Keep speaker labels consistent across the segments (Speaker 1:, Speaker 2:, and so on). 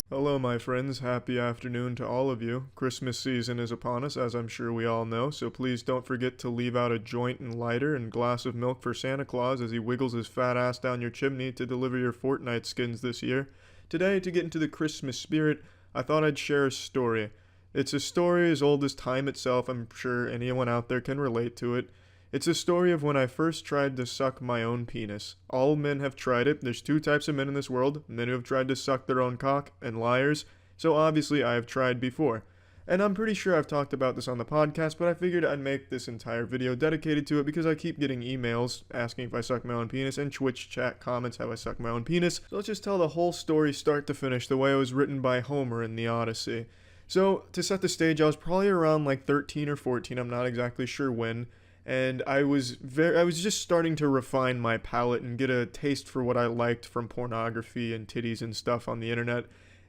Speaker 1: Hello, my friends. Happy afternoon to all of you. Christmas season is upon us, as I'm sure we all know, so please don't forget to leave out a joint and lighter and glass of milk for Santa Claus as he wiggles his fat ass down your chimney to deliver your Fortnite skins this year. Today, to get into the Christmas spirit, I thought I'd share a story. It's a story as old as time itself. I'm sure anyone out there can relate to it. It's a story of when I first tried to suck my own penis. All men have tried it. There's two types of men in this world: men who have tried to suck their own cock, and liars. So obviously I have tried before. And I'm pretty sure I've talked about this on the podcast, but I figured I'd make this entire video dedicated to it because I keep getting emails asking if I suck my own penis, and Twitch chat comments how I suck my own penis. So let's just tell the whole story start to finish the way it was written by Homer in the Odyssey. So to set the stage, I was probably around like 13 or 14, I'm not exactly sure when, and I was just starting to refine my palate and get a taste for what I liked from pornography and titties and stuff on the internet.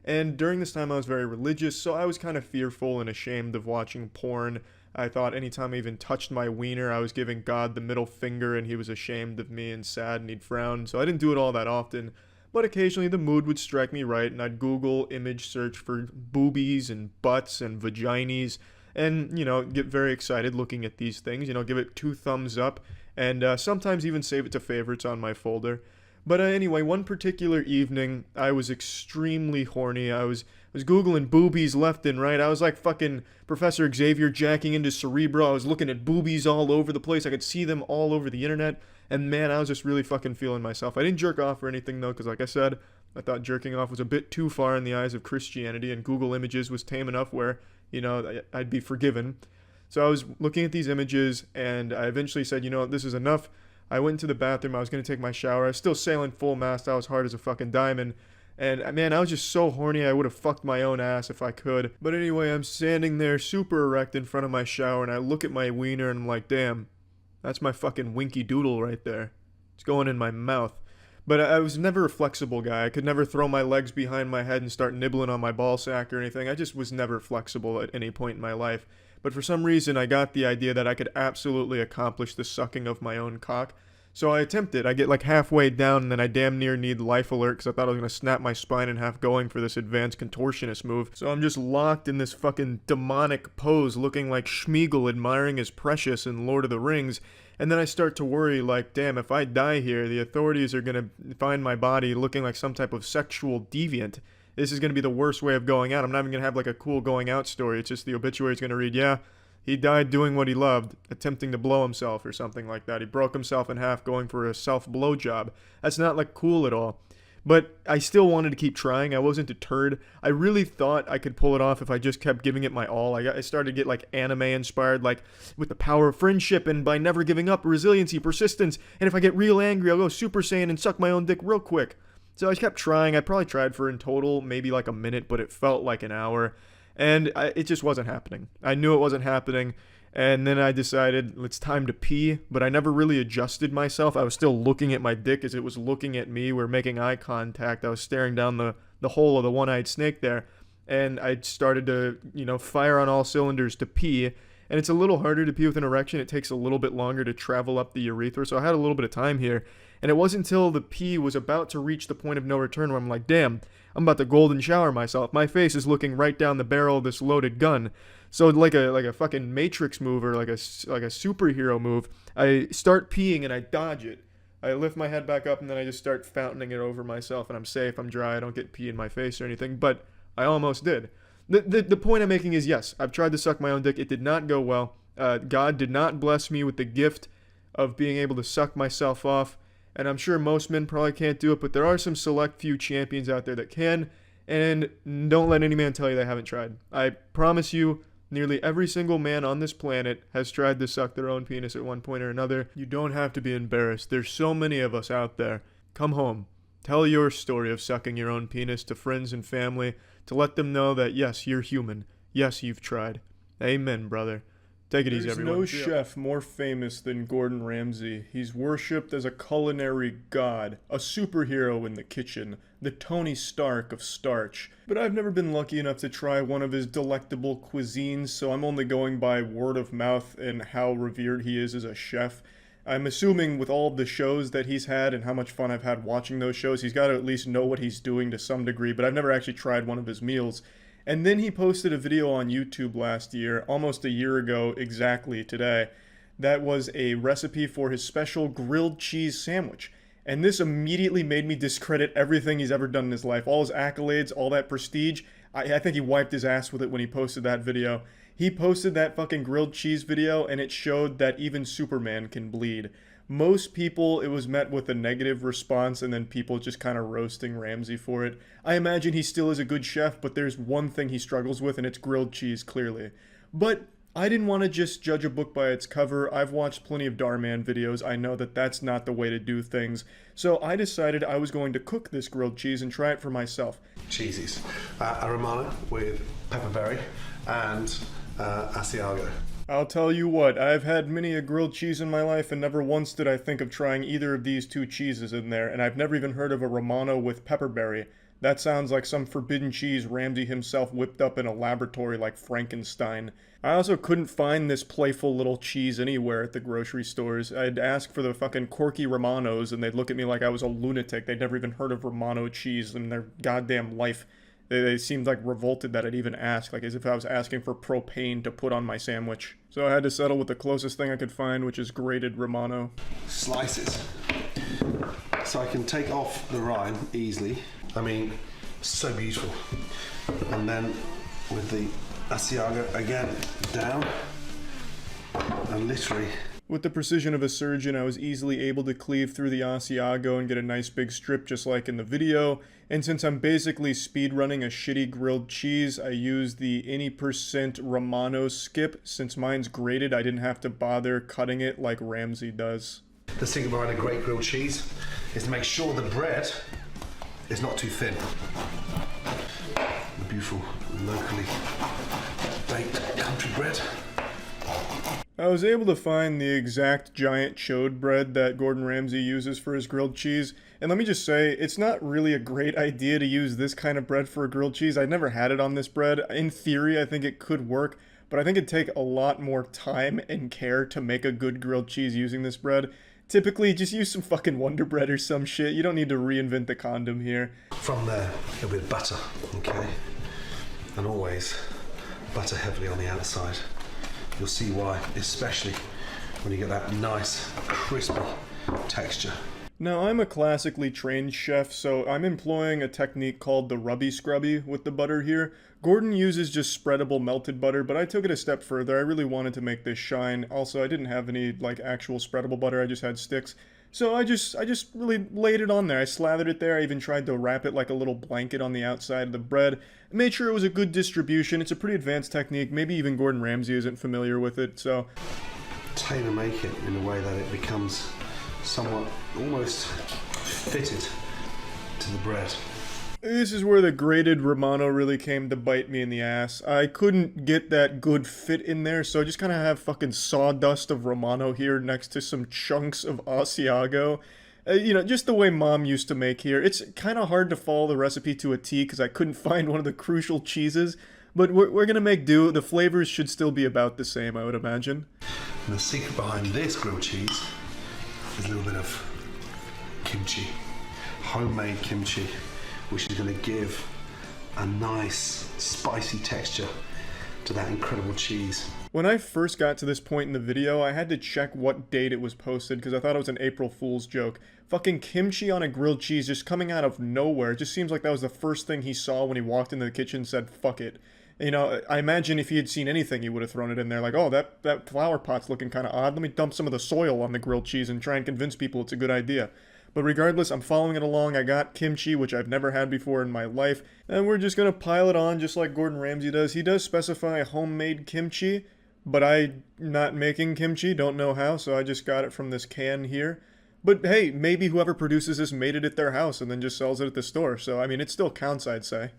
Speaker 1: And during this time I was very religious, so I was kind of fearful and ashamed of watching porn. I thought anytime I even touched my wiener, I was giving God the middle finger and he was ashamed of me and sad and he'd frown. So I didn't do it all that often. But occasionally the mood would strike me right and I'd Google image search for boobies and butts and vaginas and, get very excited looking at these things, give it 2 thumbs up, and sometimes even save it to favorites on my folder. But anyway, one particular evening, I was extremely horny. I was Googling boobies left and right. I was like fucking Professor Xavier jacking into Cerebro. I was looking at boobies all over the place. I could see them all over the internet. And man, I was just really fucking feeling myself. I didn't jerk off or anything though, because like I said, I thought jerking off was a bit too far in the eyes of Christianity, and Google Images was tame enough where, I'd be forgiven. So I was looking at these images, and I eventually said, this is enough. I went into the bathroom. I was going to take my shower. I was still sailing full mast. I was hard as a fucking diamond. And man, I was just so horny. I would have fucked my own ass if I could. But anyway, I'm standing there super erect in front of my shower, and I look at my wiener, and I'm like, damn, that's my fucking winky doodle right there. It's going in my mouth. But I was never a flexible guy. I could never throw my legs behind my head and start nibbling on my ball sack or anything. I just was never flexible at any point in my life. But for some reason, I got the idea that I could absolutely accomplish the sucking of my own cock. So I attempted. I get like halfway down, and then I damn near need life alert because I thought I was going to snap my spine in half going for this advanced contortionist move. So I'm just locked in this fucking demonic pose looking like Schmeagol admiring his precious in Lord of the Rings. And then I start to worry, like, damn, if I die here, the authorities are going to find my body looking like some type of sexual deviant. This is going to be the worst way of going out. I'm not even going to have like a cool going out story. It's just the obituary is going to read, yeah, he died doing what he loved, attempting to blow himself or something like that. He broke himself in half going for a self-blow job. That's not like cool at all. But I still wanted to keep trying. I wasn't deterred. I really thought I could pull it off if I just kept giving it my all. I started to get like anime inspired, like with the power of friendship and by never giving up, resiliency, persistence. And if I get real angry, I'll go Super Saiyan and suck my own dick real quick. So I kept trying. I probably tried for in total maybe like a minute, but it felt like an hour. And it just wasn't happening. I knew it wasn't happening. And then I decided it's time to pee, but I never really adjusted myself. I was still looking at my dick as it was looking at me. We're making eye contact. I was staring down the hole of the one-eyed snake there. And I started to, fire on all cylinders to pee. And it's a little harder to pee with an erection. It takes a little bit longer to travel up the urethra. So I had a little bit of time here. And it wasn't until the pee was about to reach the point of no return where I'm like, damn, I'm about to golden shower myself. My face is looking right down the barrel of this loaded gun. So like a fucking Matrix move or like a superhero move, I start peeing and I dodge it. I lift my head back up and then I just start fountaining it over myself, and I'm safe, I'm dry, I don't get pee in my face or anything, but I almost did. The point I'm making is, yes, I've tried to suck my own dick. It did not go well. God did not bless me with the gift of being able to suck myself off, and I'm sure most men probably can't do it, but there are some select few champions out there that can, and don't let any man tell you they haven't tried. I promise you, nearly every single man on this planet has tried to suck their own penis at one point or another. You don't have to be embarrassed. There's so many of us out there. Come home. Tell your story of sucking your own penis to friends and family to let them know that, yes, you're human. Yes, you've tried. Amen, brother. Take it easy, everyone. There's no chef more famous than Gordon Ramsay. He's worshipped as a culinary god, a superhero in the kitchen, the Tony Stark of starch. But I've never been lucky enough to try one of his delectable cuisines, so I'm only going by word of mouth and how revered he is as a chef. I'm assuming with all of the shows that he's had and how much fun I've had watching those shows, he's got to at least know what he's doing to some degree, but I've never actually tried one of his meals. And then he posted a video on YouTube last year, almost a year ago exactly today, that was a recipe for his special grilled cheese sandwich. And this immediately made me discredit everything he's ever done in his life. All his accolades, all that prestige. I think he wiped his ass with it when he posted that video. He posted that fucking grilled cheese video and it showed that even Superman can bleed. Most people, it was met with a negative response and then people just kind of roasting Ramsay for it. I imagine he still is a good chef, but there's one thing he struggles with and it's grilled cheese, clearly. But I didn't want to just judge a book by its cover. I've watched plenty of Darman videos. I know that that's not the way to do things. So I decided I was going to cook this grilled cheese and try it for myself.
Speaker 2: Cheesies. A Romano with pepperberry and Asiago.
Speaker 1: I'll tell you what, I've had many a grilled cheese in my life and never once did I think of trying either of these two cheeses in there, and I've never even heard of a Romano with pepperberry. That sounds like some forbidden cheese Ramsay himself whipped up in a laboratory like Frankenstein. I also couldn't find this playful little cheese anywhere at the grocery stores. I'd ask for the fucking quirky Romanos and they'd look at me like I was a lunatic. They'd never even heard of Romano cheese in their goddamn life. They seemed like revolted that I'd even ask, like as if I was asking for propane to put on my sandwich. So I had to settle with the closest thing I could find, which is grated Romano.
Speaker 2: Slices. So I can take off the rind easily. I mean, so beautiful. And then with the Asiago again, down, and literally...
Speaker 1: With the precision of a surgeon, I was easily able to cleave through the Asiago and get a nice big strip just like in the video. And since I'm basically speedrunning a shitty grilled cheese, I used the any % Romano skip. Since mine's grated, I didn't have to bother cutting it like Ramsay does.
Speaker 2: The secret behind a great grilled cheese is to make sure the bread is not too thin. The beautiful, locally baked country bread.
Speaker 1: I was able to find the exact giant chode bread that Gordon Ramsay uses for his grilled cheese, and let me just say, it's not really a great idea to use this kind of bread for a grilled cheese. I'd never had it on this bread. In theory, I think it could work, but I think it'd take a lot more time and care to make a good grilled cheese using this bread. Typically, just use some fucking Wonder Bread or some shit. You don't need to reinvent the condom here.
Speaker 2: From there, it'll be butter, okay? And always butter heavily on the outside. You'll see why, especially when you get that nice, crispy texture.
Speaker 1: Now, I'm a classically trained chef, so I'm employing a technique called the rubby scrubby with the butter here. Gordon uses just spreadable melted butter, but I took it a step further. I really wanted to make this shine. Also, I didn't have any, like, actual spreadable butter. I just had sticks. So I just really laid it on there. I slathered it there. I even tried to wrap it like a little blanket on the outside of the bread. I made sure it was a good distribution. It's a pretty advanced technique. Maybe even Gordon Ramsay isn't familiar with it, so...
Speaker 2: Tailor make it in a way that it becomes somewhat almost fitted to the bread.
Speaker 1: This is where the grated Romano really came to bite me in the ass. I couldn't get that good fit in there, so I just kind of have fucking sawdust of Romano here next to some chunks of Asiago. You know, just the way Mom used to make here. It's kind of hard to follow the recipe to a T because I couldn't find one of the crucial cheeses, but we're gonna make do. The flavors should still be about the same, I would imagine.
Speaker 2: And the secret behind this grilled cheese is a little bit of kimchi, homemade kimchi, which is going to give a nice spicy texture to that incredible cheese.
Speaker 1: When I first got to this point in the video, I had to check what date it was posted because I thought it was an April Fool's joke. Fucking kimchi on a grilled cheese just coming out of nowhere. It just seems like that was the first thing he saw when he walked into the kitchen and said, fuck it. You know, I imagine if he had seen anything, he would have thrown it in there. Like, oh, that flower pot's looking kind of odd. Let me dump some of the soil on the grilled cheese and try and convince people it's a good idea. But regardless, I'm following it along. I got kimchi, which I've never had before in my life. And we're just going to pile it on just like Gordon Ramsay does. He does specify homemade kimchi, but I'm not making kimchi, don't know how, so I just got it from this can here. But hey, maybe whoever produces this made it at their house and then just sells it at the store. So, I mean, it still counts, I'd say.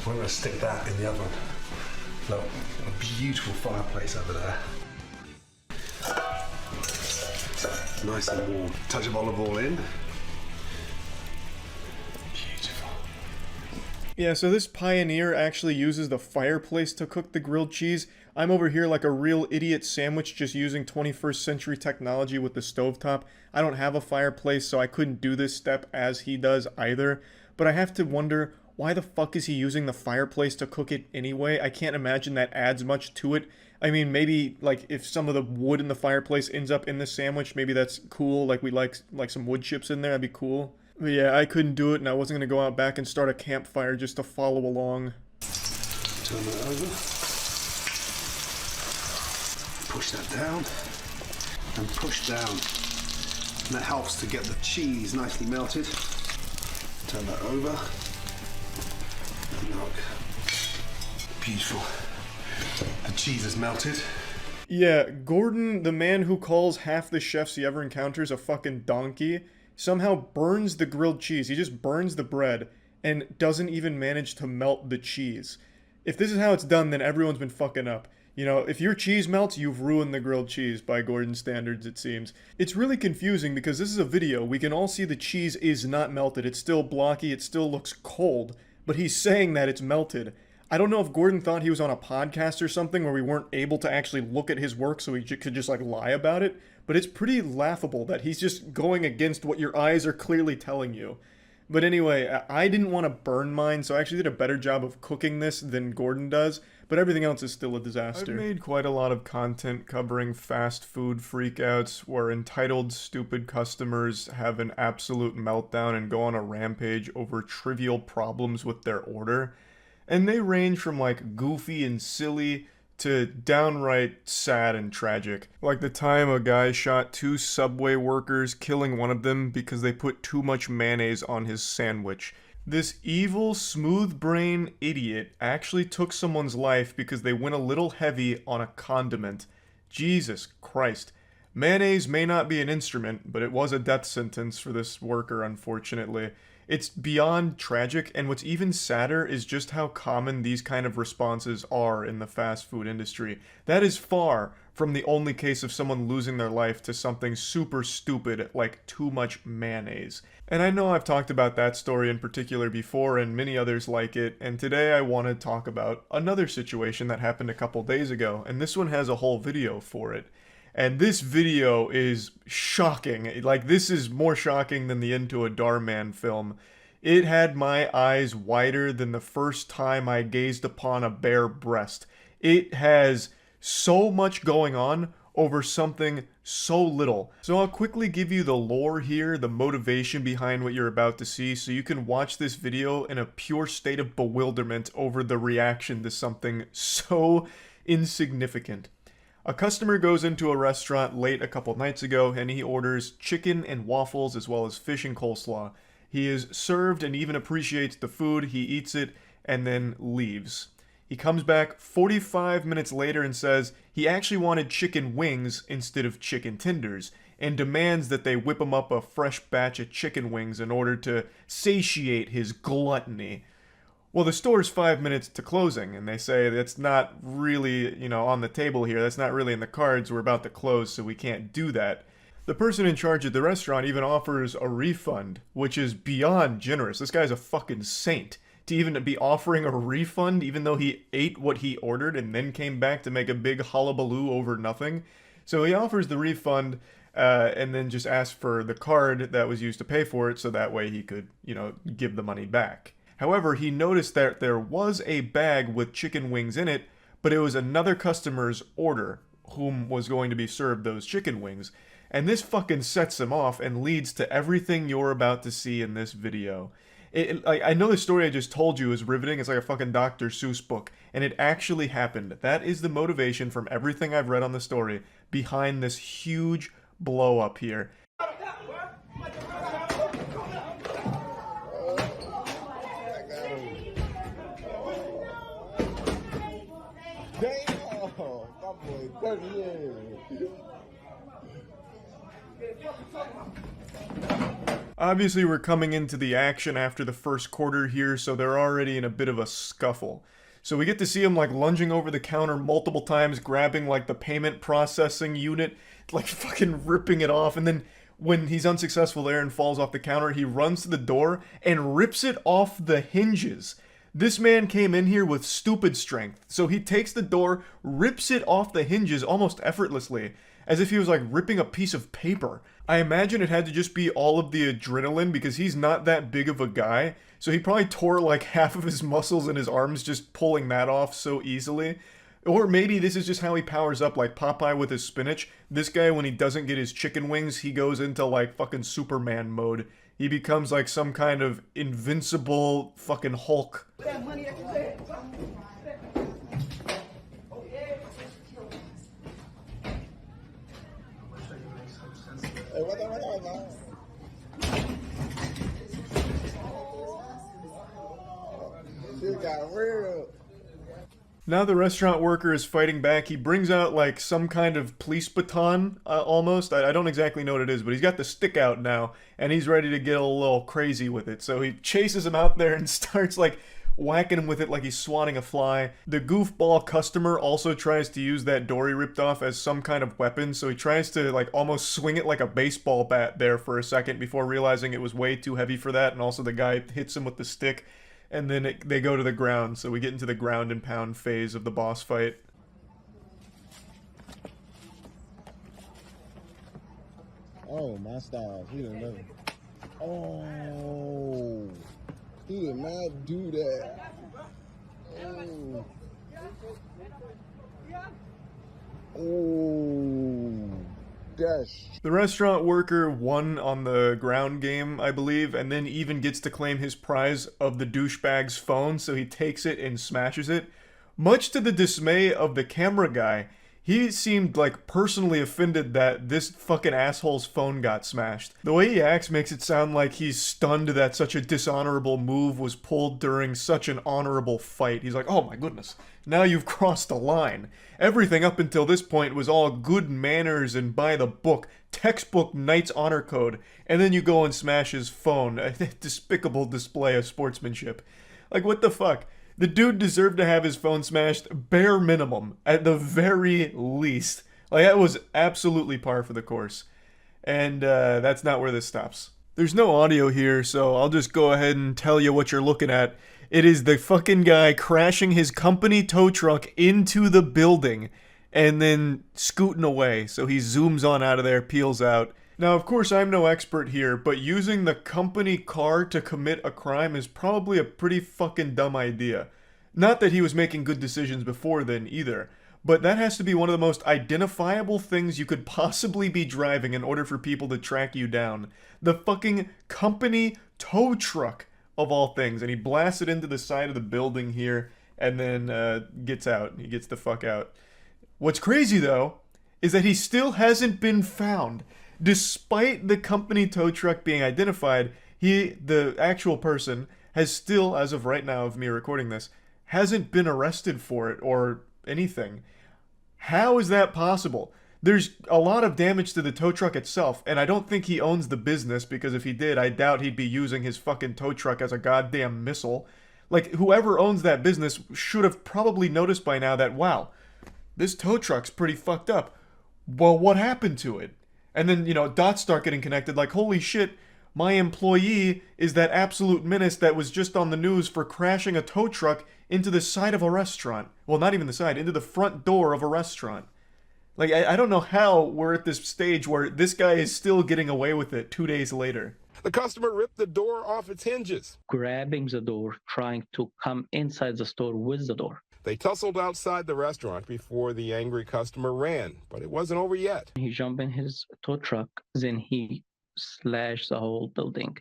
Speaker 2: We're going to stick that in the oven. Look, a beautiful fireplace over there. Nice and warm. Touch of olive oil in. Beautiful.
Speaker 1: Yeah, so this Pioneer actually uses the fireplace to cook the grilled cheese. I'm over here like a real idiot sandwich just using 21st century technology with the stovetop. I don't have a fireplace, so I couldn't do this step as he does either. But I have to wonder, why the fuck is he using the fireplace to cook it anyway? I can't imagine that adds much to it. I mean, maybe, like, if some of the wood in the fireplace ends up in the sandwich, maybe that's cool. Like, we like some wood chips in there, that'd be cool. But yeah, I couldn't do it, and I wasn't gonna go out back and start a campfire just to follow along.
Speaker 2: Turn that over. Push that down. And push down. And that helps to get the cheese nicely melted. Turn that over. And look. Beautiful. The cheese is melted.
Speaker 1: Yeah, Gordon, the man who calls half the chefs he ever encounters a fucking donkey, somehow burns the grilled cheese. He just burns the bread and doesn't even manage to melt the cheese. If this is how it's done, then everyone's been fucking up. You know, if your cheese melts, you've ruined the grilled cheese by Gordon's standards, it seems. It's really confusing because this is a video. We can all see the cheese is not melted. It's still blocky. It still looks cold. But he's saying that it's melted. I don't know if Gordon thought he was on a podcast or something where we weren't able to actually look at his work so he could just like lie about it. But it's pretty laughable that he's just going against what your eyes are clearly telling you. But anyway, I didn't want to burn mine, so I actually did a better job of cooking this than Gordon does, but everything else is still a disaster. I've made quite a lot of content covering fast food freakouts where entitled, stupid customers have an absolute meltdown and go on a rampage over trivial problems with their order. And they range from like goofy and silly to downright sad and tragic. Like the time a guy shot 2 Subway workers, killing one of them because they put too much mayonnaise on his sandwich. This evil, smooth-brain idiot actually took someone's life because they went a little heavy on a condiment. Jesus Christ. Mayonnaise may not be an instrument, but it was a death sentence for this worker, unfortunately. It's beyond tragic, and what's even sadder is just how common these kind of responses are in the fast food industry. That is far from the only case of someone losing their life to something super stupid like too much mayonnaise. And I know I've talked about that story in particular before and many others like it, and today I want to talk about another situation that happened a couple days ago, and this one has a whole video for it. And this video is shocking. Like, this is more shocking than the Into a Darman film. It had my eyes wider than the first time I gazed upon a bare breast. It has so much going on over something so little. So I'll quickly give you the lore here, the motivation behind what you're about to see, so you can watch this video in a pure state of bewilderment over the reaction to something so insignificant. A customer goes into a restaurant late a couple nights ago and he orders chicken and waffles as well as fish and coleslaw. He is served and even appreciates the food, he eats it, and then leaves. He comes back 45 minutes later and says he actually wanted chicken wings instead of chicken tenders, and demands that they whip him up a fresh batch of chicken wings in order to satiate his gluttony. Well, the store's 5 minutes to closing, and they say that's not really, on the table here. That's not really in the cards. We're about to close, so we can't do that. The person in charge at the restaurant even offers a refund, which is beyond generous. This guy's a fucking saint to even be offering a refund, even though he ate what he ordered and then came back to make a big hullabaloo over nothing. So he offers the refund, and then just asks for the card that was used to pay for it, so that way he could, give the money back. However, he noticed that there was a bag with chicken wings in it, but it was another customer's order whom was going to be served those chicken wings. And this fucking sets him off and leads to everything you're about to see in this video. I know the story I just told you is riveting. It's like a fucking Dr. Seuss book. And it actually happened. That is the motivation from everything I've read on the story behind this huge blow up here. Obviously, we're coming into the action after the first quarter here, so they're already in a bit of a scuffle. So we get to see him like lunging over the counter multiple times, grabbing like the payment processing unit, like fucking ripping it off, and then when he's unsuccessful there and falls off the counter, he runs to the door and rips it off the hinges. This man came in here with stupid strength, so he takes the door, rips it off the hinges almost effortlessly, as if he was like ripping a piece of paper. I imagine it had to just be all of the adrenaline because he's not that big of a guy, so he probably tore like half of his muscles in his arms just pulling that off so easily. Or maybe this is just how he powers up, like Popeye with his spinach. This guy, when he doesn't get his chicken wings, he goes into like fucking Superman mode. He becomes like some kind of invincible fucking Hulk.
Speaker 2: Shit got real.
Speaker 1: Now the restaurant worker is fighting back. He brings out like some kind of police baton, almost. I don't exactly know what it is, but he's got the stick out now, and he's ready to get a little crazy with it. So he chases him out there and starts like whacking him with it like he's swatting a fly. The goofball customer also tries to use that door he ripped off as some kind of weapon, so he tries to like almost swing it like a baseball bat there for a second before realizing it was way too heavy for that, and also the guy hits him with the stick. And then they go to the ground, so we get into the ground and pound phase of the boss fight.
Speaker 3: Oh, my style. He didn't know. Oh, he did not do that. Oh. Oh.
Speaker 1: The restaurant worker won on the ground game, I believe, and then even gets to claim his prize of the douchebag's phone, so he takes it and smashes it. Much to the dismay of the camera guy, he seemed like personally offended that this fucking asshole's phone got smashed. The way he acts makes it sound like he's stunned that such a dishonorable move was pulled during such an honorable fight. He's like, oh my goodness, now you've crossed a line. Everything up until this point was all good manners and by the book, textbook Knight's Honor Code, and then you go and smash his phone. A despicable display of sportsmanship. Like, what the fuck? The dude deserved to have his phone smashed bare minimum, at the very least. Like, that was absolutely par for the course. And that's not where this stops. There's no audio here, so I'll just go ahead and tell you what you're looking at. It is the fucking guy crashing his company tow truck into the building and then scooting away. So he zooms on out of there, peels out. Now, of course, I'm no expert here, but using the company car to commit a crime is probably a pretty fucking dumb idea. Not that he was making good decisions before then either, but that has to be one of the most identifiable things you could possibly be driving in order for people to track you down. The fucking company tow truck, of all things, and he blasts it into the side of the building here, and then gets out. He gets the fuck out. What's crazy, though, is that he still hasn't been found. Despite the company tow truck being identified, the actual person, has still, as of right now of me recording this, hasn't been arrested for it or anything. How is that possible? There's a lot of damage to the tow truck itself, and I don't think he owns the business, because if he did, I doubt he'd be using his fucking tow truck as a goddamn missile. Like, whoever owns that business should have probably noticed by now that, wow, this tow truck's pretty fucked up. Well, what happened to it? And then, dots start getting connected, like, holy shit, my employee is that absolute menace that was just on the news for crashing a tow truck into the side of a restaurant. Well, not even the side, into the front door of a restaurant. Like, I don't know how we're at this stage where this guy is still getting away with it 2 days later.
Speaker 4: The customer ripped the door off its hinges.
Speaker 5: Grabbing the door, trying to come inside the store with the door.
Speaker 4: They tussled outside the restaurant before the angry customer ran, but it wasn't over yet.
Speaker 5: He jumped in his tow truck, then he slashed the whole building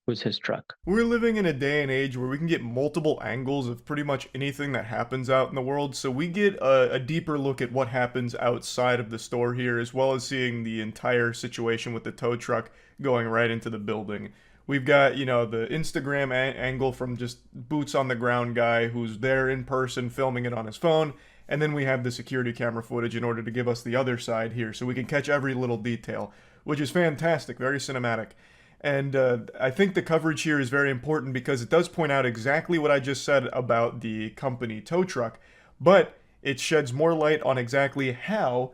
Speaker 5: with his truck.
Speaker 1: We're living in a day and age where we can get multiple angles of pretty much anything that happens out in the world, so we get a deeper look at what happens outside of the store here, as well as seeing the entire situation with the tow truck going right into the building. We've got, the Instagram angle from just boots on the ground guy who's there in person filming it on his phone, and then we have the security camera footage in order to give us the other side here, so we can catch every little detail, which is fantastic, very cinematic. And I think the coverage here is very important because it does point out exactly what I just said about the company tow truck, but it sheds more light on exactly how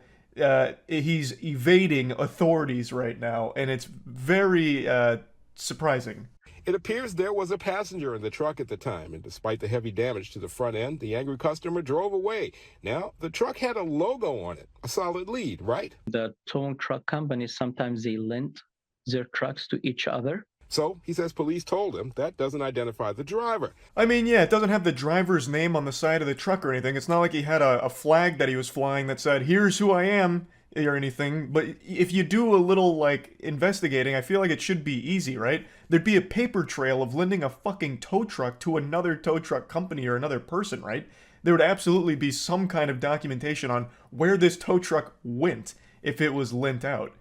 Speaker 1: he's evading authorities right now, and it's very surprising.
Speaker 4: It appears there was a passenger in the truck at the time, and despite the heavy damage to the front end, the angry customer drove away. Now, the truck had a logo on it, a solid lead, right?
Speaker 5: The towing truck companies, sometimes they lent their trucks to each other.
Speaker 4: So, he says police told him that doesn't identify the driver.
Speaker 1: I mean, yeah, it doesn't have the driver's name on the side of the truck or anything. It's not like he had a flag that he was flying that said, "Here's who I am," or anything. But if you do a little, like, investigating, I feel like it should be easy, right? There'd be a paper trail of lending a fucking tow truck to another tow truck company or another person, right? There would absolutely be some kind of documentation on where this tow truck went if it was lent out.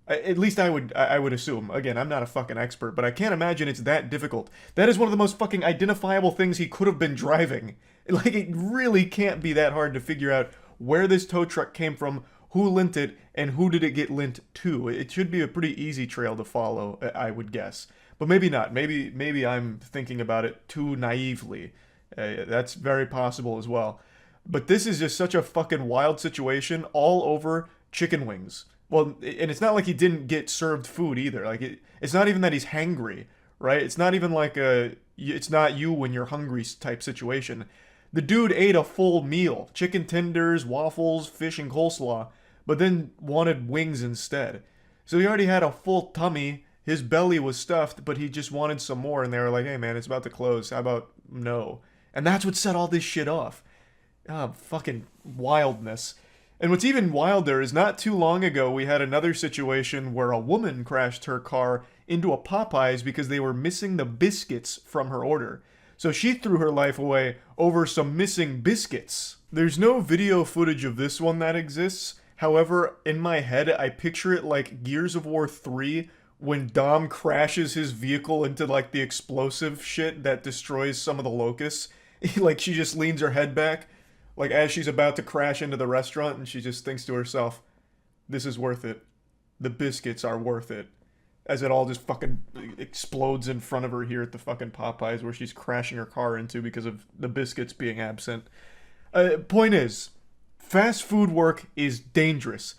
Speaker 1: At least I would assume. Again, I'm not a fucking expert, but I can't imagine it's that difficult. That is one of the most fucking identifiable things he could have been driving. Like, it really can't be that hard to figure out where this tow truck came from, who lent it, and who did it get lent to. It should be a pretty easy trail to follow, I would guess. But maybe not. Maybe I'm thinking about it too naively. That's very possible as well. But this is just such a fucking wild situation all over chicken wings. Well, and it's not like he didn't get served food either. Like, it's not even that he's hangry, right? It's not even like it's not you when you're hungry type situation. The dude ate a full meal, chicken tenders, waffles, fish, and coleslaw, but then wanted wings instead. So he already had a full tummy, his belly was stuffed, but he just wanted some more, and they were like, "Hey man, it's about to close, how about no?" And that's what set all this shit off. Fucking wildness. And what's even wilder is not too long ago we had another situation where a woman crashed her car into a Popeyes because they were missing the biscuits from her order. So she threw her life away over some missing biscuits. There's no video footage of this one that exists. However, in my head, I picture it like Gears of War 3 when Dom crashes his vehicle into like the explosive shit that destroys some of the locusts. Like, she just leans her head back, like as she's about to crash into the restaurant, and she just thinks to herself, "This is worth it. The biscuits are worth it." As it all just fucking explodes in front of her here at the fucking Popeyes where she's crashing her car into because of the biscuits being absent. Point is, fast food work is dangerous.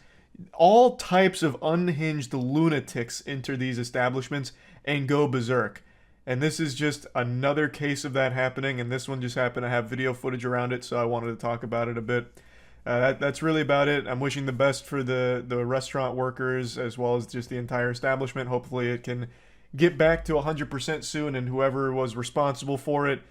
Speaker 1: All types of unhinged lunatics enter these establishments and go berserk. And this is just another case of that happening, and this one just happened to have video footage around it, so I wanted to talk about it a bit. That's really about it. I'm wishing the best for the restaurant workers as well as just the entire establishment. Hopefully it can get back to 100% soon, and whoever was responsible for it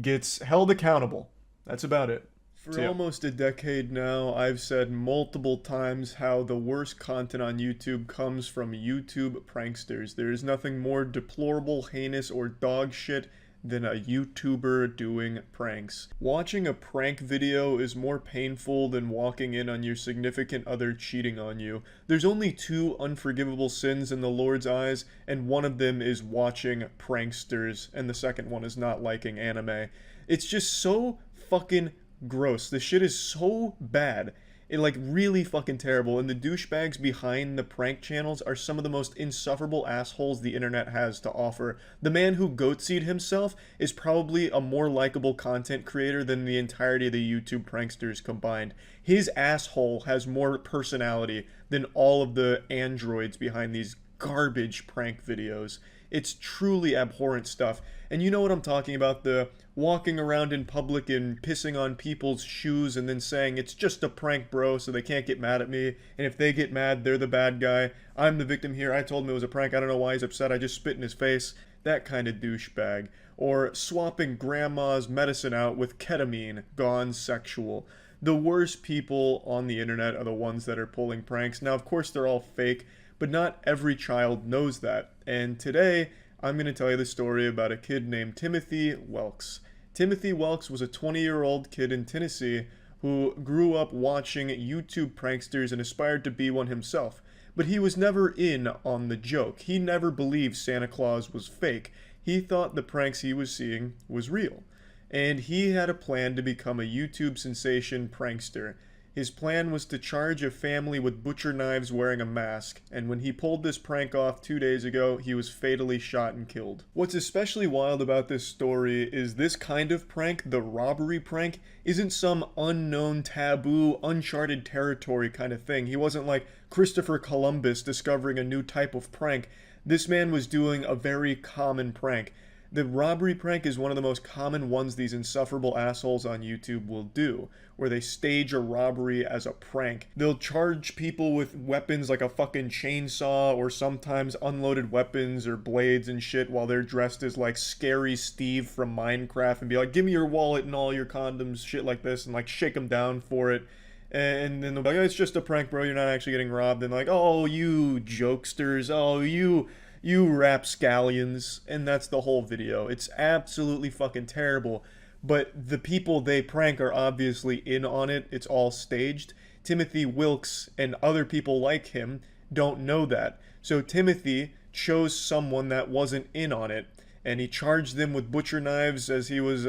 Speaker 1: gets held accountable. That's about it. For almost a decade now, I've said multiple times how the worst content on YouTube comes from YouTube pranksters. There is nothing more deplorable, heinous, or dog shit than a YouTuber doing pranks. Watching a prank video is more painful than walking in on your significant other cheating on you. There's only two unforgivable sins in the Lord's eyes, and one of them is watching pranksters, and the second one is not liking anime. It's just so fucking gross. This shit is so bad. It, like, really fucking terrible. And the douchebags behind the prank channels are some of the most insufferable assholes the internet has to offer. The man who goatseed himself is probably a more likable content creator than the entirety of the YouTube pranksters combined. His asshole has more personality than all of the androids behind these garbage prank videos. It's truly abhorrent stuff. And you know what I'm talking about, the walking around in public and pissing on people's shoes and then saying, "It's just a prank, bro, so they can't get mad at me. And if they get mad, they're the bad guy. I'm the victim here. I told him it was a prank. I don't know why he's upset. I just spit in his face." That kind of douchebag. Or swapping grandma's medicine out with ketamine, gone sexual. The worst people on the internet are the ones that are pulling pranks. Now, of course, they're all fake, but not every child knows that. And today, I'm going to tell you the story about a kid named Timothy Welks. Timothy Welks was a 20-year-old kid in Tennessee who grew up watching YouTube pranksters and aspired to be one himself. But he was never in on the joke. He never believed Santa Claus was fake. He thought the pranks he was seeing was real. And he had a plan to become a YouTube sensation prankster. His plan was to charge a family with butcher knives wearing a mask, and when he pulled this prank off 2 days ago, he was fatally shot and killed. What's especially wild about this story is this kind of prank, the robbery prank, isn't some unknown, taboo, uncharted territory kind of thing. He wasn't like Christopher Columbus discovering a new type of prank. This man was doing a very common prank. The robbery prank is one of the most common ones these insufferable assholes on YouTube will do, where they stage a robbery as a prank. They'll charge people with weapons like a fucking chainsaw or sometimes unloaded weapons or blades and shit while they're dressed as like Scary Steve from Minecraft and be like, give me your wallet and all your condoms, shit like this, and like shake them down for it. And then they'll be like, oh, it's just a prank, bro, you're not actually getting robbed. And like, oh, you jokesters, oh, you rapscallions. And that's the whole video. It's absolutely fucking terrible. But the people they prank are obviously in on it. It's all staged. Timothy Wilkes and other people like him don't know that. So Timothy chose someone that wasn't in on it, and he charged them with butcher knives as he was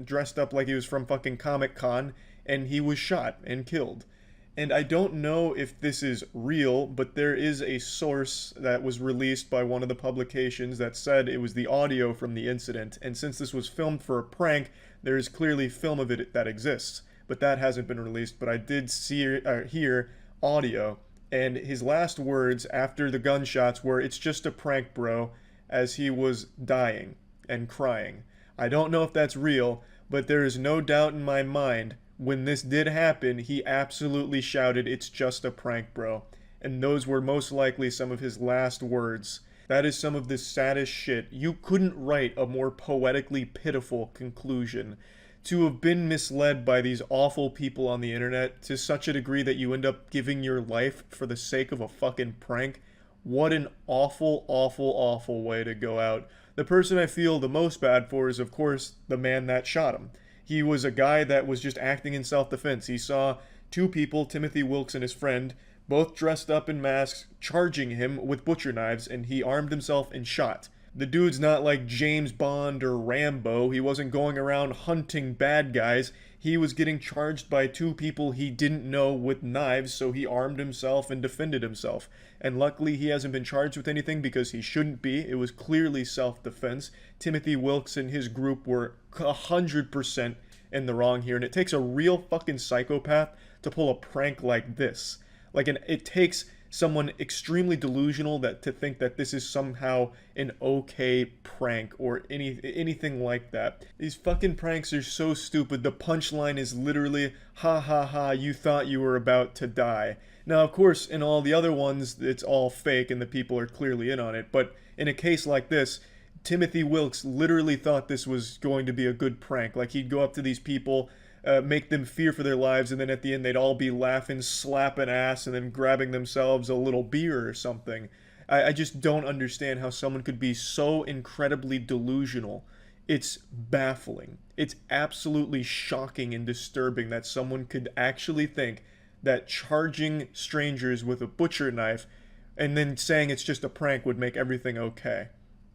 Speaker 1: dressed up like he was from fucking Comic-Con, and he was shot and killed. And I don't know if this is real, but there is a source that was released by one of the publications that said it was the audio from the incident, and since this was filmed for a prank, there is clearly film of it that exists, but that hasn't been released. But I did hear audio, and his last words after the gunshots were, "It's just a prank, bro," as he was dying and crying. I don't know if that's real, but there is no doubt in my mind when this did happen, he absolutely shouted, "It's just a prank, bro." And those were most likely some of his last words. That is some of the saddest shit. You couldn't write a more poetically pitiful conclusion. To have been misled by these awful people on the internet to such a degree that you end up giving your life for the sake of a fucking prank. What an awful, awful, awful way to go out. The person I feel the most bad for is, of course, the man that shot him. He was a guy that was just acting in self-defense. He saw two people, Timothy Wilkes and his friend, both dressed up in masks, charging him with butcher knives, and he armed himself and shot. The dude's not like James Bond or Rambo. He wasn't going around hunting bad guys. He was getting charged by two people he didn't know with knives, so he armed himself and defended himself. And luckily he hasn't been charged with anything because he shouldn't be. It was clearly self-defense. Timothy Wilkes and his group were 100% in the wrong here, and it takes a real fucking psychopath to pull a prank like this. It takes someone extremely delusional to think that this is somehow an okay prank or anything like that. These fucking pranks are so stupid. The punchline is literally, ha ha ha, you thought you were about to die. Now, of course, in all the other ones, it's all fake and the people are clearly in on it, but in a case like this, Timothy Wilkes literally thought this was going to be a good prank. Like, he'd go up to these people, make them fear for their lives, and then at the end they'd all be laughing, slapping ass, and then grabbing themselves a little beer or something. I just don't understand how someone could be so incredibly delusional. It's baffling. It's absolutely shocking and disturbing that someone could actually think that charging strangers with a butcher knife and then saying it's just a prank would make everything okay.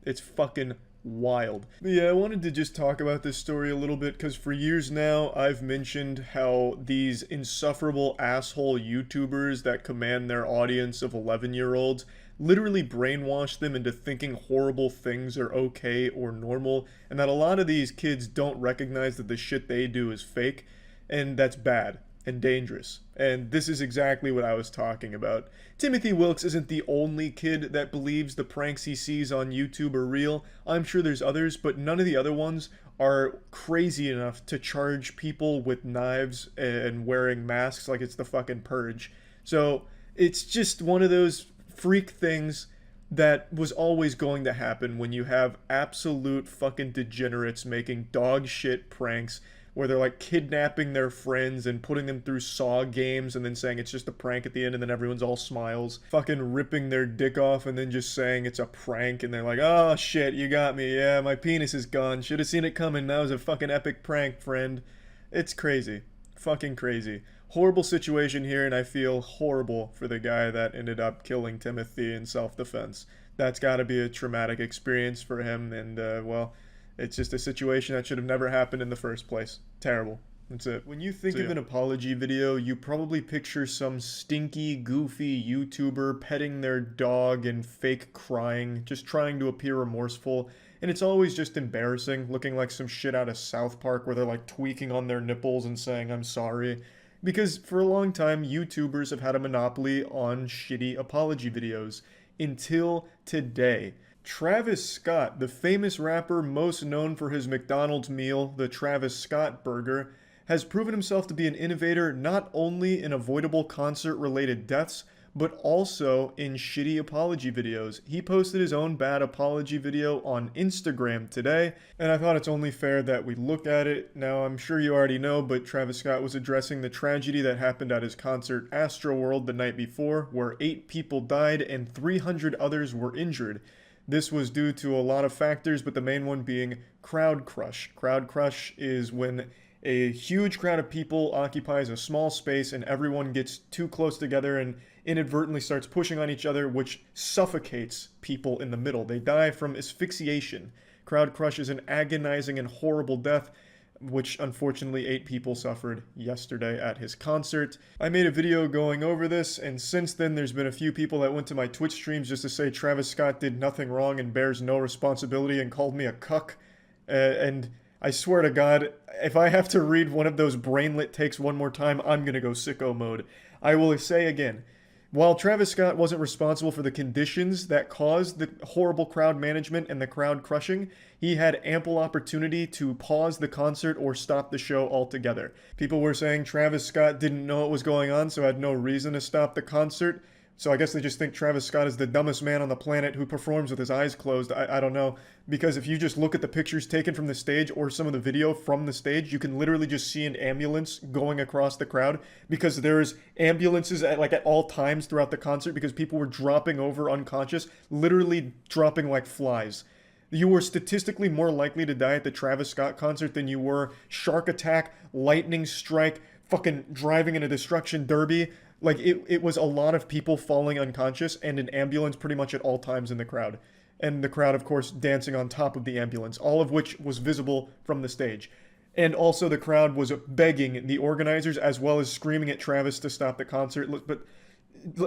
Speaker 1: It's fucking wild. But yeah, I wanted to just talk about this story a little bit because for years now I've mentioned how these insufferable asshole YouTubers that command their audience of 11-year-olds literally brainwash them into thinking horrible things are okay or normal, and that a lot of these kids don't recognize that the shit they do is fake, and that's bad and dangerous. And this is exactly what I was talking about. Timothy Wilkes isn't the only kid that believes the pranks he sees on YouTube are real. I'm sure there's others, but none of the other ones are crazy enough to charge people with knives and wearing masks like it's the fucking purge. So it's just one of those freak things that was always going to happen when you have absolute fucking degenerates making dog shit pranks where they're like kidnapping their friends and putting them through Saw games and then saying it's just a prank at the end and then everyone's all smiles. Fucking ripping their dick off and then just saying it's a prank and they're like, oh shit, you got me. Yeah, my penis is gone. Should have seen it coming. That was a fucking epic prank, friend. It's crazy. Fucking crazy. Horrible situation here, and I feel horrible for the guy that ended up killing Timothy in self-defense. That's gotta be a traumatic experience for him, and well, it's just a situation that should have never happened in the first place. Terrible. That's it. When you think of an apology video, you probably picture some stinky, goofy YouTuber petting their dog and fake crying, just trying to appear remorseful. And it's always just embarrassing, looking like some shit out of South Park where they're like tweaking on their nipples and saying, I'm sorry. Because for a long time, YouTubers have had a monopoly on shitty apology videos. until today. Travis Scott, the famous rapper most known for his McDonald's meal, the Travis Scott Burger, has proven himself to be an innovator not only in avoidable concert-related deaths, but also in shitty apology videos. He posted his own bad apology video on Instagram today, and I thought it's only fair that we look at it. Now, I'm sure you already know, but Travis Scott was addressing the tragedy that happened at his concert Astroworld the night before, where 8 people died and 300 others were injured. This was due to a lot of factors, but the main one being crowd crush. Crowd crush is when a huge crowd of people occupies a small space and everyone gets too close together and inadvertently starts pushing on each other, which suffocates people in the middle. They die from asphyxiation. Crowd crush is an agonizing and horrible death, which unfortunately 8 people suffered yesterday at his concert. I made a video going over this, and since then there's been a few people that went to my Twitch streams just to say Travis Scott did nothing wrong and bears no responsibility and called me a cuck. And I swear to God, if I have to read one of those brainlet takes one more time, I'm gonna go sicko mode. I will say again, while Travis Scott wasn't responsible for the conditions that caused the horrible crowd management and the crowd crushing, he had ample opportunity to pause the concert or stop the show altogether. People were saying Travis Scott didn't know what was going on, so had no reason to stop the concert. So I guess they just think Travis Scott is the dumbest man on the planet who performs with his eyes closed. I don't know. Because if you just look at the pictures taken from the stage or some of the video from the stage, you can literally just see an ambulance going across the crowd, because there's ambulances at all times throughout the concert because people were dropping over unconscious, literally dropping like flies. You were statistically more likely to die at the Travis Scott concert than you were shark attack, lightning strike, fucking driving in a destruction derby. Like, it was a lot of people falling unconscious and an ambulance pretty much at all times in the crowd. And the crowd, of course, dancing on top of the ambulance, all of which was visible from the stage. And also the crowd was begging the organizers as well as screaming at Travis to stop the concert. But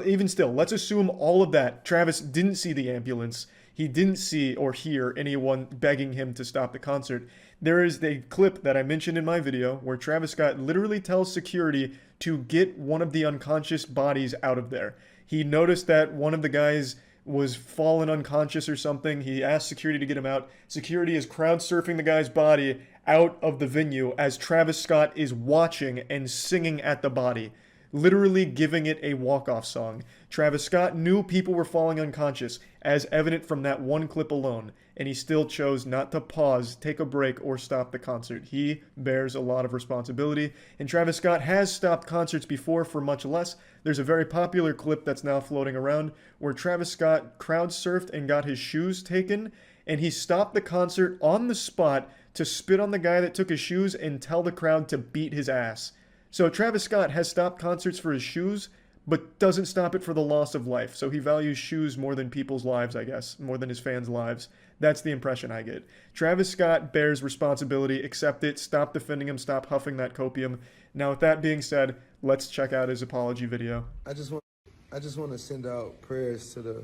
Speaker 1: even still, let's assume all of that. Travis didn't see the ambulance. He didn't see or hear anyone begging him to stop the concert. There is a clip that I mentioned in my video where Travis Scott literally tells security to get one of the unconscious bodies out of there. He noticed that one of the guys was fallen unconscious or something. He asked security to get him out. Security is crowd surfing the guy's body out of the venue as Travis Scott is watching and singing at the body, literally giving it a walk-off song. Travis Scott knew people were falling unconscious, as evident from that one clip alone, and he still chose not to pause, take a break, or stop the concert. He bears a lot of responsibility, and Travis Scott has stopped concerts before for much less. There's a very popular clip that's now floating around where Travis Scott crowd surfed and got his shoes taken, and he stopped the concert on the spot to spit on the guy that took his shoes and tell the crowd to beat his ass. So Travis Scott has stopped concerts for his shoes, but doesn't stop it for the loss of life. So he values shoes more than people's lives, I guess, more than his fans' lives. That's the impression I get. Travis Scott bears responsibility, accept it, stop defending him, stop huffing that copium. Now, with that being said, let's check out his apology video.
Speaker 3: I just want to send out prayers to the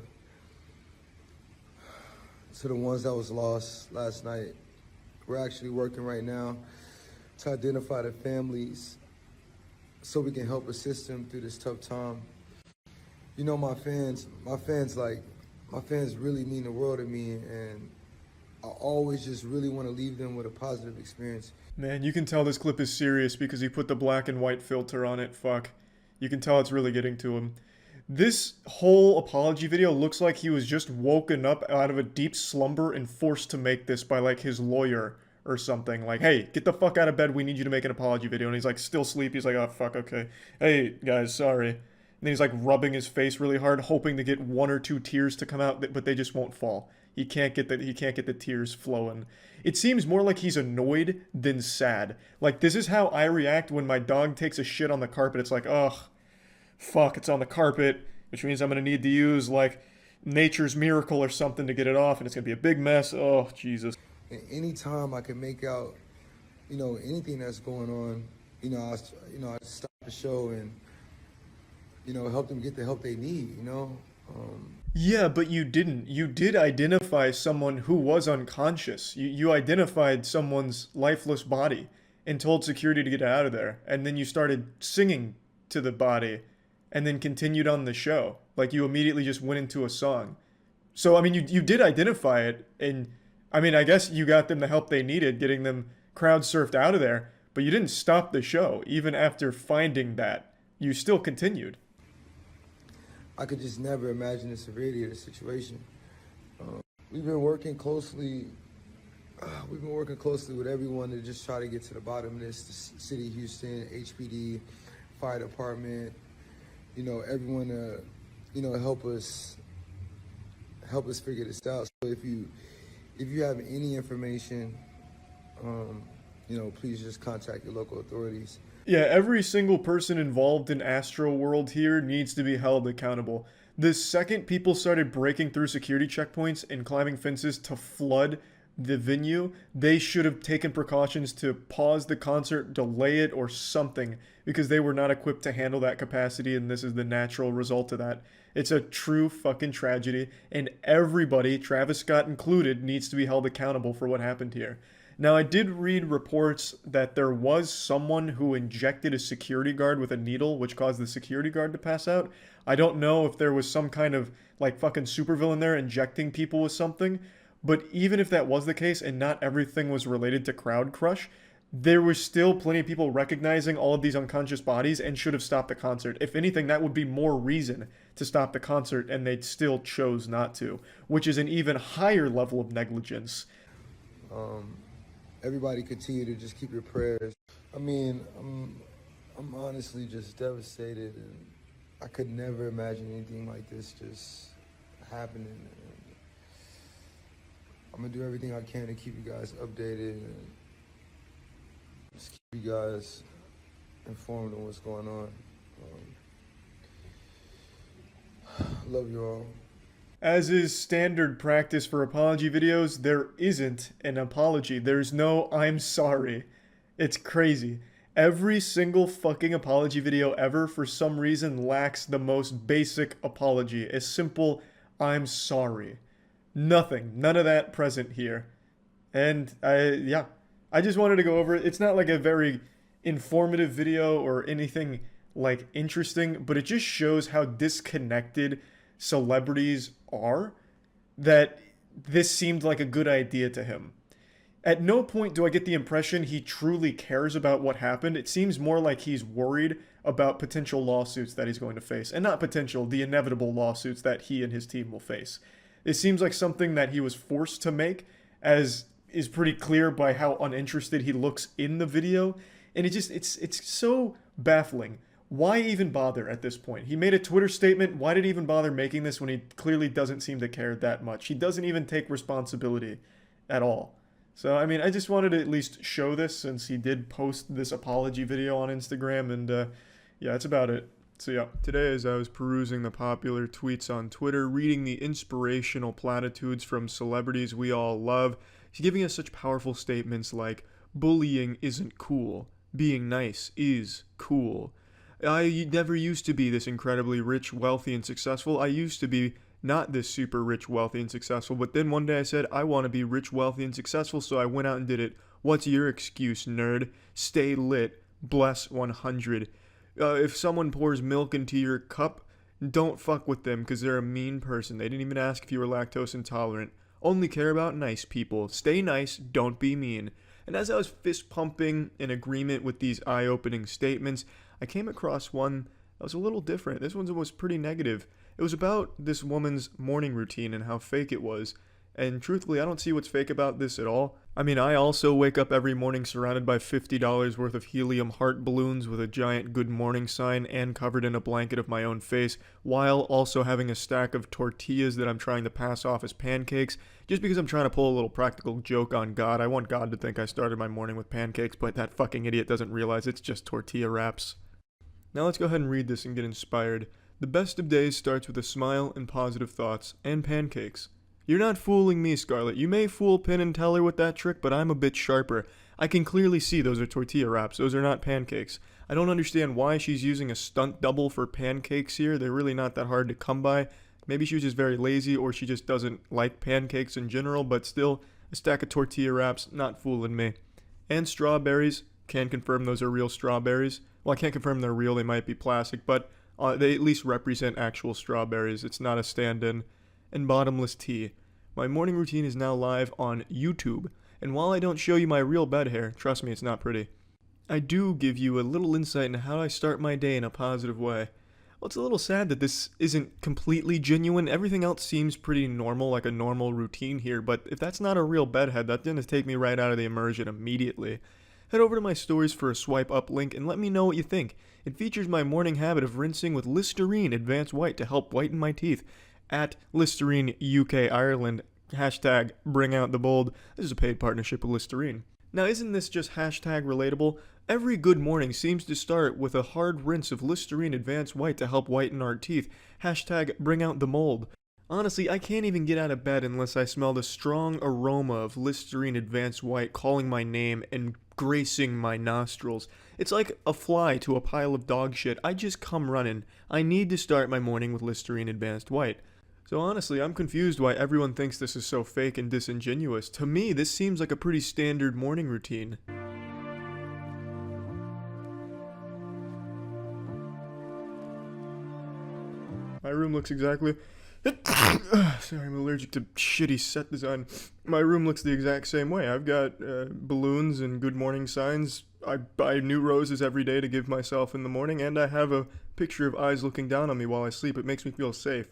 Speaker 3: ones that was lost last night. We're actually working right now to identify the families so we can help assist them through this tough time. You know, my fans really mean the world to me, and I always just really want to leave them with a positive experience.
Speaker 1: Man, you can tell this clip is serious because he put the black and white filter on it. Fuck. You can tell it's really getting to him. This whole apology video looks like he was just woken up out of a deep slumber and forced to make this by, like, his lawyer or something. Like, hey, get the fuck out of bed, we need you to make an apology video. And he's like, still sleepy. He's like, oh, fuck, okay. Hey, guys, sorry. And then he's like rubbing his face really hard, hoping to get 1 or 2 tears to come out, but they just won't fall. He can't get the tears flowing. It seems more like he's annoyed than sad. Like, this is how I react when my dog takes a shit on the carpet. It's like, ugh, fuck, it's on the carpet, which means I'm gonna need to use, like, nature's miracle or something to get it off, and it's gonna be a big mess. Oh, Jesus.
Speaker 3: And anytime I can make out, you know, anything that's going on, I stop the show and, help them get the help they need,
Speaker 1: Yeah, but you didn't. You did identify someone who was unconscious. You identified someone's lifeless body and told security to get out of there. And then you started singing to the body. and then continued on the show. Like you immediately just went into a song. So I mean, you did identify it, and I mean, I guess you got them the help they needed, getting them crowd surfed out of there. But you didn't stop the show even after finding that. You still continued.
Speaker 3: I could just never imagine the severity of the situation. We've been working closely. We've been working closely with everyone to just try to get to the bottom of this. The city of Houston, HPD, fire department. You know, everyone to, you know, help us figure this out. So if you have any information, you know, please just contact your local authorities.
Speaker 1: Yeah, every single person involved in Astro World here needs to be held accountable. The second people started breaking through security checkpoints and climbing fences to flood the venue, they should have taken precautions to pause the concert, delay it, or something, because they were not equipped to handle that capacity, and this is the natural result of that. It's a true fucking tragedy, and everybody, Travis Scott included, needs to be held accountable for what happened here. Now, I did read reports that there was someone who injected a security guard with a needle, which caused the security guard to pass out. I don't know if there was some kind of, like, fucking supervillain there injecting people with something, but even if that was the case and not everything was related to crowd crush, there was still plenty of people recognizing all of these unconscious bodies and should have stopped the concert. If anything, that would be more reason to stop the concert, and they still chose not to, which is an even higher level of negligence.
Speaker 3: Everybody continue to just keep your prayers. I mean, I'm honestly just devastated, and I could never imagine anything like this just happening. And I'm gonna do everything I can to keep you guys updated and just keep you guys informed on what's going on. Love you all.
Speaker 1: As is standard practice for apology videos, there isn't an apology. There's no I'm sorry. It's crazy. Every single fucking apology video ever, for some reason, lacks the most basic apology. A simple I'm sorry. Nothing. None of that present here. And I just wanted to go over it. It's not like a very informative video or anything like interesting, but it just shows how disconnected celebrities are, that this seemed like a good idea to him. At no point do I get the impression he truly cares about what happened. It seems more like he's worried about potential lawsuits that he's going to face. And not potential, the inevitable lawsuits that he and his team will face. It seems like something that he was forced to make, as is pretty clear by how uninterested he looks in the video. And it's so baffling. Why even bother at this point? He made a Twitter statement. Why did he even bother making this when he clearly doesn't seem to care that much? He doesn't even take responsibility at all. So, I mean, I just wanted to at least show this since he did post this apology video on Instagram. And yeah, that's about it. So yeah, today as I was perusing the popular tweets on Twitter, reading the inspirational platitudes from celebrities we all love, he's giving us such powerful statements like, bullying isn't cool, being nice is cool. I never used to be this incredibly rich, wealthy, and successful. I used to be not this super rich, wealthy, and successful. But then one day I said, I want to be rich, wealthy, and successful, so I went out and did it. What's your excuse, nerd? Stay lit. Bless 100. If someone pours milk into your cup, don't fuck with them because they're a mean person. They didn't even ask if you were lactose intolerant. Only care about nice people. Stay nice, don't be mean. And as I was fist pumping in agreement with these eye-opening statements, I came across one that was a little different. This one was pretty negative. It was about this woman's morning routine and how fake it was. And truthfully, I don't see what's fake about this at all. I mean, I also wake up every morning surrounded by $50 worth of helium heart balloons with a giant good morning sign and covered in a blanket of my own face, while also having a stack of tortillas that I'm trying to pass off as pancakes, just because I'm trying to pull a little practical joke on God. I want God to think I started my morning with pancakes, but that fucking idiot doesn't realize it's just tortilla wraps. Now let's go ahead and read this and get inspired. The best of days starts with a smile and positive thoughts, and pancakes. You're not fooling me, Scarlett. You may fool Penn and Teller with that trick, but I'm a bit sharper. I can clearly see those are tortilla wraps. Those are not pancakes. I don't understand why she's using a stunt double for pancakes here. They're really not that hard to come by. Maybe she was just very lazy, or she just doesn't like pancakes in general, but still, a stack of tortilla wraps, not fooling me. And strawberries. Can confirm those are real strawberries. Well, I can't confirm they're real. They might be plastic, but They at least represent actual strawberries. It's not a stand-in. And bottomless tea. My morning routine is now live on YouTube. And while I don't show you my real bed hair, trust me, it's not pretty, I do give you a little insight into how I start my day in a positive way. Well, it's a little sad that this isn't completely genuine. Everything else seems pretty normal, like a normal routine here, but if that's not a real bedhead, that's gonna take me right out of the immersion immediately. Head over to my stories for a swipe up link and let me know what you think. It features my morning habit of rinsing with Listerine Advanced White to help whiten my teeth. At Listerine UK Ireland, hashtag bring out the bold. This is a paid partnership with Listerine. Now, isn't this just hashtag relatable? Every good morning seems to start with a hard rinse of Listerine Advanced White to help whiten our teeth. Hashtag bring out the mold. Honestly, I can't even get out of bed unless I smell the strong aroma of Listerine Advanced White calling my name and gracing my nostrils. It's like a fly to a pile of dog shit. I just come running. I need to start my morning with Listerine Advanced White. So honestly, I'm confused why everyone thinks this is so fake and disingenuous. To me, this seems like a pretty standard morning routine. My room looks exactly... Sorry, I'm allergic to shitty set design. My room looks the exact same way. I've got balloons and good morning signs. I buy new roses every day to give myself in the morning, and I have a picture of eyes looking down on me while I sleep. It makes me feel safe.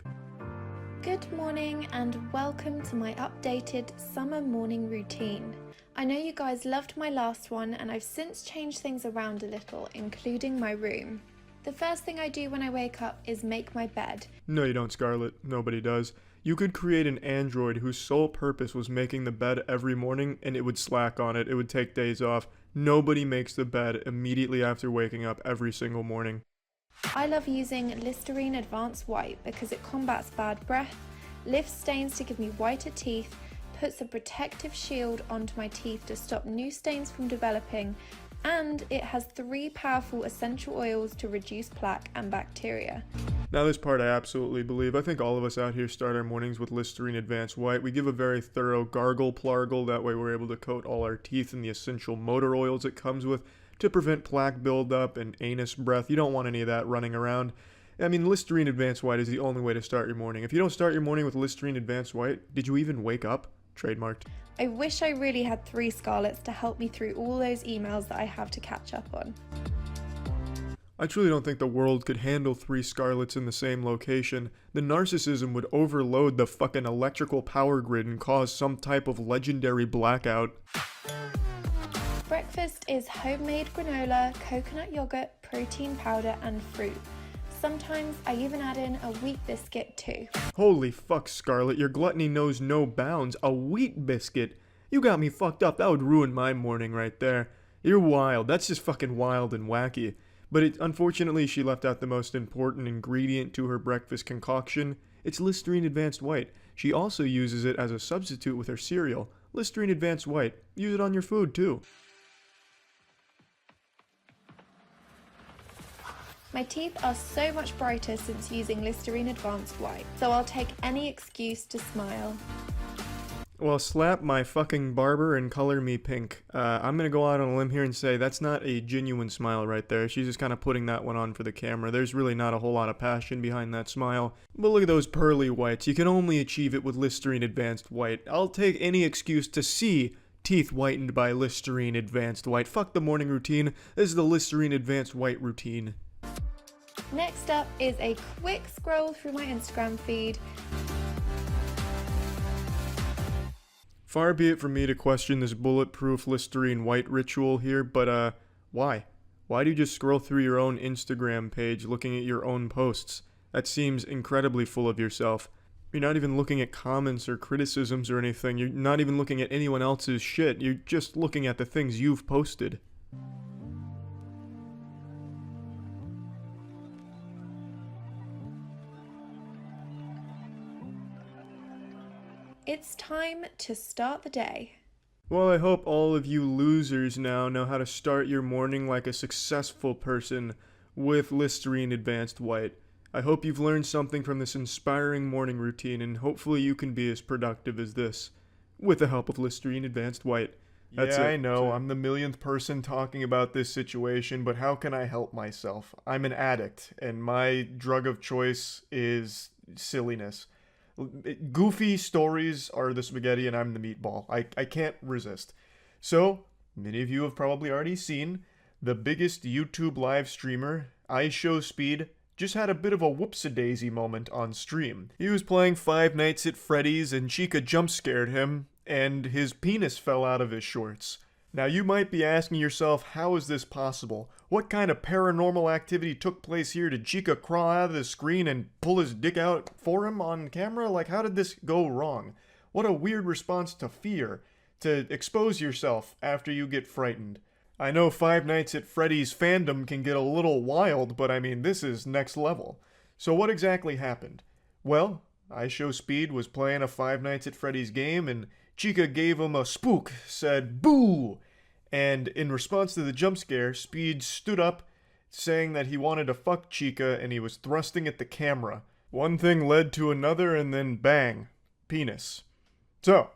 Speaker 6: Good morning and welcome to my updated summer morning routine. I know you guys loved my last one and I've since changed things around a little, including my room. The first thing I do when I wake up is make my bed.
Speaker 1: No, you don't, Scarlett. Nobody does. You could create an android whose sole purpose was making the bed every morning and it would slack on it. It would take days off. Nobody makes the bed immediately after waking up every single morning.
Speaker 6: I love using Listerine Advanced White because it combats bad breath, lifts stains to give me whiter teeth, puts a protective shield onto my teeth to stop new stains from developing, and it has 3 powerful essential oils to reduce plaque and bacteria.
Speaker 1: Now this part I absolutely believe. I think all of us out here start our mornings with Listerine Advanced White. We give a very thorough gargle plargle, that way we're able to coat all our teeth in the essential motor oils it comes with to prevent plaque buildup and anus breath. You don't want any of that running around. I mean, Listerine Advanced White is the only way to start your morning. If you don't start your morning with Listerine Advanced White, did you even wake up? Trademarked.
Speaker 6: I wish I really had 3 Scarletts to help me through all those emails that I have to catch up on.
Speaker 1: I truly don't think the world could handle 3 Scarletts in the same location. The narcissism would overload the fucking electrical power grid and cause some type of legendary blackout.
Speaker 6: Breakfast is homemade granola, coconut yogurt, protein powder and fruit. Sometimes I even add in a wheat biscuit too.
Speaker 1: Holy fuck, Scarlett, your gluttony knows no bounds. A wheat biscuit? You got me fucked up. That would ruin my morning right there. You're wild. That's just fucking wild and wacky. But unfortunately, she left out the most important ingredient to her breakfast concoction. It's Listerine Advanced White. She also uses it as a substitute with her cereal. Listerine Advanced White. Use it on your food too.
Speaker 6: My teeth are so much brighter since using Listerine Advanced White, so I'll take any excuse to smile.
Speaker 1: Well, slap my fucking barber and color me pink. I'm gonna go out on a limb here and say that's not a genuine smile right there. She's just kind of putting that one on for the camera. There's really not a whole lot of passion behind that smile. But look at those pearly whites. You can only achieve it with Listerine Advanced White. I'll take any excuse to see teeth whitened by Listerine Advanced White. Fuck the morning routine. This is the Listerine Advanced White routine.
Speaker 6: Next up is a quick scroll through my Instagram feed.
Speaker 1: Far be it from me to question this bulletproof Listerine White ritual here, but why? Why do you just scroll through your own Instagram page looking at your own posts? That seems incredibly full of yourself. You're not even looking at comments or criticisms or anything. You're not even looking at anyone else's shit. You're just looking at the things you've posted.
Speaker 6: It's time to start the day.
Speaker 1: Well, I hope all of you losers now know how to start your morning like a successful person with Listerine Advanced White. I hope you've learned something from this inspiring morning routine, and hopefully you can be as productive as this with the help of Listerine Advanced White. Yeah, I know, I'm the millionth person talking about this situation, but how can I help myself? I'm an addict, and my drug of choice is silliness. Goofy stories are the spaghetti, and I'm the meatball. I can't resist. So, many of you have probably already seen the biggest YouTube live streamer, iShowSpeed, just had a bit of a whoops-a-daisy moment on stream. He was playing Five Nights at Freddy's and Chica jump-scared him, and his penis fell out of his shorts. Now you might be asking yourself, how is this possible? What kind of paranormal activity took place here? Did Chica crawl out of the screen and pull his dick out for him on camera? Like, how did this go wrong? What a weird response to fear, to expose yourself after you get frightened. I know Five Nights at Freddy's fandom can get a little wild, but I mean, this is next level. So what exactly happened? Well, iShowSpeed was playing a Five Nights at Freddy's game, and Chica gave him a spook, said boo! And in response to the jump scare, Speed stood up, saying that he wanted to fuck Chica, and he was thrusting at the camera. One thing led to another, and then bang, penis. So,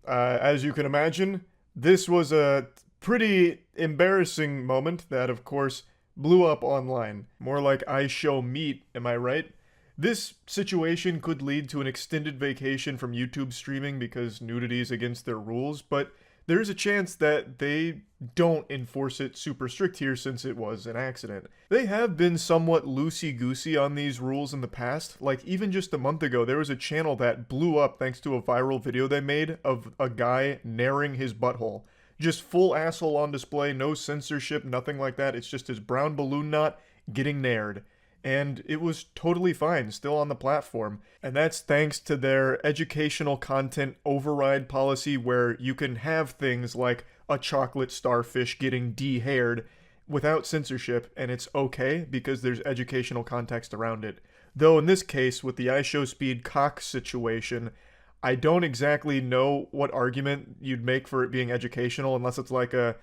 Speaker 1: as you can imagine, this was a pretty embarrassing moment that, of course, blew up online. More like I show meat, am I right? This situation could lead to an extended vacation from YouTube streaming because nudity is against their rules, but there's a chance that they don't enforce it super strict here since it was an accident. They have been somewhat loosey-goosey on these rules in the past. Like, even just a month ago, there was a channel that blew up thanks to a viral video they made of a guy naring his butthole. Just full asshole on display, no censorship, nothing like that. It's just his brown balloon knot getting nared. And it was totally fine, still on the platform. And that's thanks to their educational content override policy where you can have things like a chocolate starfish getting de-haired without censorship, and it's okay because there's educational context around it. Though in this case, with the iShowSpeed cock situation, I don't exactly know what argument you'd make for it being educational unless it's like this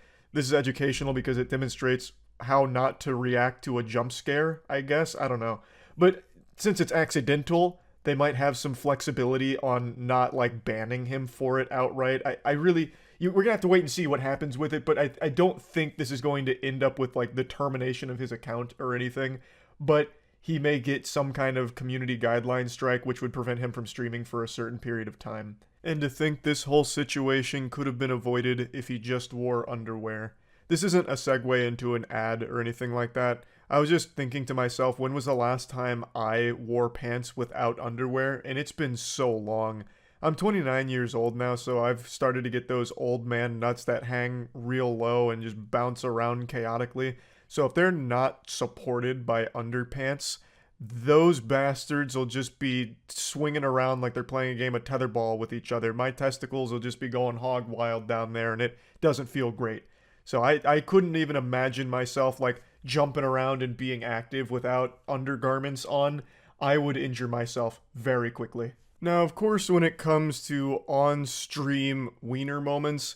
Speaker 1: is educational because it demonstrates how not to react to a jump scare, I guess. I don't know. But since it's accidental, they might have some flexibility on not like banning him for it outright. We're gonna have to wait and see what happens with it, but I don't think this is going to end up with like the termination of his account or anything. But he may get some kind of community guideline strike which would prevent him from streaming for a certain period of time. And to think this whole situation could have been avoided if he just wore underwear. This isn't a segue into an ad or anything like that. I was just thinking to myself, when was the last time I wore pants without underwear? And it's been so long. I'm 29 years old now, so I've started to get those old man nuts that hang real low and just bounce around chaotically. So if they're not supported by underpants, those bastards will just be swinging around like they're playing a game of tetherball with each other. My testicles will just be going hog wild down there, and it doesn't feel great. So I couldn't even imagine myself like jumping around and being active without undergarments on. I would injure myself very quickly. Now, of course, when it comes to on-stream wiener moments,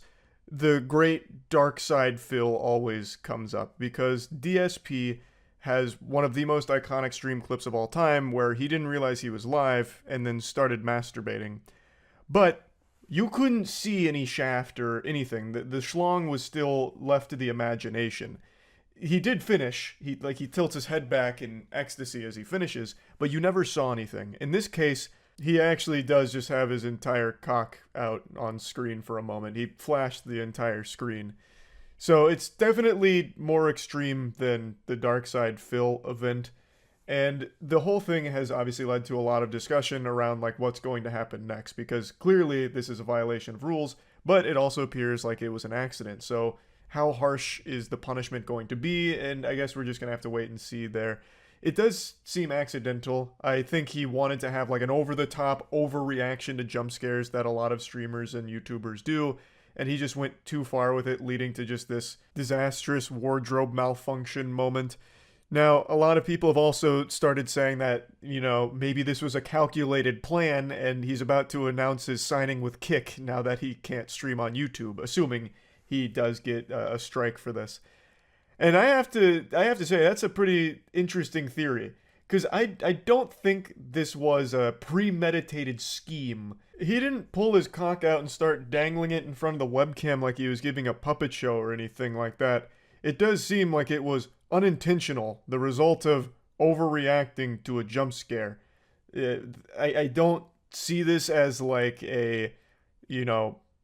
Speaker 1: the great dark side Phil always comes up because DSP has one of the most iconic stream clips of all time where he didn't realize he was live and then started masturbating. But you couldn't see any shaft or anything. The schlong was still left to the imagination. He did finish. He tilts his head back in ecstasy as he finishes, but you never saw anything. In this case, he actually does just have his entire cock out on screen for a moment. He flashed the entire screen. So it's definitely more extreme than the Dark Side Phil event. And the whole thing has obviously led to a lot of discussion around like what's going to happen next, because clearly this is a violation of rules, but it also appears like it was an accident. So how harsh is the punishment going to be? And I guess we're just going to have to wait and see there. It does seem accidental. I think he wanted to have like an over-the-top overreaction to jump scares that a lot of streamers and YouTubers do, and he just went too far with it, leading to just this disastrous wardrobe malfunction moment. Now, a lot of people have also started saying that, maybe this was a calculated plan and he's about to announce his signing with Kick now that he can't stream on YouTube, assuming he does get a strike for this. And I have to say, that's a pretty interesting theory, Because I don't think this was a premeditated scheme. He didn't pull his cock out and start dangling it in front of the webcam like he was giving a puppet show or anything like that. It does seem like it was unintentional, the result of overreacting to a jump scare. I don't see this as like a,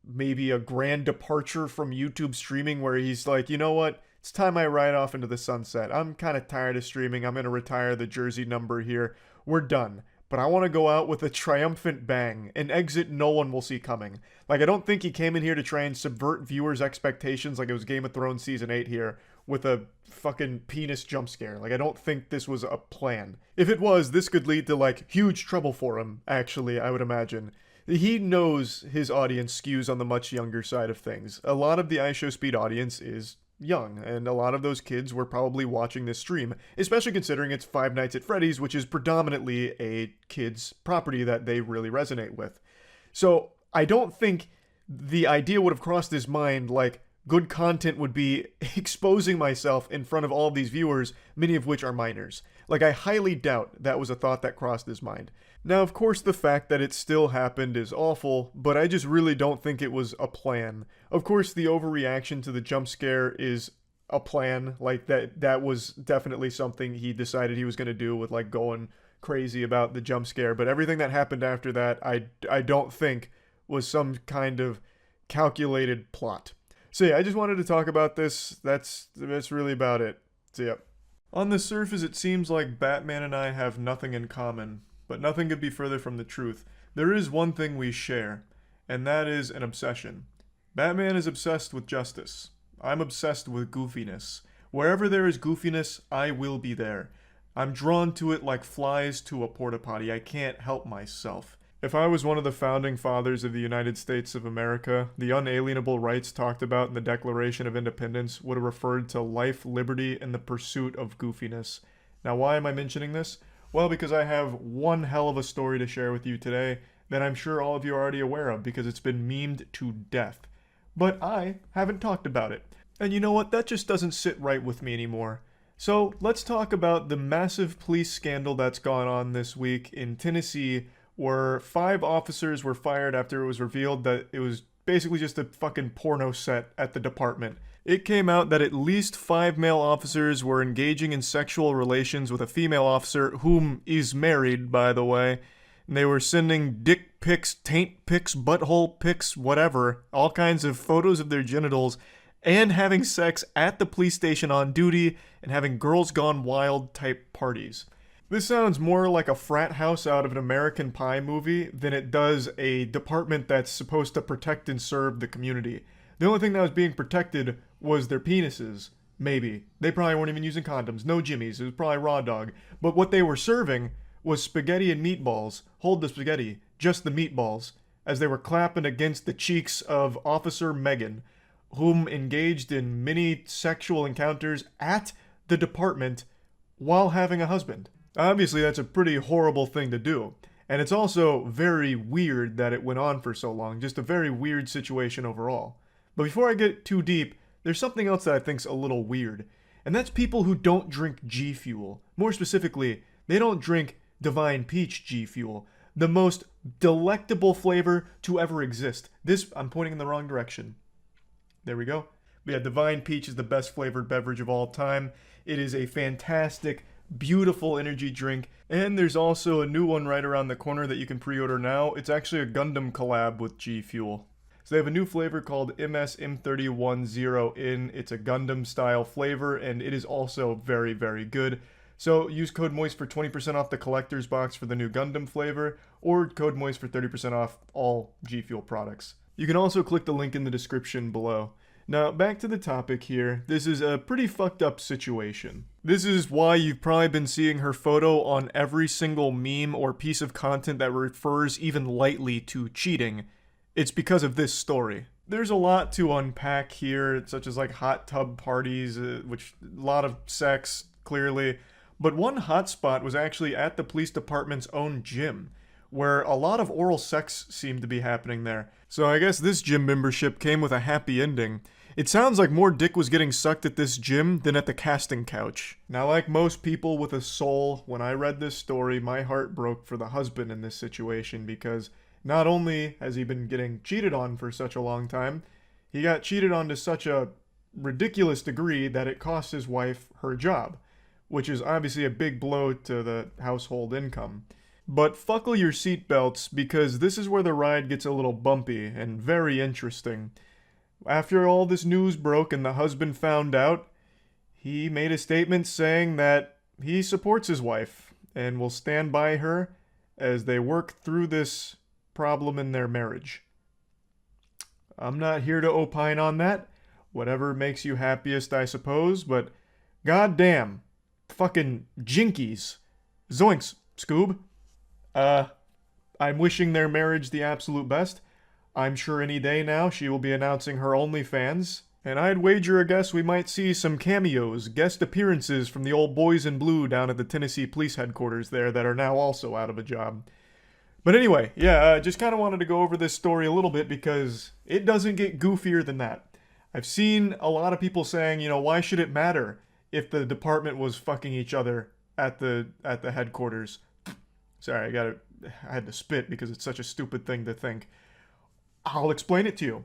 Speaker 1: maybe a grand departure from YouTube streaming where he's like, you know what? It's time I ride off into the sunset. I'm kind of tired of streaming. I'm going to retire the jersey number here. We're done. But I want to go out with a triumphant bang, an exit no one will see coming. Like, I don't think he came in here to try and subvert viewers' expectations like it was Game of Thrones Season 8 here with a fucking penis jump scare. Like, I don't think this was a plan. If it was, this could lead to, like, huge trouble for him, actually, I would imagine. He knows his audience skews on the much younger side of things. A lot of the iShowSpeed audience is young, and a lot of those kids were probably watching this stream, especially considering it's Five Nights at Freddy's, which is predominantly a kid's property that they really resonate with. So I don't think the idea would have crossed his mind like good content would be exposing myself in front of all of these viewers, many of which are minors. Like, I highly doubt that was a thought that crossed his mind. Now, of course, the fact that it still happened is awful, but I just really don't think it was a plan. Of course, the overreaction to the jump scare is a plan. Like, that was definitely something he decided he was going to do with, like, going crazy about the jump scare. But everything that happened after that, I don't think was some kind of calculated plot. So yeah, I just wanted to talk about this. That's really about it. So yeah. On the surface, it seems like Batman and I have nothing in common, but nothing could be further from the truth. There is one thing we share, and that is an obsession. Batman is obsessed with justice. I'm obsessed with goofiness. Wherever there is goofiness, I will be there. I'm drawn to it like flies to a porta potty. I can't help myself. If I was one of the founding fathers of the United States of America, the unalienable rights talked about in the Declaration of Independence would have referred to life, liberty, and the pursuit of goofiness. Now, why am I mentioning this? Well, because I have one hell of a story to share with you today that I'm sure all of you are already aware of because it's been memed to death. But I haven't talked about it. And you know what? That just doesn't sit right with me anymore. So let's talk about the massive police scandal that's gone on this week in Tennessee, where 5 officers were fired after it was revealed that it was basically just a fucking porno set at the department. It came out that at least 5 male officers were engaging in sexual relations with a female officer, whom is married, by the way. And they were sending dick pics, taint pics, butthole pics, whatever, all kinds of photos of their genitals, and having sex at the police station on duty, and having girls gone wild type parties. This sounds more like a frat house out of an American Pie movie than it does a department that's supposed to protect and serve the community. The only thing that was being protected was their penises. Maybe. They probably weren't even using condoms. No jimmies. It was probably raw dog. But what they were serving was spaghetti and meatballs. Hold the spaghetti. Just the meatballs. As they were clapping against the cheeks of Officer Megan, whom engaged in many sexual encounters at the department while having a husband. Obviously, that's a pretty horrible thing to do. And it's also very weird that it went on for so long. Just a very weird situation overall. But before I get too deep, there's something else that I think's a little weird. And that's people who don't drink G Fuel. More specifically, they don't drink Divine Peach G Fuel. The most delectable flavor to ever exist. This, I'm pointing in the wrong direction. There we go. But yeah, Divine Peach is the best flavored beverage of all time. It is a fantastic, beautiful energy drink, and there's also a new one right around the corner that you can pre-order now. It's actually a Gundam collab with G Fuel. So they have a new flavor called MS-M310N. It's a Gundam style flavor, and it is also very, very good. So use code MOIST for 20% off the collector's box for the new Gundam flavor, or code MOIST for 30% off all G Fuel products. You can also click the link in the description below. Now, back to the topic here. This is a pretty fucked up situation. This is why you've probably been seeing her photo on every single meme or piece of content that refers even lightly to cheating. It's because of this story. There's a lot to unpack here, such as like hot tub parties, which a lot of sex, clearly. But one hotspot was actually at the police department's own gym, where a lot of oral sex seemed to be happening there. So I guess this gym membership came with a happy ending. It sounds like more dick was getting sucked at this gym than at the casting couch. Now, like most people with a soul, when I read this story, my heart broke for the husband in this situation because not only has he been getting cheated on for such a long time, he got cheated on to such a ridiculous degree that it cost his wife her job, which is obviously a big blow to the household income. But buckle your seatbelts because this is where the ride gets a little bumpy and very interesting. After all this news broke and the husband found out, he made a statement saying that he supports his wife and will stand by her as they work through this problem in their marriage. I'm not here to opine on that. Whatever makes you happiest, I suppose, but goddamn, fucking jinkies. Zoinks, Scoob. I'm wishing their marriage the absolute best. I'm sure any day now she will be announcing her OnlyFans, and I'd wager a guess we might see some cameos, guest appearances from the old boys in blue down at the Tennessee police headquarters there that are now also out of a job. But anyway, yeah, just kind of wanted to go over this story a little bit because it doesn't get goofier than that. I've seen a lot of people saying, you know, why should it matter if the department was fucking each other at the headquarters? Sorry, I had to spit because it's such a stupid thing to think. I'll explain it to you.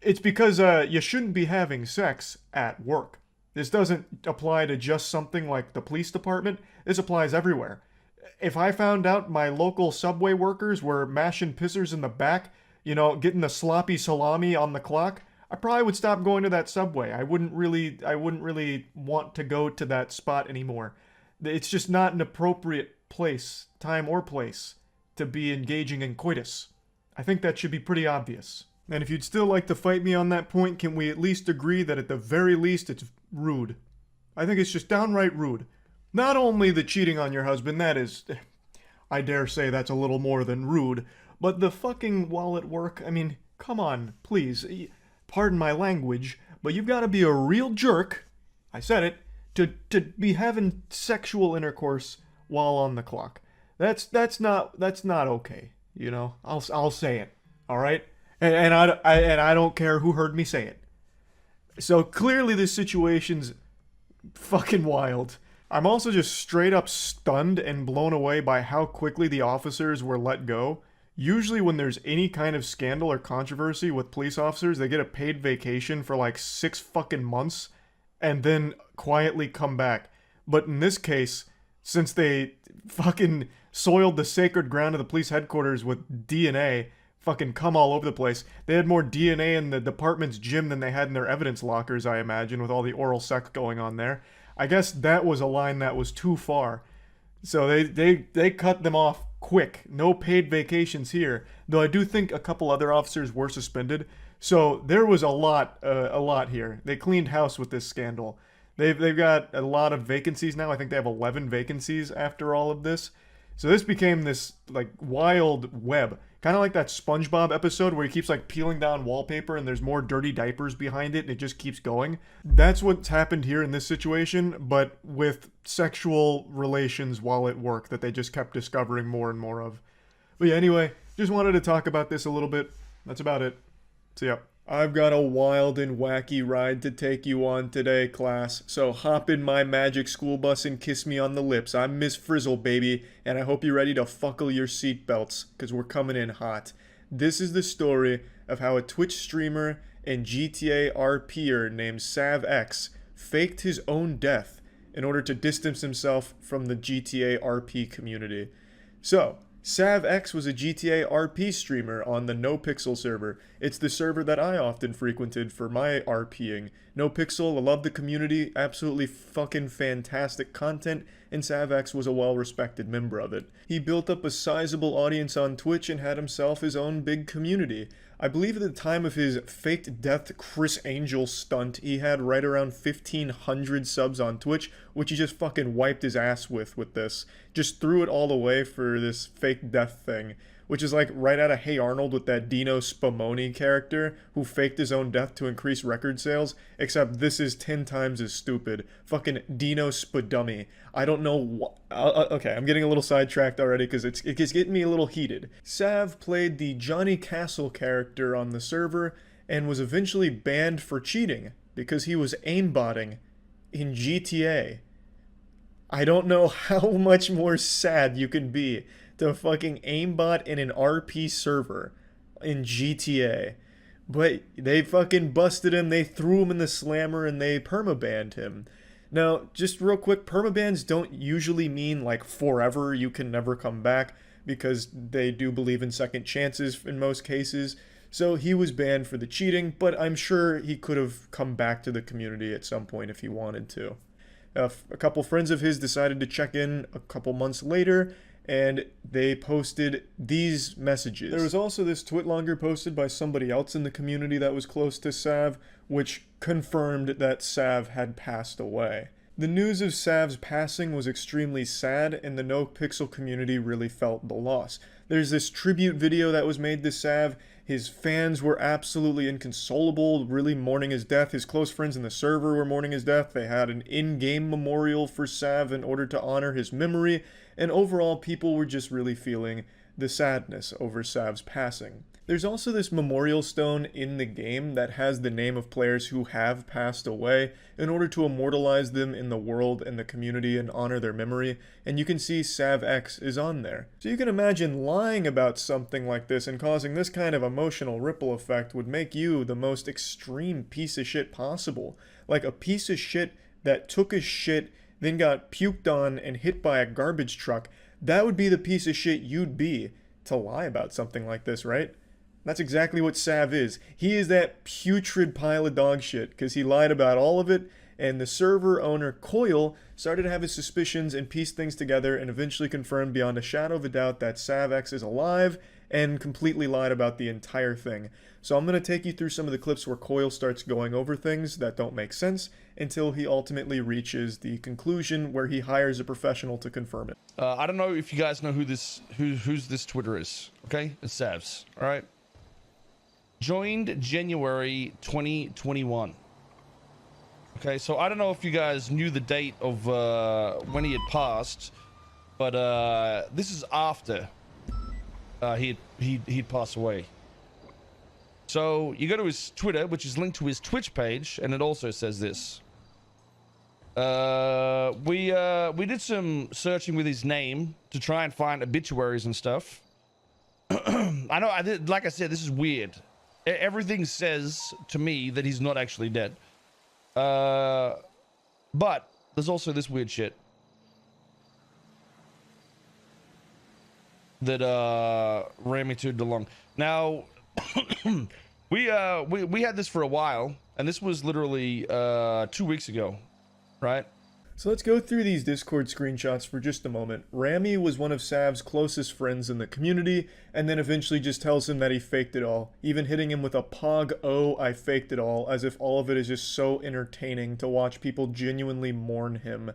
Speaker 1: It's because you shouldn't be having sex at work. This doesn't apply to just something like the police department. This applies everywhere. If I found out my local subway workers were mashing pissers in the back, you know, getting the sloppy salami on the clock, I probably would stop going to that subway. I wouldn't really want to go to that spot anymore. It's just not an appropriate place, time or place, to be engaging in coitus. I think that should be pretty obvious. And if you'd still like to fight me on that point, can we at least agree that at the very least it's rude? I think it's just downright rude. Not only the cheating on your husband, that is, I dare say that's a little more than rude, but the fucking while at work, I mean, come on, please, pardon my language, but you've got to be a real jerk, I said it, to be having sexual intercourse while on the clock. That's not okay. You know, I'll say it, all right, and I don't care who heard me say it. So clearly this situation's fucking wild. I'm also just straight up stunned and blown away by how quickly the officers were let go. Usually when there's any kind of scandal or controversy with police officers, they get a paid vacation for like 6 fucking months and then quietly come back. But in this case, since they fucking soiled the sacred ground of the police headquarters with DNA, fucking cum all over the place. They had more DNA in the department's gym than they had in their evidence lockers, I imagine, with all the oral sex going on there. I guess that was a line that was too far. So they cut them off quick. No paid vacations here. Though I do think a couple other officers were suspended. So there was a lot here. They cleaned house with this scandal. They've got a lot of vacancies now. I think they have 11 vacancies after all of this. So this became this like wild web. Kind of like that SpongeBob episode where he keeps like peeling down wallpaper and there's more dirty diapers behind it and it just keeps going. That's what's happened here in this situation, but with sexual relations while at work that they just kept discovering more and more of. But yeah, anyway, just wanted to talk about this a little bit. That's about it. See ya. I've got a wild and wacky ride to take you on today, class. So hop in my magic school bus and kiss me on the lips. I'm Miss Frizzle, baby, and I hope you're ready to buckle your seatbelts, because we're coming in hot. This is the story of how a Twitch streamer and GTA RPer named SavX faked his own death in order to distance himself from the GTA RP community. So, SavX was a GTA RP streamer on the NoPixel server. It's the server that I often frequented for my RPing. NoPixel, I love the community, absolutely fucking fantastic content, and SavX was a well-respected member of it. He built up a sizable audience on Twitch and had himself his own big community. I believe at the time of his faked death Chris Angel stunt, he had right around 1,500 subs on Twitch, which he just fucking wiped his ass with this. Just threw it all away for this fake death thing, which is like right out of Hey Arnold with that Dino Spumoni character who faked his own death to increase record sales, except this is 10 times as stupid. Fucking Dino Spudummy. I don't know what... okay, I'm getting a little sidetracked already because it's getting me a little heated. Sav played the Johnny Castle character on the server, and was eventually banned for cheating because he was aimbotting in GTA. I don't know how much more sad you can be to fucking aimbot in an RP server in GTA. But they fucking busted him, they threw him in the slammer, and they permabanned him. Now, just real quick, permabans don't usually mean like forever, you can never come back, because they do believe in second chances in most cases. So he was banned for the cheating, but I'm sure he could have come back to the community at some point if he wanted to. A couple friends of his decided to check in a couple months later, and they posted these messages. There was also this twitlonger posted by somebody else in the community that was close to Sav, which confirmed that Sav had passed away. The news of Sav's passing was extremely sad, and the NoPixel community really felt the loss. There's this tribute video that was made to Sav. His fans were absolutely inconsolable, really mourning his death. His close friends in the server were mourning his death. They had an in-game memorial for Sav in order to honor his memory, and overall people were just really feeling the sadness over Sav's passing. There's also this memorial stone in the game that has the name of players who have passed away in order to immortalize them in the world and the community and honor their memory, and you can see Sav X is on there. So you can imagine lying about something like this and causing this kind of emotional ripple effect would make you the most extreme piece of shit possible. Like a piece of shit that took a shit, then got puked on and hit by a garbage truck. That would be the piece of shit you'd be to lie about something like this, right? That's exactly what Sav is. He is that putrid pile of dog shit, because he lied about all of it, and the server owner, Coil, started to have his suspicions and piece things together and eventually confirmed beyond a shadow of a doubt that Sav X is alive and completely lied about the entire thing. So I'm going to take you through some of the clips where Coil starts going over things that don't make sense until he ultimately reaches the conclusion where he hires a professional to confirm it.
Speaker 7: I don't know if you guys know who who's this Twitter is. Okay, it's Sav's. All right. Joined January 2021. Okay, so I don't know if you guys knew the date of when he had passed, but this is after he'd passed away. So you go to his Twitter, which is linked to his Twitch page, and it also says this. We did some searching with his name to try and find obituaries and stuff. I know I did. Like I said, this is weird. Everything says to me that he's not actually dead. But there's also this weird shit that ran me to DeLong. Now we had this for a while, and this was literally 2 weeks ago, right?
Speaker 1: So let's go through these Discord screenshots for just a moment. Rami was one of Sav's closest friends in the community, and then eventually just tells him that he faked it all, even hitting him with a pog, oh, I faked it all, as if all of it is just so entertaining to watch people genuinely mourn him.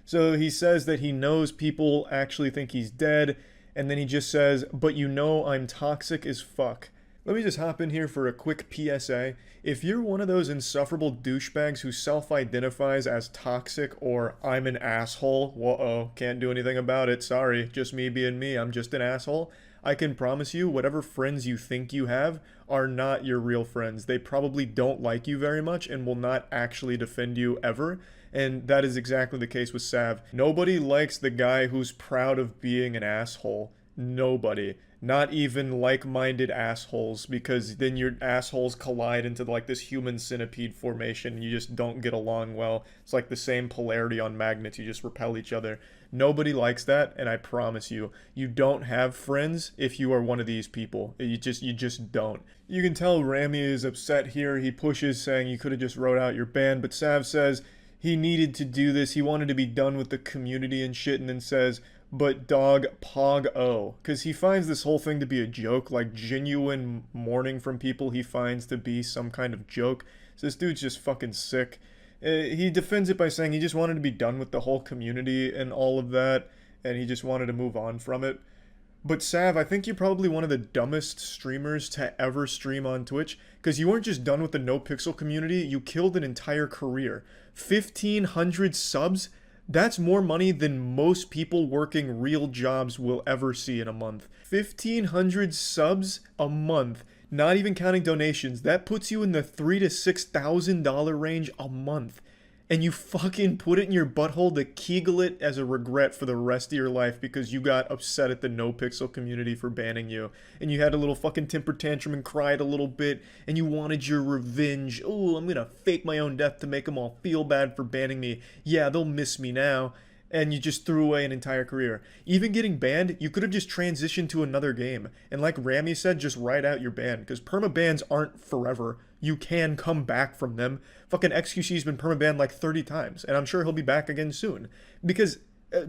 Speaker 1: So he says that he knows people actually think he's dead, and then he just says, but you know I'm toxic as fuck. Let me just hop in here for a quick PSA. If you're one of those insufferable douchebags who self-identifies as toxic or I'm an asshole, whoa, can't do anything about it, sorry, just me being me, I'm just an asshole, I can promise you whatever friends you think you have are not your real friends. They probably don't like you very much and will not actually defend you ever. And that is exactly the case with Sav. Nobody likes the guy who's proud of being an asshole. Nobody. Not even like-minded assholes, because then your assholes collide into like this human centipede formation and you just don't get along well. It's like the same polarity on magnets, you just repel each other. Nobody likes that, and I promise you, you don't have friends if you are one of these people. You just don't. You can tell Rami is upset here. He pushes, saying you could have just wrote out your ban, but Sav says he needed to do this. He wanted to be done with the community and shit, and then says, but dog, pog oh, because he finds this whole thing to be a joke, like genuine mourning from people he finds to be some kind of joke. So this dude's just fucking sick. He defends it by saying he just wanted to be done with the whole community and all of that, and he just wanted to move on from it. But Sav, I think you're probably one of the dumbest streamers to ever stream on Twitch, because you weren't just done with the NoPixel community, you killed an entire career. 1,500 subs? That's more money than most people working real jobs will ever see in a month. 1,500 subs a month not even counting donations, that puts you in the $3,000 to $6,000 range a month. And you fucking put it in your butthole to kegel it as a regret for the rest of your life because you got upset at the no pixel community for banning you. And you had a little fucking temper tantrum and cried a little bit and you wanted your revenge. Oh, I'm gonna fake my own death to make them all feel bad for banning me. Yeah, they'll miss me now. And you just threw away an entire career. Even getting banned, you could have just transitioned to another game. And like Rami said, just ride out your ban. Because permabans aren't forever. You can come back from them. Fucking XQC's been permabanned like 30 times. And I'm sure he'll be back again soon. Because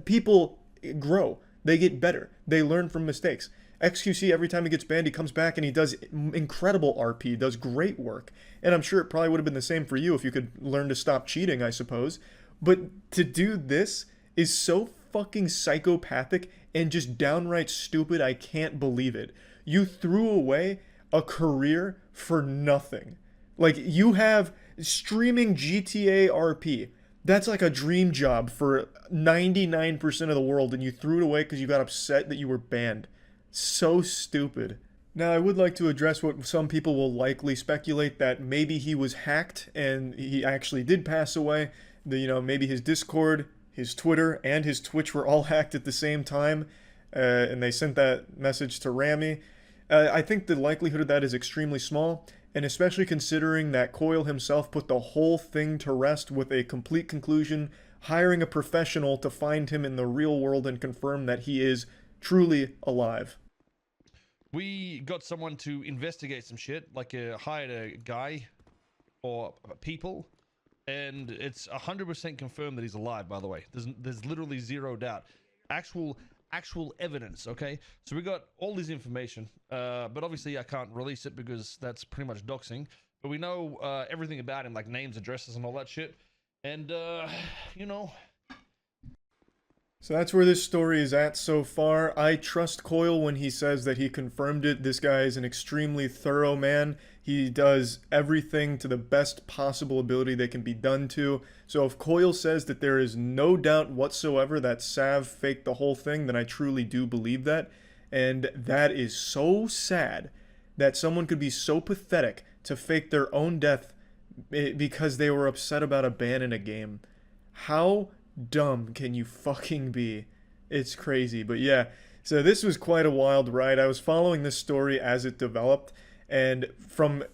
Speaker 1: people grow. They get better. They learn from mistakes. XQC, every time he gets banned, he comes back and he does incredible RP, does great work. And I'm sure it probably would have been the same for you if you could learn to stop cheating, I suppose. But to do this is so fucking psychopathic and just downright stupid. I can't believe it. You threw away a career for nothing. Like, you have streaming GTA RP. That's like a dream job for 99% of the world, and you threw it away because you got upset that you were banned. So stupid. Now, I would like to address what some people will likely speculate, that maybe he was hacked and he actually did pass away. Maybe his Discord, his Twitter, and his Twitch were all hacked at the same time, and they sent that message to Rami. I think the likelihood of that is extremely small, and especially considering that Coil himself put the whole thing to rest with a complete conclusion, hiring a professional to find him in the real world and confirm that he is truly alive.
Speaker 7: We got someone to investigate some shit, like hired a guy or people, and it's 100% confirmed that he's alive, by the way. There's literally zero doubt. Actual evidence, okay? So we got all this information, but obviously I can't release it because that's pretty much doxing. But we know everything about him, like names, addresses, and all that shit. And,
Speaker 1: So that's where this story is at so far. I trust Coil when he says that he confirmed it. This guy is an extremely thorough man. He does everything to the best possible ability that can be done to. So if Coil says that there is no doubt whatsoever that Sav faked the whole thing, then I truly do believe that. And that is so sad that someone could be so pathetic to fake their own death because they were upset about a ban in a game. How dumb can you fucking be? It's crazy. But yeah, so this was quite a wild ride. I was following this story as it developed, and from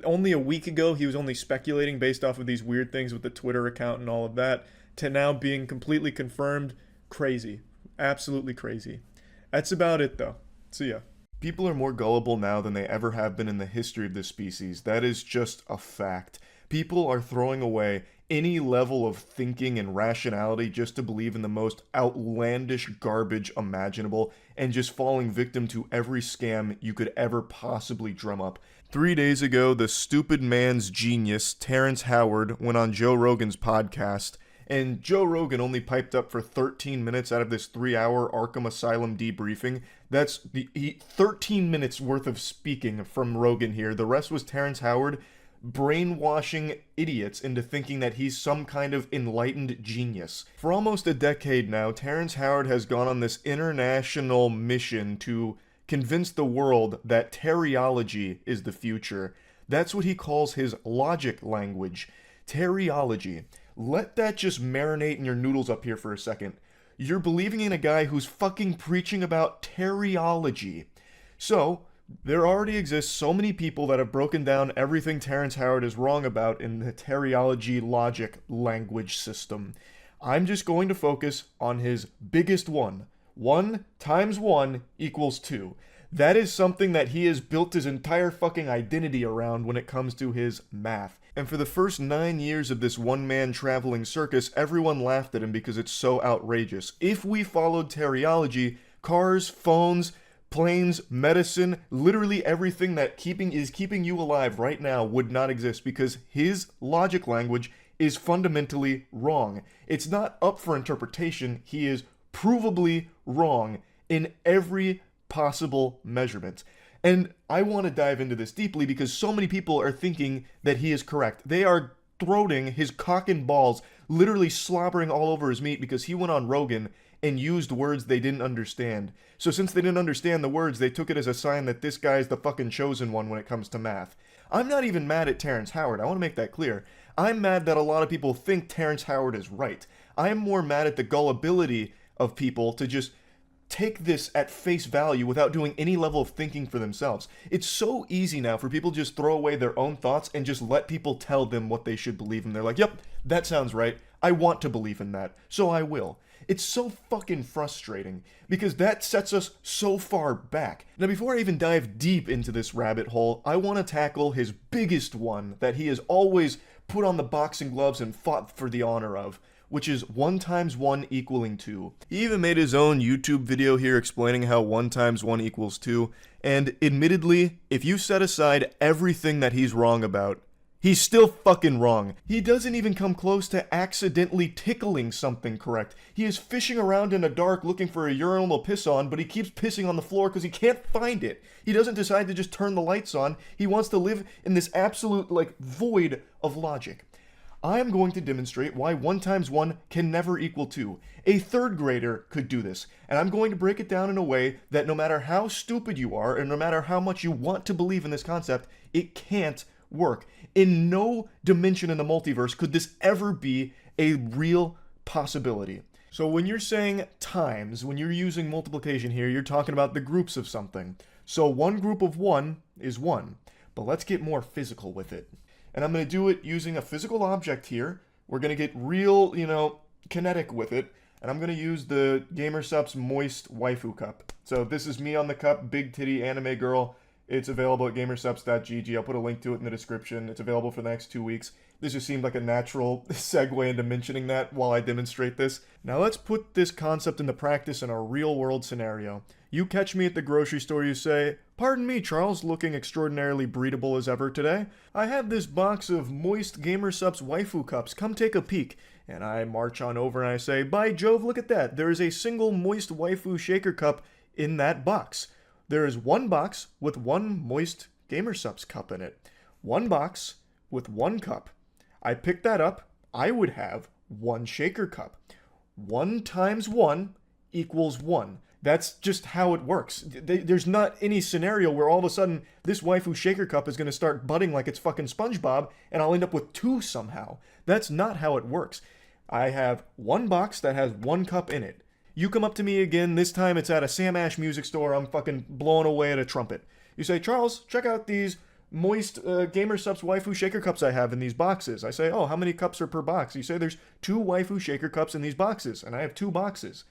Speaker 1: only a week ago he was only speculating based off of these weird things with the Twitter account and all of that, to now being completely confirmed. Crazy. Absolutely crazy. That's about it though. See ya. People are more gullible now than they ever have been in the history of this species. That is just a fact. People are throwing away any level of thinking and rationality just to believe in the most outlandish garbage imaginable and just falling victim to every scam you could ever possibly drum up. 3 days ago, the stupid man's genius, Terrence Howard, went on Joe Rogan's podcast, and Joe Rogan only piped up for 13 minutes out of this 3-hour Arkham Asylum debriefing. That's 13 minutes worth of speaking from Rogan here. The rest was Terrence Howard brainwashing idiots into thinking that he's some kind of enlightened genius. For almost a decade now, Terrence Howard has gone on this international mission to convince the world that teriology is the future. That's what he calls his logic language. Teriology. Let that just marinate in your noodles up here for a second. You're believing in a guy who's fucking preaching about teriology. So, there already exists so many people that have broken down everything Terrence Howard is wrong about in the teriology logic language system. I'm just going to focus on his biggest one. 1 times 1 equals 2. That is something that he has built his entire fucking identity around when it comes to his math. And for the first 9 years of this one-man traveling circus, everyone laughed at him because it's so outrageous. If we followed teriology, cars, phones, planes, medicine, literally everything that is keeping you alive right now would not exist because his logic language is fundamentally wrong. It's not up for interpretation. He is provably wrong in every possible measurement. And I want to dive into this deeply because so many people are thinking that he is correct. They are throating his cock and balls, literally slobbering all over his meat because he went on Rogan and used words they didn't understand. So since they didn't understand the words, they took it as a sign that this guy's the fucking chosen one when it comes to math. I'm not even mad at Terrence Howard. I want to make that clear. I'm mad that a lot of people think Terrence Howard is right. I'm more mad at the gullibility of people to just take this at face value without doing any level of thinking for themselves. It's so easy now for people to just throw away their own thoughts and just let people tell them what they should believe in. They're like, yep, that sounds right. I want to believe in that, so I will. It's so fucking frustrating because that sets us so far back. Now, before I even dive deep into this rabbit hole, I want to tackle his biggest one that he has always put on the boxing gloves and fought for the honor of, which is 1 times 1 equaling 2. He even made his own YouTube video here explaining how 1 times 1 equals 2, and admittedly, if you set aside everything that he's wrong about, he's still fucking wrong. He doesn't even come close to accidentally tickling something correct. He is fishing around in the dark looking for a urinal to piss on, but he keeps pissing on the floor because he can't find it. He doesn't decide to just turn the lights on. He wants to live in this absolute, void of logic. I am going to demonstrate why 1 times 1 can never equal 2. A 3rd grader could do this, and I'm going to break it down in a way that no matter how stupid you are, and no matter how much you want to believe in this concept, it can't work. In no dimension in the multiverse could this ever be a real possibility. So when you're saying times, when you're using multiplication here, you're talking about the groups of something. So one group of 1 is 1, but let's get more physical with it. And I'm going to do it using a physical object here. We're going to get real, kinetic with it. And I'm going to use the GamerSupps Moist Waifu Cup. So this is me on the cup, big titty anime girl. It's available at gamersupps.gg. I'll put a link to it in the description. It's available for the next 2 weeks. This just seemed like a natural segue into mentioning that while I demonstrate this. Now let's put this concept into practice in a real-world scenario. You catch me at the grocery store, you say, "Pardon me, Charles, looking extraordinarily breedable as ever today. I have this box of moist GamerSupps waifu cups. Come take a peek." And I march on over and I say, "By Jove, look at that. There is a single moist waifu shaker cup in that box. There is one box with one moist GamerSupps cup in it. One box with one cup. I pick that up. I would have one shaker cup. 1 times 1 equals 1. That's just how it works. There's not any scenario where all of a sudden this waifu shaker cup is going to start budding like it's fucking SpongeBob and I'll end up with 2 somehow. That's not how it works. I have one box that has one cup in it. You come up to me again, this time it's at a Sam Ash music store, I'm fucking blowing away at a trumpet. You say, "Charles, check out these moist GamerSupps waifu shaker cups I have in these boxes." I say, "Oh, how many cups are per box?" You say, "There's 2 waifu shaker cups in these boxes," and I have 2 boxes.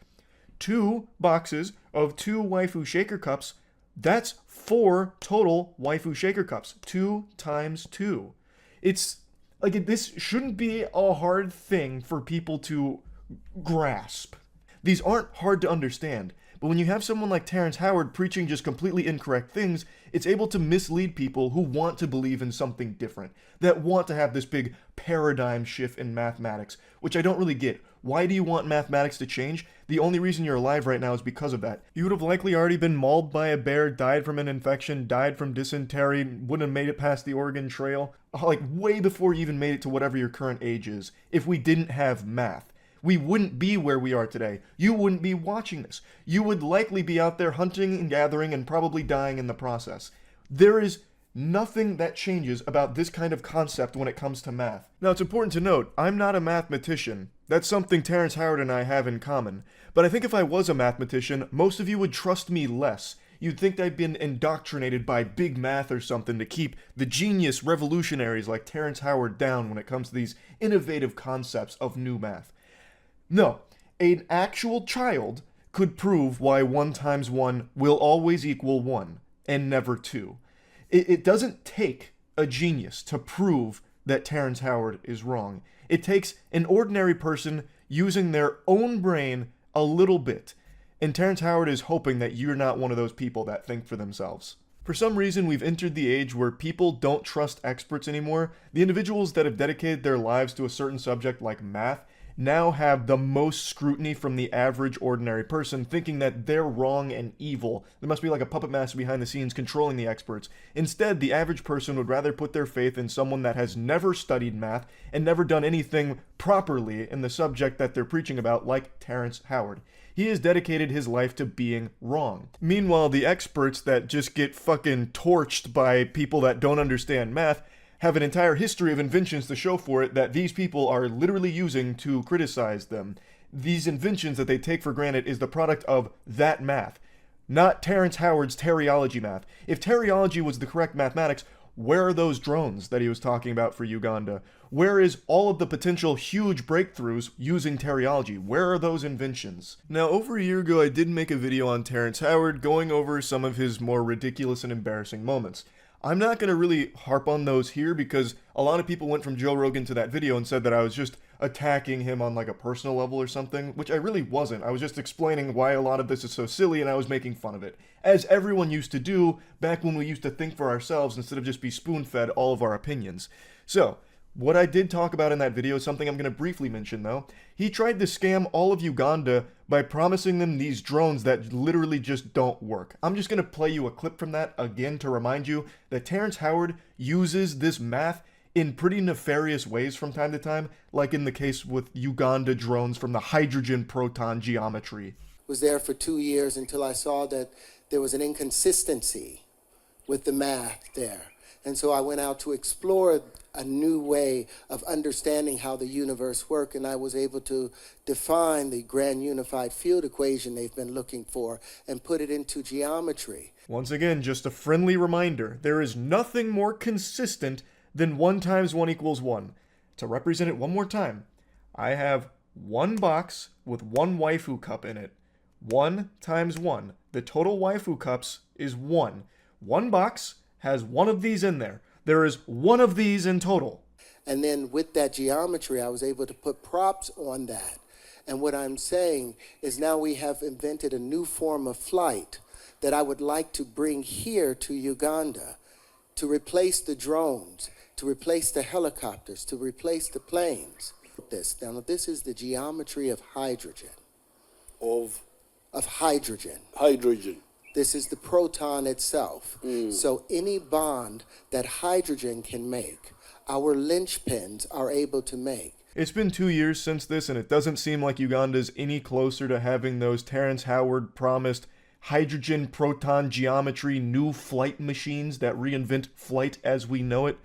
Speaker 1: 2 boxes of 2 waifu shaker cups, that's 4 total waifu shaker cups. 2 times 2. It's like, this shouldn't be a hard thing for people to grasp. These aren't hard to understand, but when you have someone like Terrence Howard preaching just completely incorrect things, it's able to mislead people who want to believe in something different, that want to have this big paradigm shift in mathematics, which I don't really get. Why do you want mathematics to change? The only reason you're alive right now is because of that. You would have likely already been mauled by a bear, died from an infection, died from dysentery, wouldn't have made it past the Oregon Trail, like way before you even made it to whatever your current age is, if we didn't have math. We wouldn't be where we are today. You wouldn't be watching this. You would likely be out there hunting and gathering and probably dying in the process. There is nothing that changes about this kind of concept when it comes to math. Now, it's important to note, I'm not a mathematician. That's something Terrence Howard and I have in common. But I think if I was a mathematician, most of you would trust me less. You'd think I'd been indoctrinated by big math or something to keep the genius revolutionaries like Terrence Howard down when it comes to these innovative concepts of new math. No, an actual child could prove why 1 times 1 will always equal 1, and never 2. It doesn't take a genius to prove that Terrence Howard is wrong. It takes an ordinary person using their own brain a little bit, and Terrence Howard is hoping that you're not one of those people that think for themselves. For some reason, we've entered the age where people don't trust experts anymore. The individuals that have dedicated their lives to a certain subject like math now have the most scrutiny from the average ordinary person, thinking that they're wrong and evil. There must be like a puppet master behind the scenes controlling the experts. Instead, the average person would rather put their faith in someone that has never studied math and never done anything properly in the subject that they're preaching about, like Terrence Howard. He has dedicated his life to being wrong. Meanwhile, the experts that just get fucking torched by people that don't understand math have an entire history of inventions to show for it that these people are literally using to criticize them. These inventions that they take for granted is the product of that math, not Terrence Howard's teriology math. If teriology was the correct mathematics, where are those drones that he was talking about for Uganda? Where is all of the potential huge breakthroughs using teriology? Where are those inventions? Now, over a year ago, I did make a video on Terrence Howard going over some of his more ridiculous and embarrassing moments. I'm not going to really harp on those here because a lot of people went from Joe Rogan to that video and said that I was just attacking him on like a personal level or something, which I really wasn't. I was just explaining why a lot of this is so silly and I was making fun of it, as everyone used to do back when we used to think for ourselves instead of just be spoon-fed all of our opinions. So, what I did talk about in that video is something I'm going to briefly mention though. He tried to scam all of Uganda by promising them these drones that literally just don't work. I'm just going to play you a clip from that again to remind you that Terrence Howard uses this math in pretty nefarious ways from time to time, like in the case with Uganda drones from the hydrogen proton geometry.
Speaker 8: Was there for 2 years until I saw that there was an inconsistency with the math there. And so I went out to explore a new way of understanding how the universe works, and I was able to define the grand unified field equation they've been looking for and put it into geometry.
Speaker 1: Once again, just a friendly reminder, there is nothing more consistent than 1 times 1 equals 1. To represent it one more time, I have one box with one waifu cup in it. 1 times 1. The total waifu cups is 1. One box has one of these in there. There is one of these in total.
Speaker 8: And then with that geometry, I was able to put props on that. And what I'm saying is now we have invented a new form of flight that I would like to bring here to Uganda to replace the drones, to replace the helicopters, to replace the planes. Now, this is the geometry of hydrogen. Of hydrogen. Hydrogen. This is the proton itself. So any bond that hydrogen can make, our linchpins are able to make.
Speaker 1: It's been 2 years since this, and it doesn't seem like Uganda's any closer to having those Terrence Howard promised hydrogen proton geometry new flight machines that reinvent flight as we know it.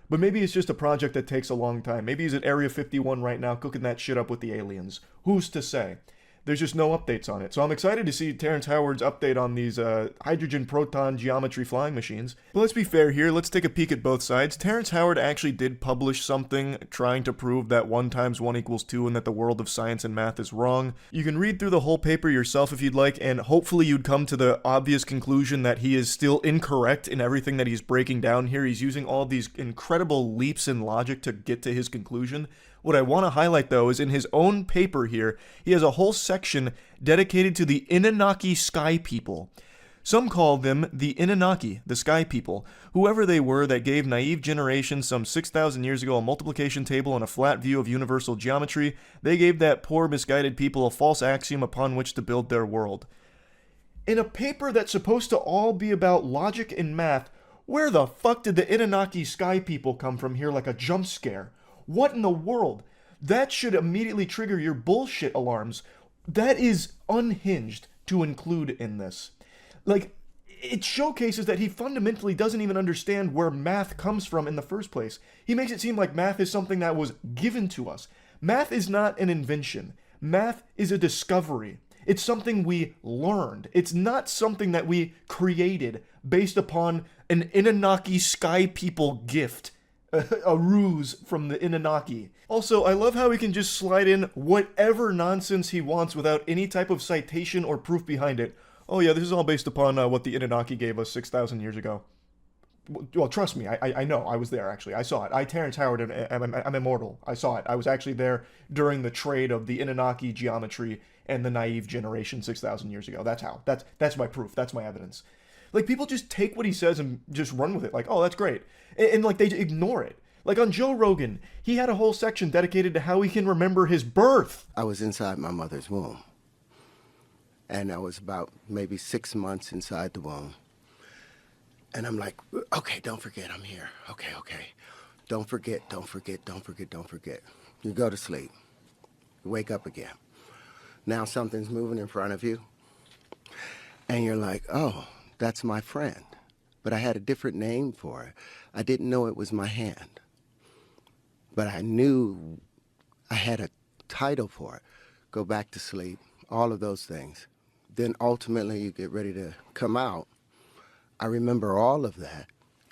Speaker 1: But maybe it's just a project that takes a long time. Maybe he's at Area 51 right now cooking that shit up with the aliens. Who's to say? There's just no updates on it. So I'm excited to see Terrence Howard's update on these hydrogen proton geometry flying machines. But let's be fair here. Let's take a peek at both sides. Terrence Howard actually did publish something trying to prove that 1 times 1 equals 2 and that the world of science and math is wrong. You can read through the whole paper yourself if you'd like, and hopefully you'd come to the obvious conclusion that he is still incorrect in everything that he's breaking down here. He's using all these incredible leaps in logic to get to his conclusion. What I want to highlight, though, is in his own paper here, he has a whole section dedicated to the Inanaki Sky People. Some call them the Inanaki, the Sky People, whoever they were that gave naive generations some 6,000 years ago a multiplication table and a flat view of universal geometry. They gave that poor, misguided people a false axiom upon which to build their world. In a paper that's supposed to all be about logic and math, where the fuck did the Inanaki Sky People come from here like a jump scare? What in the world? That should immediately trigger your bullshit alarms. That is unhinged to include in this. Like, it showcases that he fundamentally doesn't even understand where math comes from in the first place. He makes it seem like math is something that was given to us. Math is not an invention. Math is a discovery. It's something we learned. It's not something that we created based upon an Inanaki Sky People gift. A ruse from the Inanaki. Also, I love how he can just slide in whatever nonsense he wants without any type of citation or proof behind it. Oh yeah, this is all based upon what the Inanaki gave us 6,000 years ago. Well, trust me, I know. I was there, actually. I saw it. Terrence Howard, I'm immortal. I saw it. I was actually there during the trade of the Inanaki geometry and the naive generation 6,000 years ago. That's how. That's my proof. That's my evidence. Like, people just take what he says and just run with it. Like, oh, that's great. And like, they ignore it. Like, on Joe Rogan, he had a whole section dedicated to how he can remember his birth.
Speaker 8: I was inside my mother's womb. And I was about maybe 6 months inside the womb. And I'm like, okay, don't forget I'm here. Okay. Don't forget. You go to sleep. You wake up again. Now something's moving in front of you, and you're like, oh, that's my friend. But I had a different name for it. I didn't know it was my hand. But I knew I had a title for it. Go back to sleep, all of those things. Then ultimately you get ready to come out. I remember all of that.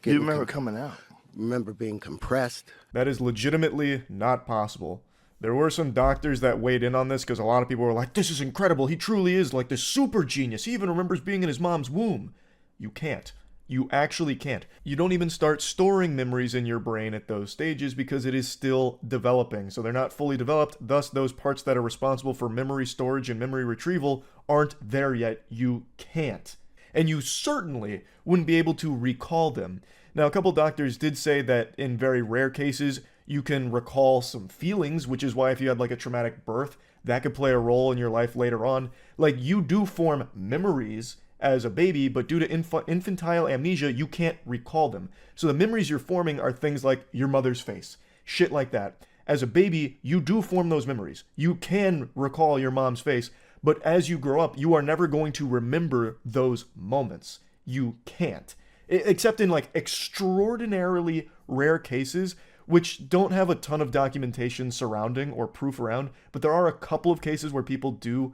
Speaker 9: You remember coming out?
Speaker 8: Remember being compressed.
Speaker 1: That is legitimately not possible. There were some doctors that weighed in on this because a lot of people were like, this is incredible. He truly is like this super genius. He even remembers being in his mom's womb. You can't. You actually can't. You don't even start storing memories in your brain at those stages because it is still developing. So they're not fully developed. Thus, those parts that are responsible for memory storage and memory retrieval aren't there yet. You can't. And you certainly wouldn't be able to recall them. Now, a couple doctors did say that in very rare cases, you can recall some feelings, which is why if you had like a traumatic birth, that could play a role in your life later on. Like, you do form memories as a baby, but due to infantile amnesia, you can't recall them. So the memories you're forming are things like your mother's face, shit like that. As a baby, you do form those memories. You can recall your mom's face, but as you grow up, you are never going to remember those moments. You can't. Except in like extraordinarily rare cases, which don't have a ton of documentation surrounding or proof around, but there are a couple of cases where people do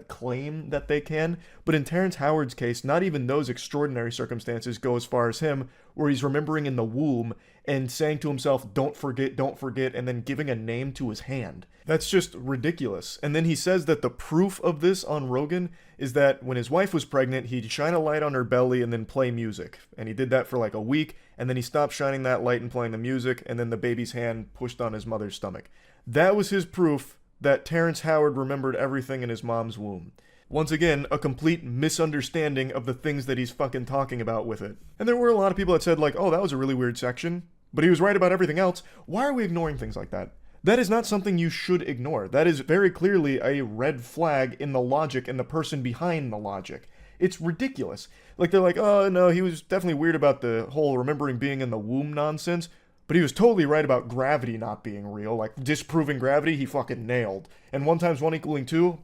Speaker 1: claim that they can. But in Terrence Howard's case, not even those extraordinary circumstances go as far as him, where he's remembering in the womb and saying to himself, don't forget, and then giving a name to his hand. That's just ridiculous. And then he says that the proof of this on Rogan is that when his wife was pregnant, he'd shine a light on her belly and then play music. And he did that for like a week, and then he stopped shining that light and playing the music, and then the baby's hand pushed on his mother's stomach. That was his proof that Terrence Howard remembered everything in his mom's womb. Once again, a complete misunderstanding of the things that he's fucking talking about with it. And there were a lot of people that said like, oh, that was a really weird section, but he was right about everything else. Why are we ignoring things like that? That is not something you should ignore. That is very clearly a red flag in the logic and the person behind the logic. It's ridiculous. Like, they're like, oh, no, he was definitely weird about the whole remembering being in the womb nonsense, but he was totally right about gravity not being real. Like, disproving gravity, he fucking nailed. And 1 × 1 = 2,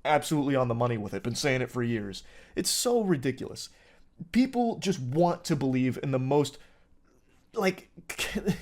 Speaker 1: absolutely on the money with it. Been saying it for years. It's so ridiculous. People just want to believe in the most, like,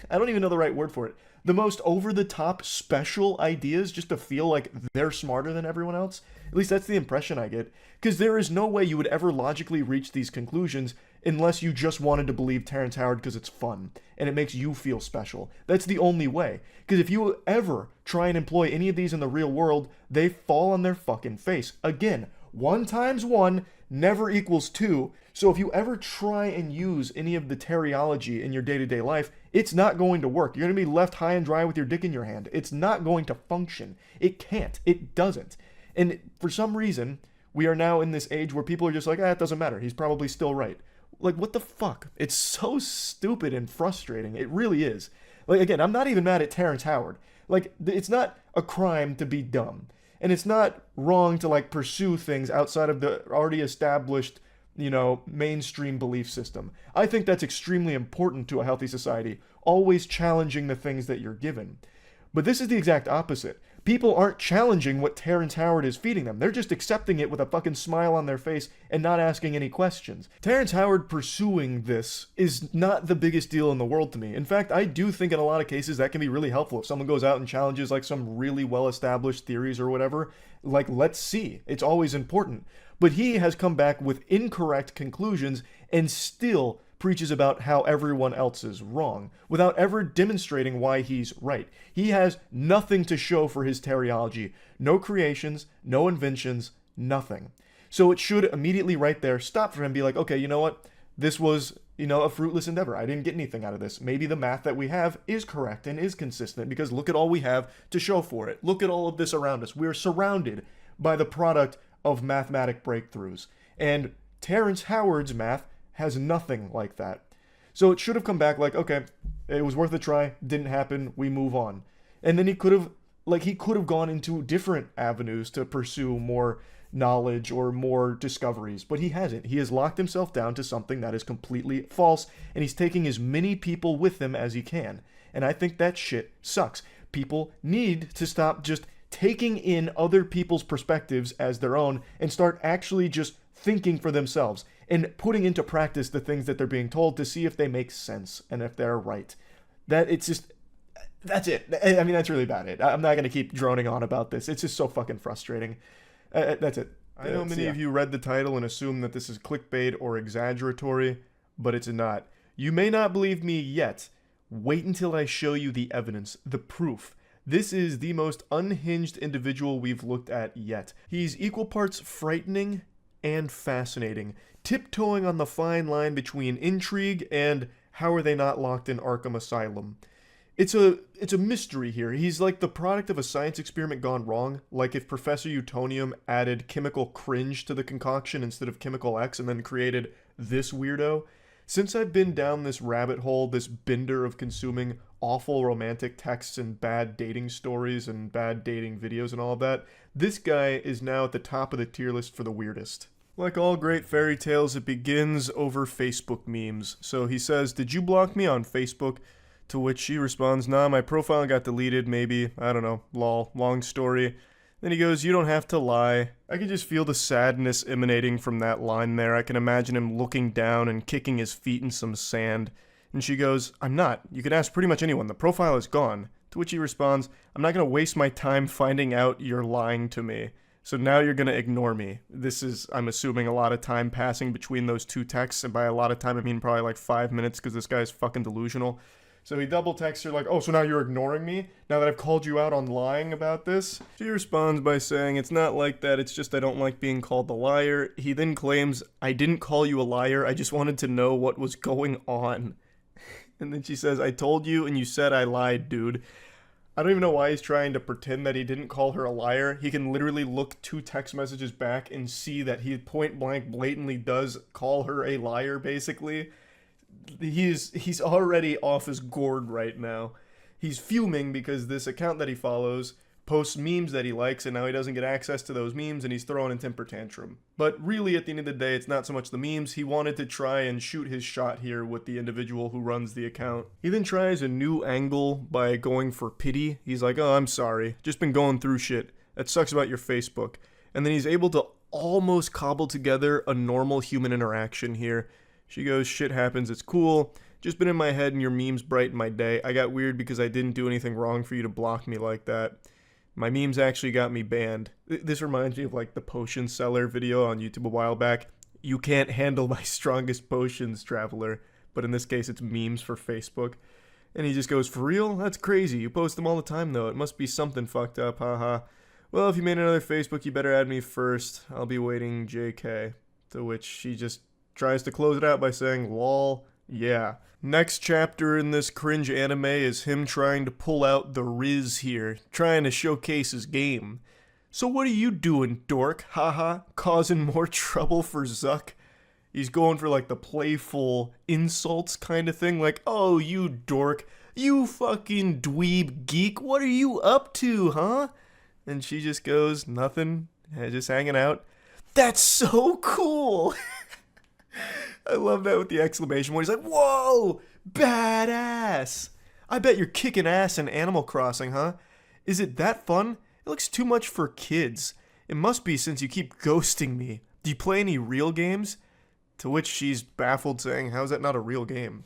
Speaker 1: I don't even know the right word for it. The most over-the-top special ideas just to feel like they're smarter than everyone else. At least that's the impression I get. Because there is no way you would ever logically reach these conclusions unless you just wanted to believe Terrence Howard because it's fun and it makes you feel special. That's the only way. Because if you ever try and employ any of these in the real world, they fall on their fucking face. Again, 1 × 1 never equals 2. So if you ever try and use any of the teriology in your day-to-day life, it's not going to work. You're going to be left high and dry with your dick in your hand. It's not going to function. It can't. It doesn't. And for some reason, we are now in this age where people are just like, it doesn't matter. He's probably still right. Like, what the fuck? It's so stupid and frustrating. It really is. Like, again, I'm not even mad at Terrence Howard. Like, it's not a crime to be dumb. And it's not wrong to, like, pursue things outside of the already established, mainstream belief system. I think that's extremely important to a healthy society, always challenging the things that you're given. But this is the exact opposite. People aren't challenging what Terrence Howard is feeding them. They're just accepting it with a fucking smile on their face and not asking any questions. Terrence Howard pursuing this is not the biggest deal in the world to me. In fact, I do think in a lot of cases that can be really helpful. If someone goes out and challenges like some really well-established theories or whatever, like, let's see. It's always important. But he has come back with incorrect conclusions and still preaches about how everyone else is wrong, without ever demonstrating why he's right. He has nothing to show for his teriology. No creations, no inventions, nothing. So it should immediately right there stop for him and be like, okay, you know what? This was, a fruitless endeavor. I didn't get anything out of this. Maybe the math that we have is correct and is consistent because look at all we have to show for it. Look at all of this around us. We're surrounded by the product of mathematic breakthroughs. And Terrence Howard's math has nothing like that. So it should have come back like, okay, it was worth a try, didn't happen, we move on. And then he could have gone into different avenues to pursue more knowledge or more discoveries, but he hasn't. He has locked himself down to something that is completely false, and he's taking as many people with him as he can. And I think that shit sucks. People need to stop just taking in other people's perspectives as their own and start actually just thinking for themselves and putting into practice the things that they're being told to see if they make sense and if they're right. That's it. I mean, that's really about it. I'm not going to keep droning on about this. It's just so fucking frustrating. That's it. I know many of you read the title and assume that this is clickbait or exaggeratory, but it's not. You may not believe me yet. Wait until I show you the evidence, the proof. This is the most unhinged individual we've looked at yet. He's equal parts frightening and fascinating, tiptoeing on the fine line between intrigue and how are they not locked in Arkham Asylum. It's a mystery here. He's like the product of a science experiment gone wrong, like if Professor Utonium added chemical cringe to the concoction instead of chemical X and then created this weirdo. Since I've been down this rabbit hole, this bender of consuming awful romantic texts and bad dating stories and bad dating videos and all of that, this guy is now at the top of the tier list for the weirdest. Like all great fairy tales, it begins over Facebook memes. So he says, "Did you block me on Facebook?" To which she responds, "Nah, my profile got deleted, maybe. I don't know. Lol. Long story." Then he goes, "You don't have to lie." I can just feel the sadness emanating from that line there. I can imagine him looking down and kicking his feet in some sand. And she goes, "I'm not. You can ask pretty much anyone. The profile is gone." To which he responds, "I'm not going to waste my time finding out you're lying to me. So now you're going to ignore me." This is, I'm assuming, a lot of time passing between those two texts. And by a lot of time, I mean probably like 5 minutes because this guy's fucking delusional. So he double texts her like, "Oh, so now you're ignoring me? Now that I've called you out on lying about this?" She responds by saying, "It's not like that, it's just I don't like being called a liar." He then claims, "I didn't call you a liar, I just wanted to know what was going on." And then she says, "I told you and you said I lied, dude." I don't even know why he's trying to pretend that he didn't call her a liar. He can literally look 2 text messages back and see that he point blank blatantly does call her a liar, basically. He's already off his gourd right now. He's fuming because this account that he follows posts memes that he likes, and now he doesn't get access to those memes, and he's throwing a temper tantrum. But really, at the end of the day, it's not so much the memes. He wanted to try and shoot his shot here with the individual who runs the account. He then tries a new angle by going for pity. He's like, "Oh, I'm sorry. Just been going through shit. That sucks about your Facebook." And then he's able to almost cobble together a normal human interaction here. She goes, "Shit happens, it's cool. Just been in my head and your memes brighten my day. I got weird because I didn't do anything wrong for you to block me like that. My memes actually got me banned." This reminds me of like the potion seller video on YouTube a while back. "You can't handle my strongest potions, traveler." But in this case, it's memes for Facebook. And he just goes, "For real? That's crazy. You post them all the time though. It must be something fucked up, haha. Well, if you made another Facebook, you better add me first. I'll be waiting, JK." To which she just tries to close it out by saying, "Lol, yeah." Next chapter in this cringe anime is him trying to pull out the Riz here, trying to showcase his game. "So what are you doing, dork? Haha, causing more trouble for Zuck?" He's going for like the playful insults kind of thing, like, "Oh, you dork, you fucking dweeb geek, what are you up to, huh?" And she just goes, "Nothing, just hanging out." "That's so cool." I love that with the exclamation point. He's like, "Whoa, badass. I bet you're kicking ass in Animal Crossing, huh? Is it that fun? It looks too much for kids. It must be since you keep ghosting me. Do you play any real games?" To which she's baffled, saying, "How is that not a real game?"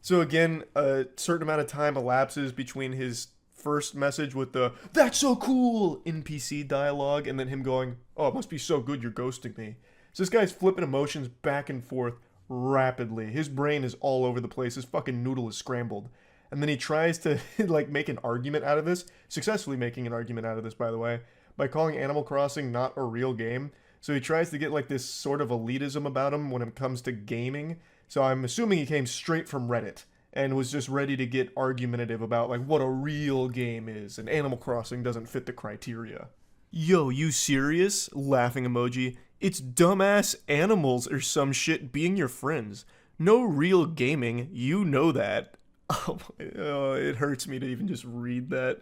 Speaker 1: So again, a certain amount of time elapses between his first message with the "That's so cool" NPC dialogue and then him going, "Oh, it must be so good you're ghosting me." So this guy's flipping emotions back and forth rapidly. His brain is all over the place. His fucking noodle is scrambled. And then he tries to like make an argument out of this, successfully making an argument out of this, by the way, by calling Animal Crossing not a real game. So he tries to get like this sort of elitism about him when it comes to gaming. So I'm assuming he came straight from Reddit and was just ready to get argumentative about like what a real game is, and Animal Crossing doesn't fit the criteria. "Yo, you serious?" Laughing emoji. "It's dumbass animals or some shit being your friends. No real gaming, you know that." Oh, it hurts me to even just read that.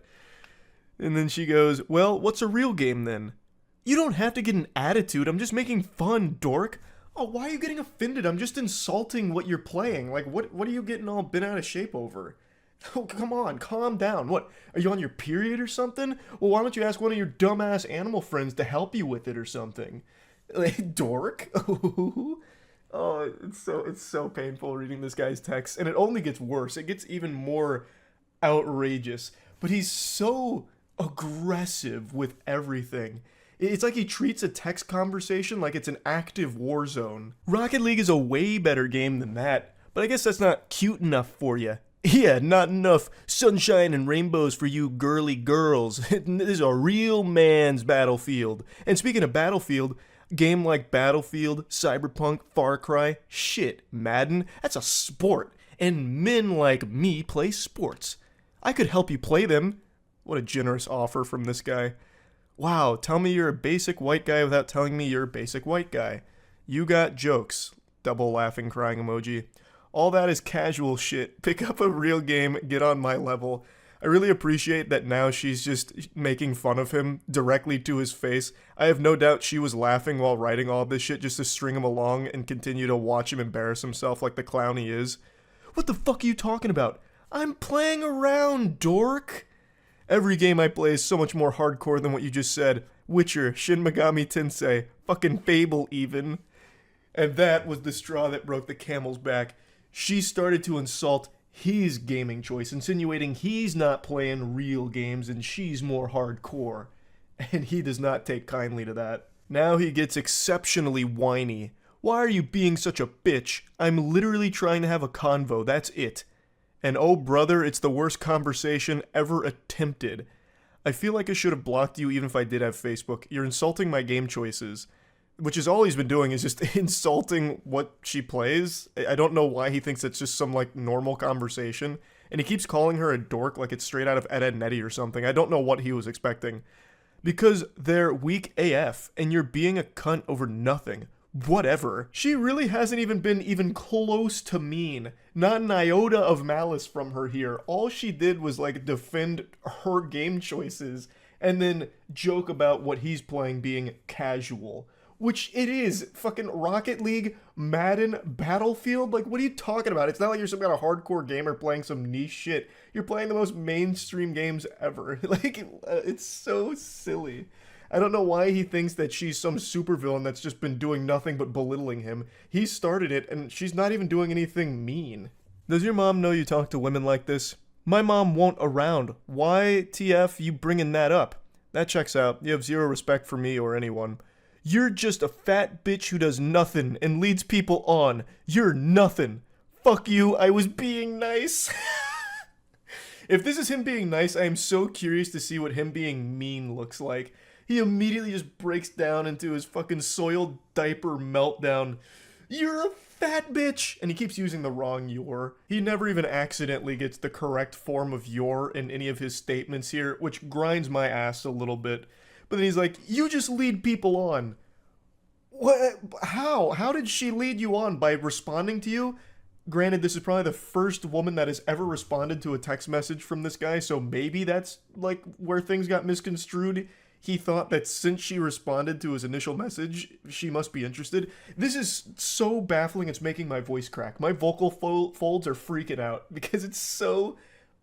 Speaker 1: And then she goes, "Well, what's a real game then?" "You don't have to get an attitude, I'm just making fun, dork." "Oh, why are you getting offended? I'm just insulting what you're playing. Like, what are you getting all bent out of shape over?" Oh, come on, calm down. What, are you on your period or something? Well, why don't you ask one of your dumbass animal friends to help you with it or something? Like, dork? Oh, it's so painful reading this guy's text, and it only gets worse. It gets even more outrageous. But he's so aggressive with everything. It's like he treats a text conversation like it's an active war zone. Rocket League is a way better game than that, but I guess that's not cute enough for you. Yeah, not enough sunshine and rainbows for you girly girls. This is a real man's Battlefield. And speaking of Battlefield, game like Battlefield, Cyberpunk, Far Cry, shit, Madden, that's a sport. And men like me play sports. I could help you play them. What a generous offer from this guy. Wow, tell me you're a basic white guy without telling me you're a basic white guy. You got jokes. Double laughing crying emoji. All that is casual shit. Pick up a real game, get on my level. I really appreciate that now she's just making fun of him directly to his face. I have no doubt she was laughing while writing all this shit just to string him along and continue to watch him embarrass himself like the clown he is. What the fuck are you talking about? I'm playing around, dork. Every game I play is so much more hardcore than what you just said. Witcher, Shin Megami Tensei, fucking Fable even. And that was the straw that broke the camel's back. She started to insult his gaming choice, insinuating he's not playing real games and she's more hardcore. And he does not take kindly to that. Now he gets exceptionally whiny. Why are you being such a bitch? I'm literally trying to have a convo, that's it. And oh brother, it's the worst conversation ever attempted. I feel like I should have blocked you even if I did have Facebook. You're insulting my game choices. Which is all he's been doing is just insulting what she plays. I don't know why he thinks it's just some like normal conversation. And he keeps calling her a dork like it's straight out of Ed, Edd n Eddy or something. I don't know what he was expecting. Because they're weak AF and you're being a cunt over nothing. Whatever. She really hasn't even been even close to mean. Not an iota of malice from her here. All she did was like defend her game choices and then joke about what he's playing being casual. Which it is. Fucking Rocket League, Madden, Battlefield. Like, what are you talking about? It's not like you're some kind of hardcore gamer playing some niche shit. You're playing the most mainstream games ever. Like, it's so silly. I don't know why he thinks that she's some supervillain that's just been doing nothing but belittling him. He started it, and she's not even doing anything mean. Does your mom know you talk to women like this? My mom won't around. Why, TF, you bringing that up? That checks out. You have zero respect for me or anyone. You're just a fat bitch who does nothing and leads people on. You're nothing. Fuck you, I was being nice. If this is him being nice, I am so curious to see what him being mean looks like. He immediately just breaks down into his fucking soiled diaper meltdown. You're a fat bitch! And he keeps using the wrong "you're." He never even accidentally gets the correct form of "you're" in any of his statements here, which grinds my ass a little bit. But then he's like, you just lead people on. What? How? How did she lead you on? By responding to you? Granted, this is probably the first woman that has ever responded to a text message from this guy, so maybe that's like where things got misconstrued. He thought that since she responded to his initial message, she must be interested. This is so baffling, it's making my voice crack. My vocal folds are freaking out because it's so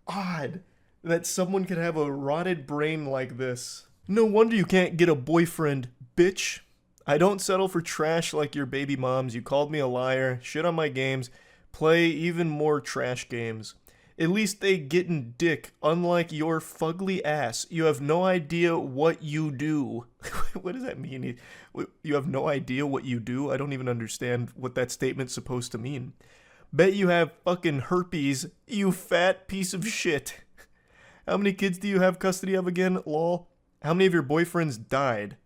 Speaker 1: odd that someone could have a rotted brain like this. No wonder you can't get a boyfriend, bitch. I don't settle for trash like your baby moms. You called me a liar, shit on my games, play even more trash games. At least they gettin' dick, unlike your fugly ass. You have no idea what you do. What does that mean? You have no idea what you do? I don't even understand what that statement's supposed to mean. Bet you have fucking herpes, you fat piece of shit. How many kids do you have custody of again, lol? How many of your boyfriends died?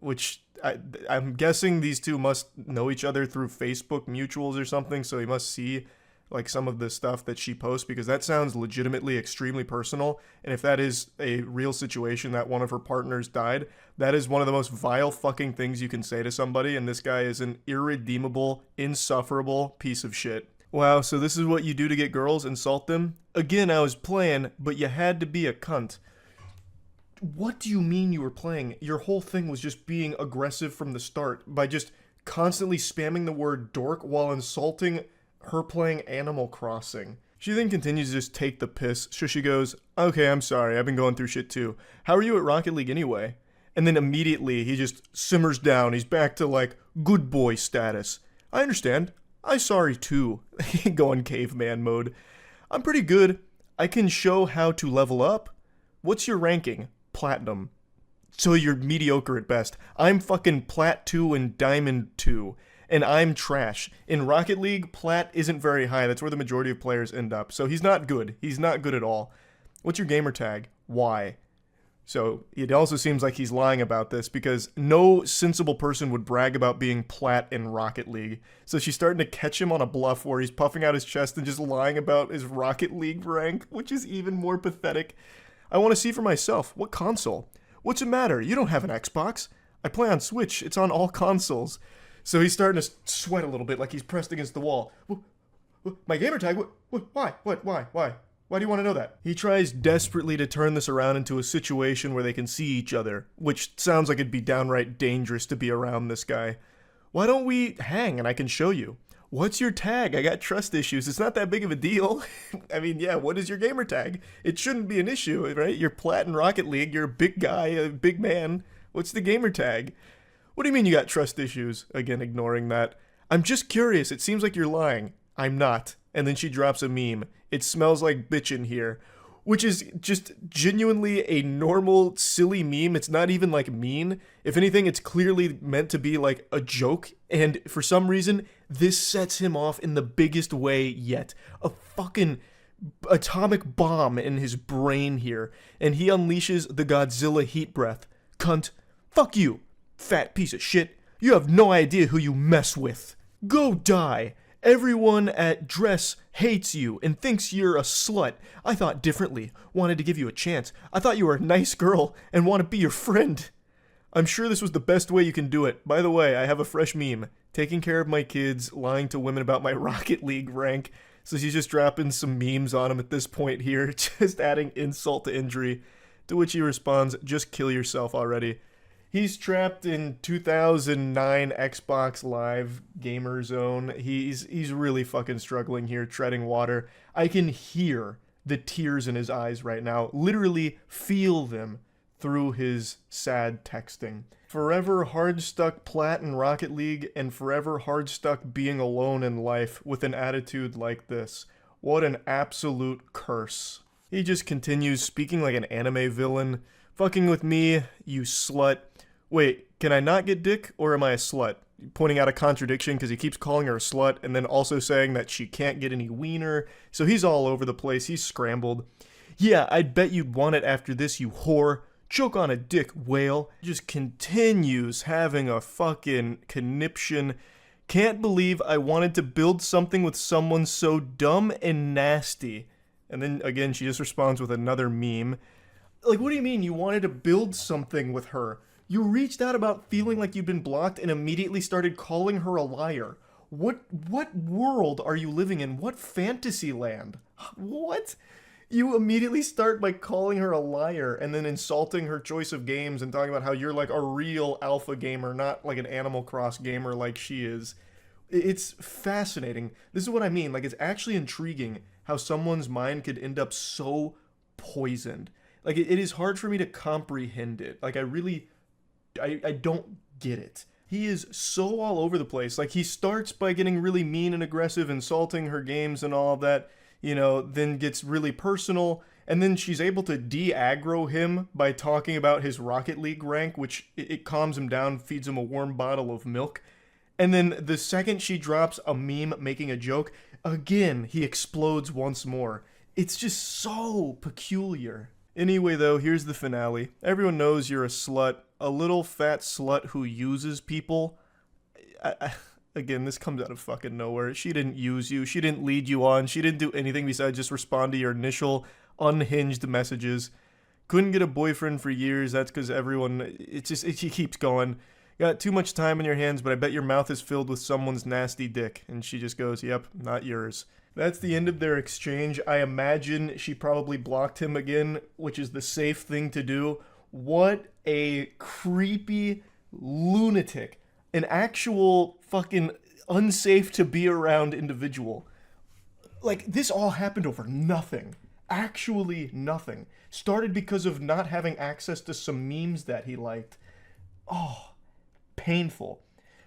Speaker 1: Which, I'm guessing these two must know each other through Facebook mutuals or something, so he must see like some of the stuff that she posts, because that sounds legitimately extremely personal. And if that is a real situation that one of her partners died, that is one of the most vile fucking things you can say to somebody, and this guy is an irredeemable, insufferable piece of shit. Wow, so this is what you do to get girls? Insult them? Again, I was playing, but you had to be a cunt. What do you mean you were playing? Your whole thing was just being aggressive from the start by just constantly spamming the word dork while insulting her playing Animal Crossing. She then continues to just take the piss, so she goes, okay, I'm sorry, I've been going through shit too. How are you at Rocket League anyway? And then immediately he just simmers down. He's back to like good boy status. I understand. I'm sorry too. Going caveman mode. I'm pretty good. I can show how to level up. What's your ranking? Platinum. So you're mediocre at best. I'm fucking Plat 2 and Diamond 2. And I'm trash. In Rocket League, Plat isn't very high. That's where the majority of players end up. So he's not good. He's not good at all. What's your gamer tag? Why? So it also seems like he's lying about this because no sensible person would brag about being Plat in Rocket League. So she's starting to catch him on a bluff where he's puffing out his chest and just lying about his Rocket League rank, which is even more pathetic. I want to see for myself. What console? What's the matter? You don't have an Xbox. I play on Switch. It's on all consoles. So he's starting to sweat a little bit like he's pressed against the wall. My gamer tag? Why? Why? Why do you want to know that? He tries desperately to turn this around into a situation where they can see each other, which sounds like it'd be downright dangerous to be around this guy. Why don't we hang and I can show you? What's your tag? I got trust issues. It's not that big of a deal. I mean, yeah, what is your gamer tag? It shouldn't be an issue, right? You're Plat in Rocket League. You're a big guy, a big man. What's the gamer tag? What do you mean you got trust issues? Again, ignoring that. I'm just curious. It seems like you're lying. I'm not. And then she drops a meme. It smells like bitchin' here. Which is just genuinely a normal, silly meme. It's not even like mean. If anything, it's clearly meant to be like a joke. And for some reason, this sets him off in the biggest way yet. A fucking atomic bomb in his brain here. And he unleashes the Godzilla heat breath. Cunt. Fuck you. Fat piece of shit. You have no idea who you mess with. Go die. Everyone at Dress hates you and thinks you're a slut. I thought differently. Wanted to give you a chance. I thought you were a nice girl and want to be your friend. I'm sure this was the best way you can do it. By the way, I have a fresh meme. Taking care of my kids, lying to women about my Rocket League rank. So she's just dropping some memes on him at this point here, just adding insult to injury. To which he responds, just kill yourself already. He's trapped in 2009 Xbox Live Gamer Zone. He's really fucking struggling here, treading water. I can hear the tears in his eyes right now. Literally feel them through his sad texting. Forever hard stuck Plat in Rocket League and forever hard stuck being alone in life with an attitude like this. What an absolute curse. He just continues speaking like an anime villain. Fucking with me, you slut. Wait, can I not get dick, or am I a slut? Pointing out a contradiction because he keeps calling her a slut and then also saying that she can't get any wiener. So he's all over the place. He's scrambled. Yeah, I'd bet you'd want it after this, you whore. Choke on a dick, whale. Just continues having a fucking conniption. Can't believe I wanted to build something with someone so dumb and nasty. And then again, she just responds with another meme. Like, what do you mean you wanted to build something with her? You reached out about feeling like you'd been blocked and immediately started calling her a liar. What world are you living in? What fantasy land? What? You immediately start by calling her a liar and then insulting her choice of games and talking about how you're like a real alpha gamer, not like an Animal Cross gamer like she is. It's fascinating. This is what I mean. Like, it's actually intriguing how someone's mind could end up so poisoned. Like, it is hard for me to comprehend it. Like, I don't get it. He is so all over the place. Like, he starts by getting really mean and aggressive, insulting her games and all of that, you know, then gets really personal, and then she's able to de-aggro him by talking about his Rocket League rank, which it calms him down, feeds him a warm bottle of milk. And then the second she drops a meme making a joke, again, he explodes once more. It's just so peculiar. Anyway, though, here's the finale. Everyone knows you're a slut. A little fat slut who uses people. Again, this comes out of fucking nowhere. She didn't use you. She didn't lead you on. She didn't do anything besides just respond to your initial unhinged messages. Couldn't get a boyfriend for years. That's because everyone... She keeps going. Got too much time on your hands, but I bet your mouth is filled with someone's nasty dick. And she just goes, yep, not yours. That's the end of their exchange. I imagine she probably blocked him again, which is the safe thing to do. What a creepy lunatic. An actual fucking unsafe to be around individual. Like, this all happened over nothing. Actually nothing. Started because of not having access to some memes that he liked. Oh, painful.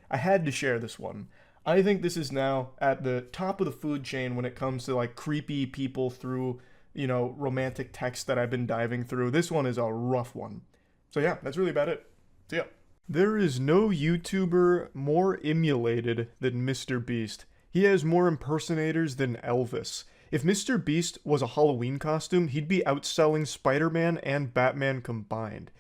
Speaker 1: I had to share this one. I think this is now at the top of the food chain when it comes to like creepy people through, romantic text that I've been diving through. This one is a rough one. So yeah, that's really about it. See ya. There is no YouTuber more emulated than Mr. Beast. He has more impersonators than Elvis. If Mr. Beast was a Halloween costume, he'd be outselling Spider-Man and Batman combined.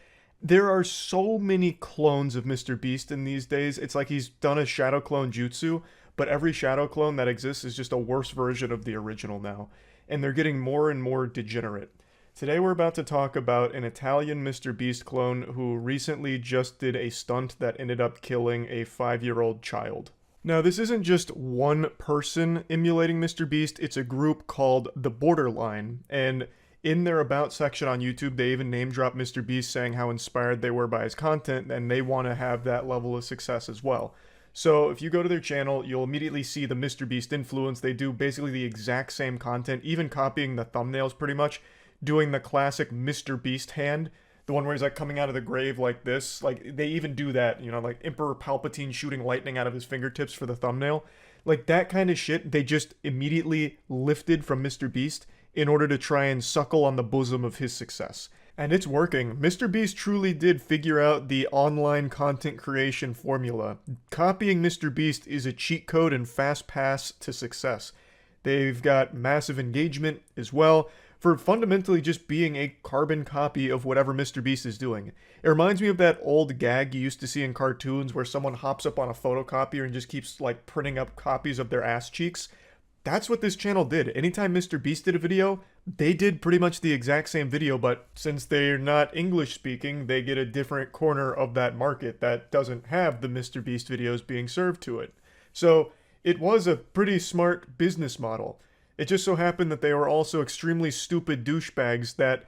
Speaker 1: There are so many clones of Mr. Beast in these days. It's like he's done a shadow clone jutsu, but every shadow clone that exists is just a worse version of the original now. And they're getting more and more degenerate. Today we're about to talk about an Italian Mr. Beast clone who recently just did a stunt that ended up killing a 5-year-old child. Now, this isn't just one person emulating Mr. Beast, it's a group called The Borderline, and in their About section on YouTube, they even name drop Mr. Beast, saying how inspired they were by his content, and they want to have that level of success as well. So if you go to their channel, you'll immediately see the Mr. Beast influence. They do basically the exact same content, even copying the thumbnails pretty much, doing the classic Mr. Beast hand, the one where he's like coming out of the grave like this. Like, they even do that, like Emperor Palpatine shooting lightning out of his fingertips for the thumbnail. Like, that kind of shit, they just immediately lifted from Mr. Beast in order to try and suckle on the bosom of his success. And it's working. Mr. Beast truly did figure out the online content creation formula. Copying Mr. Beast is a cheat code and fast pass to success. They've got massive engagement as well, for fundamentally just being a carbon copy of whatever Mr. Beast is doing. It reminds me of that old gag you used to see in cartoons where someone hops up on a photocopier and just keeps like printing up copies of their ass cheeks. That's what this channel did. Anytime Mr. Beast did a video, they did pretty much the exact same video, but since they're not English speaking, they get a different corner of that market that doesn't have the Mr. Beast videos being served to it. So it was a pretty smart business model. It just so happened that they were also extremely stupid douchebags that,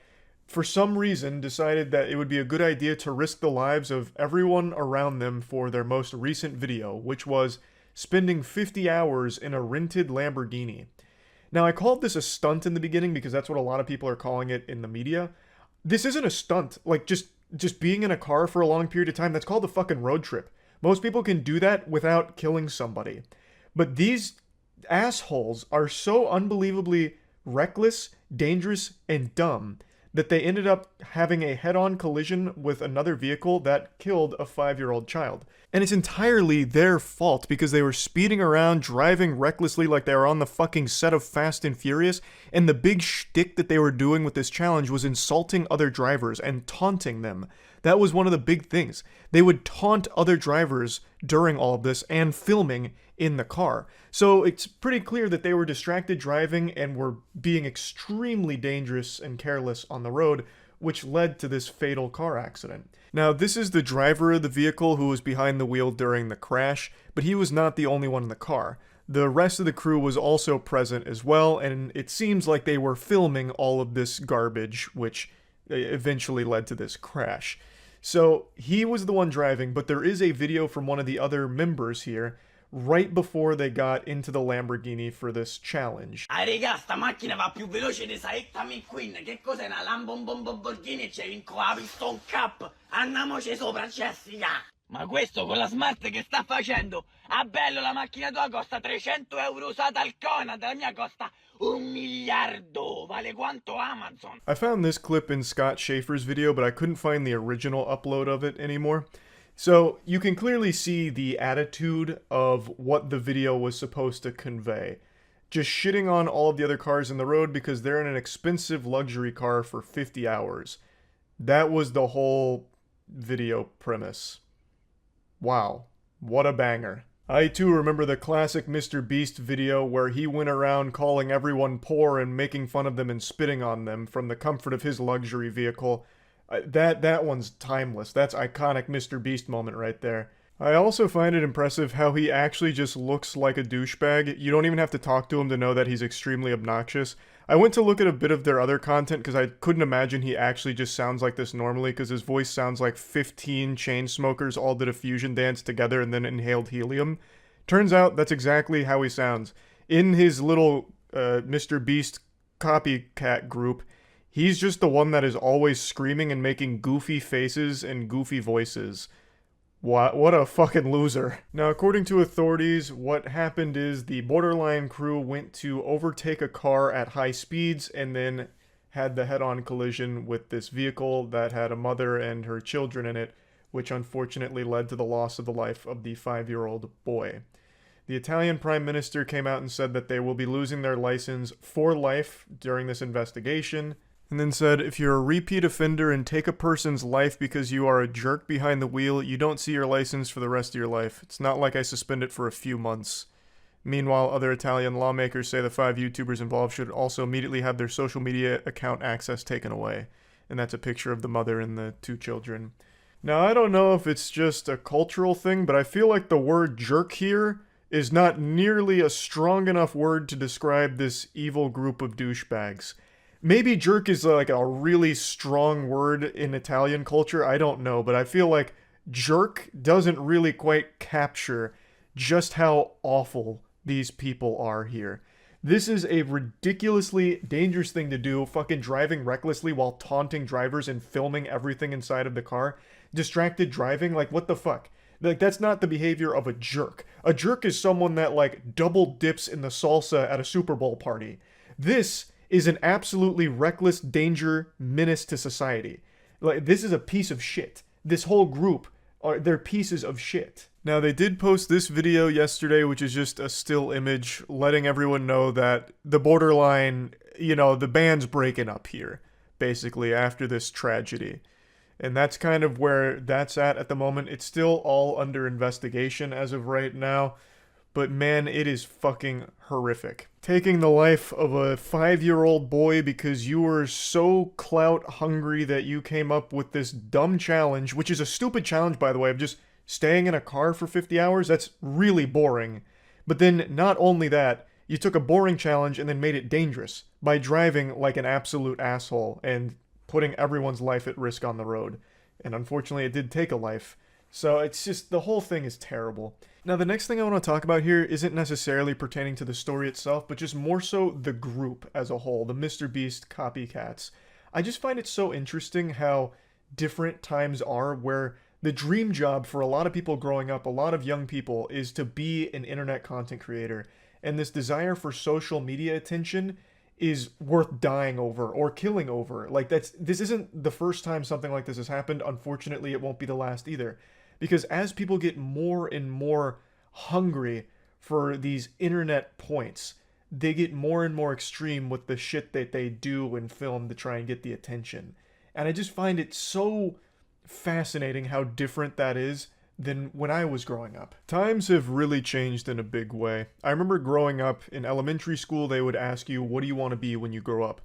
Speaker 1: for some reason, decided that it would be a good idea to risk the lives of everyone around them for their most recent video, which was spending 50 hours in a rented Lamborghini. Now, I called this a stunt in the beginning because that's what a lot of people are calling it in the media. This isn't a stunt. Like, just being in a car for a long period of time, that's called a fucking road trip. Most people can do that without killing somebody. But these assholes are so unbelievably reckless, dangerous, and dumb that they ended up having a head-on collision with another vehicle that killed a 5-year-old child. And it's entirely their fault because they were speeding around, driving recklessly like they were on the fucking set of Fast and Furious, and the big shtick that they were doing with this challenge was insulting other drivers and taunting them. That was one of the big things. They would taunt other drivers during all of this and filming in the car. So it's pretty clear that they were distracted driving and were being extremely dangerous and careless on the road, which led to this fatal car accident. Now, this is the driver of the vehicle who was behind the wheel during the crash, but he was not the only one in the car. The rest of the crew was also present as well, and it seems like they were filming all of this garbage, which eventually led to this crash. So he was the one driving, but there is a video from one of the other members here right before they got into the Lamborghini for this challenge.
Speaker 9: Ah, raga, sta macchina va più veloce di Saetta McQueen. Che cos'è una Lamborghini e c'è vinco la Piston Cup? Andiamoci sopra, Jessica! Ma questo con la smart che sta facendo? Ah, bello, la macchina tua costa 300 euro usata al Conad, la mia costa 1 miliardo, vale quanto Amazon.
Speaker 1: I found this clip in Scott Schaefer's video, but I couldn't find the original upload of it anymore. So you can clearly see the attitude of what the video was supposed to convey. Just shitting on all of the other cars in the road because they're in an expensive luxury car for 50 hours. That was the whole video premise. Wow, what a banger. I too remember the classic Mr. Beast video where he went around calling everyone poor and making fun of them and spitting on them from the comfort of his luxury vehicle. That one's timeless. That's iconic Mr. Beast moment right there. I also find it impressive how he actually just looks like a douchebag. You don't even have to talk to him to know that he's extremely obnoxious. I went to look at a bit of their other content because I couldn't imagine he actually just sounds like this normally, because his voice sounds like 15 chain smokers all did a fusion dance together and then inhaled helium. Turns out that's exactly how he sounds. In his little Mr. Beast copycat group, he's just the one that is always screaming and making goofy faces and goofy voices. What a fucking loser. Now, according to authorities, what happened is the Borderline crew went to overtake a car at high speeds and then had the head-on collision with this vehicle that had a mother and her children in it, which unfortunately led to the loss of the life of the 5-year-old boy. The Italian Prime Minister came out and said that they will be losing their license for life during this investigation, and then said, if you're a repeat offender and take a person's life because you are a jerk behind the wheel, you don't see your license for the rest of your life. It's not like I suspend it for a few months. Meanwhile, other Italian lawmakers say the 5 YouTubers involved should also immediately have their social media account access taken away. And that's a picture of the mother and the 2 children. Now, I don't know if it's just a cultural thing, but I feel like the word jerk here is not nearly a strong enough word to describe this evil group of douchebags. Maybe jerk is like a really strong word in Italian culture, I don't know, but I feel like jerk doesn't really quite capture just how awful these people are here. This is a ridiculously dangerous thing to do, fucking driving recklessly while taunting drivers and filming everything inside of the car. Distracted driving, like what the fuck? Like, that's not the behavior of a jerk. A jerk is someone that, like, double dips in the salsa at a Super Bowl party. This is an absolutely reckless danger menace to society. Like, this is a piece of shit. This whole group, they're pieces of shit. Now, they did post this video yesterday, which is just a still image, letting everyone know that the Borderline, you know, the band's breaking up here, basically, after this tragedy. And that's kind of where that's at the moment. It's still all under investigation as of right now. But man, it is fucking horrific. Taking the life of a 5-year-old boy because you were so clout hungry that you came up with this dumb challenge, which is a stupid challenge, by the way, of just staying in a car for 50 hours. That's really boring. But then not only that, you took a boring challenge and then made it dangerous by driving like an absolute asshole and putting everyone's life at risk on the road. And unfortunately, it did take a life. So it's just, the whole thing is terrible. Now, the next thing I want to talk about here isn't necessarily pertaining to the story itself, but just more so the group as a whole, the Mr. Beast copycats. I just find it so interesting how different times are, where the dream job for a lot of people growing up, a lot of young people, is to be an internet content creator. And this desire for social media attention is worth dying over or killing over. Like, this isn't the first time something like this has happened. Unfortunately, it won't be the last either. Because as people get more and more hungry for these internet points, they get more and more extreme with the shit that they do and film to try and get the attention. And I just find it so fascinating how different that is than when I was growing up. Times have really changed in a big way. I remember growing up in elementary school, they would ask you, what do you want to be when you grow up?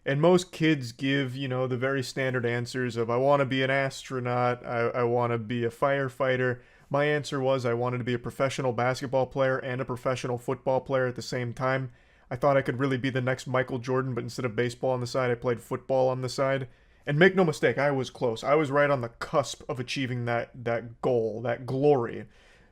Speaker 1: And most kids give, you know, the very standard answers of, I want to be an astronaut, I want to be a firefighter. My answer was I wanted to be a professional basketball player and a professional football player at the same time. I thought I could really be the next Michael Jordan, but instead of baseball on the side, I played football on the side. And make no mistake, I was close. I was right on the cusp of achieving that goal, that glory.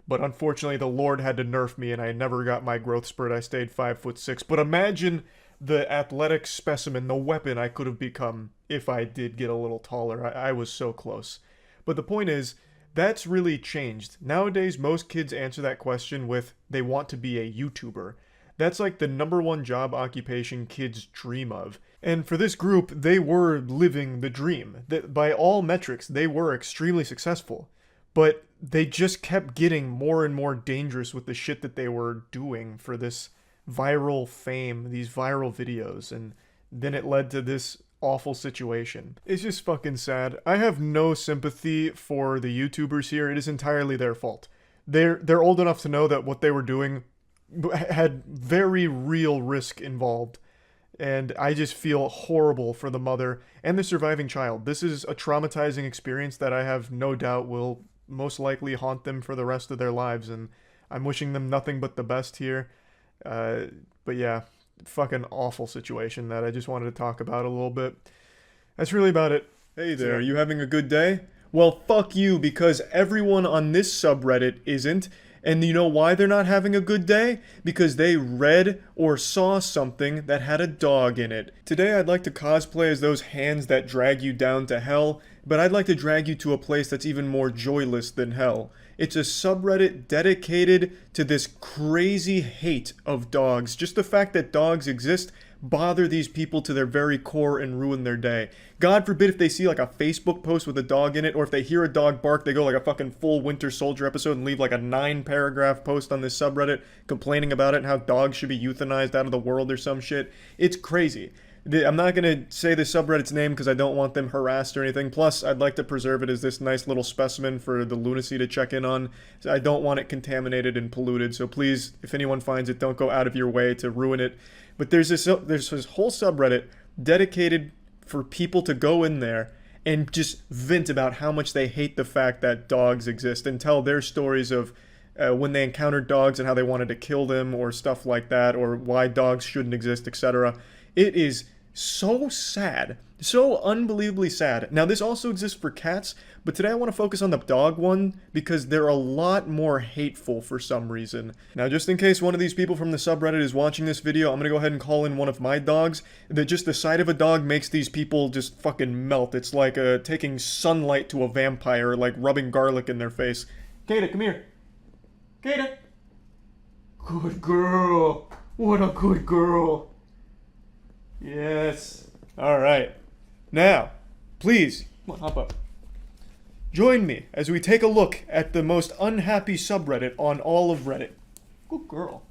Speaker 1: But unfortunately, the Lord had to nerf me, and I never got my growth spurt. I stayed 5'6". But imagine the athletic specimen, the weapon I could have become if I did get a little taller. I was so close. But the point is, that's really changed. Nowadays, most kids answer that question with, they want to be a YouTuber. That's like the #1 job occupation kids dream of. And for this group, they were living the dream. By all metrics, they were extremely successful. But they just kept getting more and more dangerous with the shit that they were doing for this viral fame, these viral videos, and then it led to this awful situation. It's just fucking sad. I have no sympathy for the YouTubers here. It is entirely their fault. They're old enough to know that what they were doing had very real risk involved. And I just feel horrible for the mother and the surviving child. This is a traumatizing experience that I have no doubt will most likely haunt them for the rest of their lives, and I'm wishing them nothing but the best here. But yeah, fucking awful situation that I just wanted to talk about a little bit. That's really about it. Hey there, are you having a good day? Well, fuck you, because everyone on this subreddit isn't, And you know why they're not having a good day? Because they read or saw something that had a dog in it. Today I'd like to cosplay as those hands that drag you down to hell, but I'd like to drag you to a place that's even more joyless than hell. It's a subreddit dedicated to this crazy hate of dogs. Just the fact that dogs exist bother these people to their very core and ruin their day. God forbid if they see like a Facebook post with a dog in it, or if they hear a dog bark, they go like a fucking full Winter Soldier episode and leave like a 9-paragraph post on this subreddit complaining about it and how dogs should be euthanized out of the world or some shit. It's crazy. I'm not going to say the subreddit's name because I don't want them harassed or anything. Plus, I'd like to preserve it as this nice little specimen for the lunacy to check in on. I don't want it contaminated and polluted, so please, if anyone finds it, don't go out of your way to ruin it. But there's this whole subreddit dedicated for people to go in there and just vent about how much they hate the fact that dogs exist and tell their stories of when they encountered dogs and how they wanted to kill them or stuff like that, or why dogs shouldn't exist, etc. It is so sad. So unbelievably sad. Now, this also exists for cats, but today I want to focus on the dog one because they're a lot more hateful for some reason. Now, just in case one of these people from the subreddit is watching this video, I'm going to go ahead and call in one of my dogs. Just the sight of a dog makes these people just fucking melt. It's like taking sunlight to a vampire, like rubbing garlic in their face. Kata, come here. Kata. Good girl. What a good girl. Yes. All right. Now, please, come on, hop up. Join me as we take a look at the most unhappy subreddit on all of Reddit. Good girl.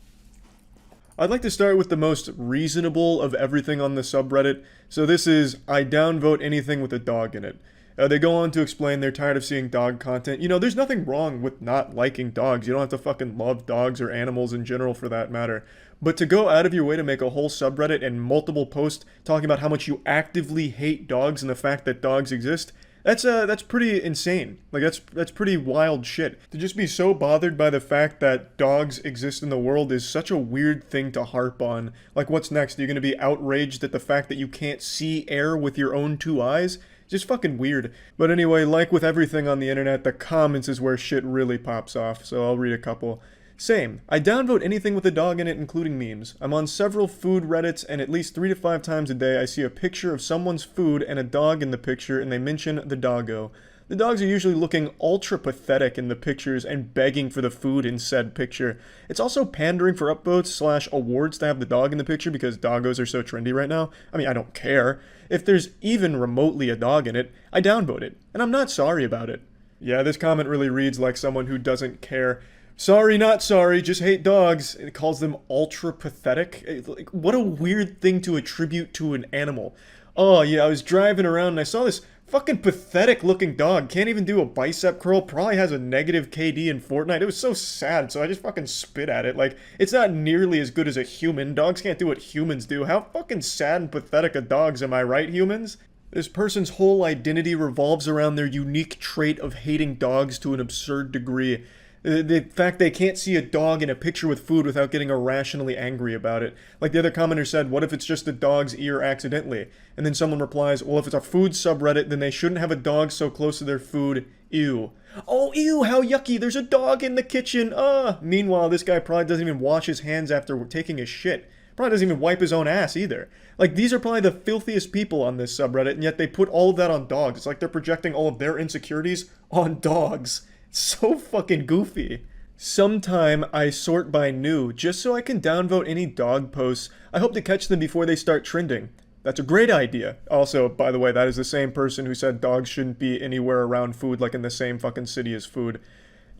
Speaker 1: I'd like to start with the most reasonable of everything on the subreddit. So this is, I downvote anything with a dog in it. They go on to explain they're tired of seeing dog content. You know, there's nothing wrong with not liking dogs. You don't have to fucking love dogs or animals in general for that matter. But to go out of your way to make a whole subreddit and multiple posts talking about how much you actively hate dogs and the fact that dogs exist, that's pretty insane. Like, that's pretty wild shit. To just be so bothered by the fact that dogs exist in the world is such a weird thing to harp on. Like, what's next? Are you gonna be outraged at the fact that you can't see air with your own 2 eyes? Just fucking weird. But anyway, like with everything on the internet, the comments is where shit really pops off, so I'll read a couple. Same. I downvote anything with a dog in it, including memes. I'm on several food Reddits, and at least 3 to 5 times a day I see a picture of someone's food and a dog in the picture, and they mention the doggo. The dogs are usually looking ultra pathetic in the pictures and begging for the food in said picture. It's also pandering for upvotes / awards to have the dog in the picture because doggos are so trendy right now. I mean, I don't care. If there's even remotely a dog in it, I downvote it, and I'm not sorry about it. Yeah, this comment really reads like someone who doesn't care. Sorry, not sorry, just hate dogs. It calls them ultra pathetic. Like, what a weird thing to attribute to an animal. Oh yeah, I was driving around and I saw this fucking pathetic looking dog. Can't even do a bicep curl. Probably has a negative KD in Fortnite. It was so sad, so I just fucking spit at it. Like, it's not nearly as good as a human. Dogs can't do what humans do. How fucking sad and pathetic are dogs, am I right, humans? This person's whole identity revolves around their unique trait of hating dogs to an absurd degree. The fact they can't see a dog in a picture with food without getting irrationally angry about it. Like the other commenter said, what if it's just a dog's ear accidentally? And then someone replies, well, if it's a food subreddit, then they shouldn't have a dog so close to their food. Ew. Oh, ew, how yucky, there's a dog in the kitchen. Meanwhile, this guy probably doesn't even wash his hands after taking a shit. Probably doesn't even wipe his own ass either. Like, these are probably the filthiest people on this subreddit, and yet they put all of that on dogs. It's like they're projecting all of their insecurities on dogs. So fucking goofy. Sometime I sort by new, just so I can downvote any dog posts. I hope to catch them before they start trending. That's a great idea. Also, by the way, that is the same person who said dogs shouldn't be anywhere around food, like in the same fucking city as food.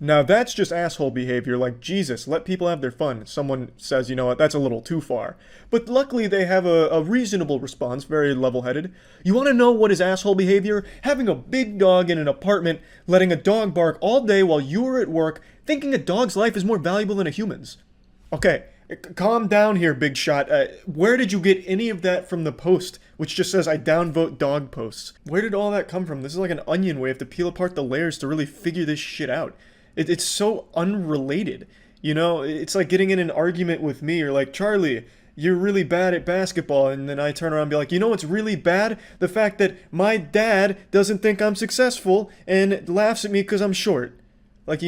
Speaker 1: Now that's just asshole behavior, like Jesus, let people have their fun. Someone says, you know what, that's a little too far. But luckily they have a reasonable response, very level-headed. You want to know what is asshole behavior? Having a big dog in an apartment, letting a dog bark all day while you are at work, thinking a dog's life is more valuable than a human's. Okay, calm down here, big shot. Where did you get any of that from the post, which just says I downvote dog posts? Where did all that come from? This is like an onion where you have to peel apart the layers to really figure this shit out. It's so unrelated, you know? It's like getting in an argument with me, or like, Charlie, you're really bad at basketball, and then I turn around and be like, you know what's really bad? The fact that my dad doesn't think I'm successful and laughs at me because I'm short. Like,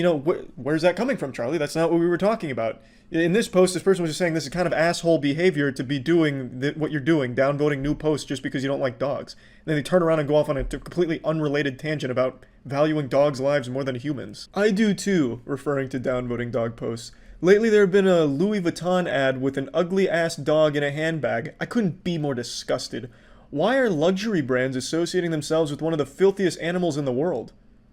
Speaker 1: where's that coming from, Charlie? That's not what we were talking about. In this post, this person was just saying this is kind of asshole behavior to be doing what you're doing, downvoting new posts just because you don't like dogs. And then they turn around and go off on a completely unrelated tangent about valuing dogs' lives more than humans. I do too, referring to downvoting dog posts. Lately there have been a Louis Vuitton ad with an ugly-ass dog in a handbag. I couldn't be more disgusted. Why are luxury brands associating themselves with one of the filthiest animals in the world?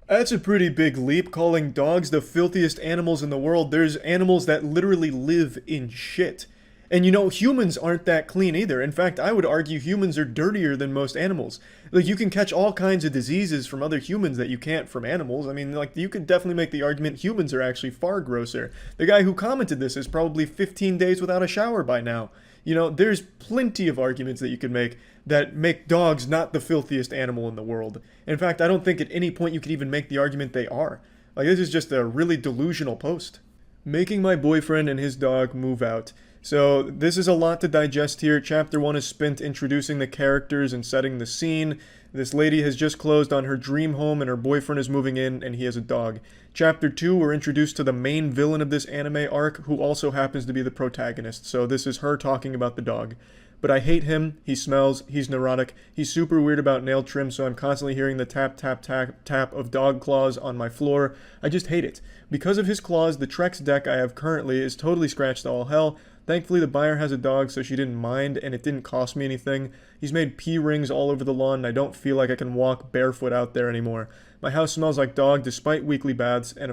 Speaker 1: That's a pretty big leap, calling dogs the filthiest animals in the world. There's animals that literally live in shit. And humans aren't that clean either. In fact, I would argue humans are dirtier than most animals. Like, you can catch all kinds of diseases from other humans that you can't from animals. I mean, like, you could definitely make the argument humans are actually far grosser. The guy who commented this is probably 15 days without a shower by now. There's plenty of arguments that you could make that make dogs not the filthiest animal in the world. In fact, I don't think at any point you could even make the argument they are. Like, this is just a really delusional post. Making my boyfriend and his dog move out. So this is a lot to digest here. Chapter 1 is spent introducing the characters and setting the scene. This lady has just closed on her dream home and her boyfriend is moving in and he has a dog. Chapter 2, we're introduced to the main villain of this anime arc, who also happens to be the protagonist. So this is her talking about the dog. But I hate him, he smells, he's neurotic, he's super weird about nail trim, so I'm constantly hearing the tap, tap, tap, tap of dog claws on my floor. I just hate it. Because of his claws, the Trex deck I have currently is totally scratched to all hell. Thankfully, the buyer has a dog, so she didn't mind, and it didn't cost me anything. He's made pee rings all over the lawn, and I don't feel like I can walk barefoot out there anymore. My house smells like dog despite weekly baths, and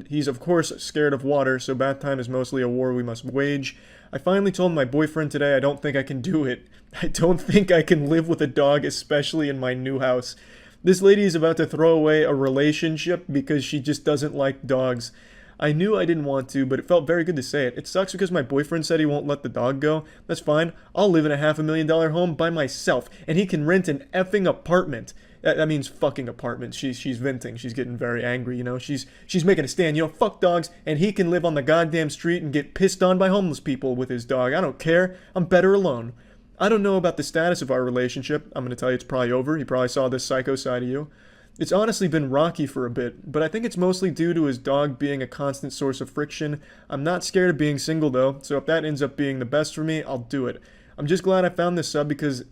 Speaker 1: he's of course scared of water, so bath time is mostly a war we must wage. I finally told my boyfriend today I don't think I can do it. I don't think I can live with a dog, especially in my new house. This lady is about to throw away a relationship because she just doesn't like dogs. I knew I didn't want to, but it felt very good to say it. It sucks because my boyfriend said he won't let the dog go. That's fine. I'll live in a $500,000 home by myself, and he can rent an effing apartment. That means fucking apartment. She's venting. She's getting very angry, She's making a stand. Fuck dogs, and he can live on the goddamn street and get pissed on by homeless people with his dog. I don't care. I'm better alone. I don't know about the status of our relationship. I'm going to tell you it's probably over. He probably saw this psycho side of you. It's honestly been rocky for a bit, but I think it's mostly due to his dog being a constant source of friction. I'm not scared of being single though, so if that ends up being the best for me, I'll do it. I'm just glad I found this sub because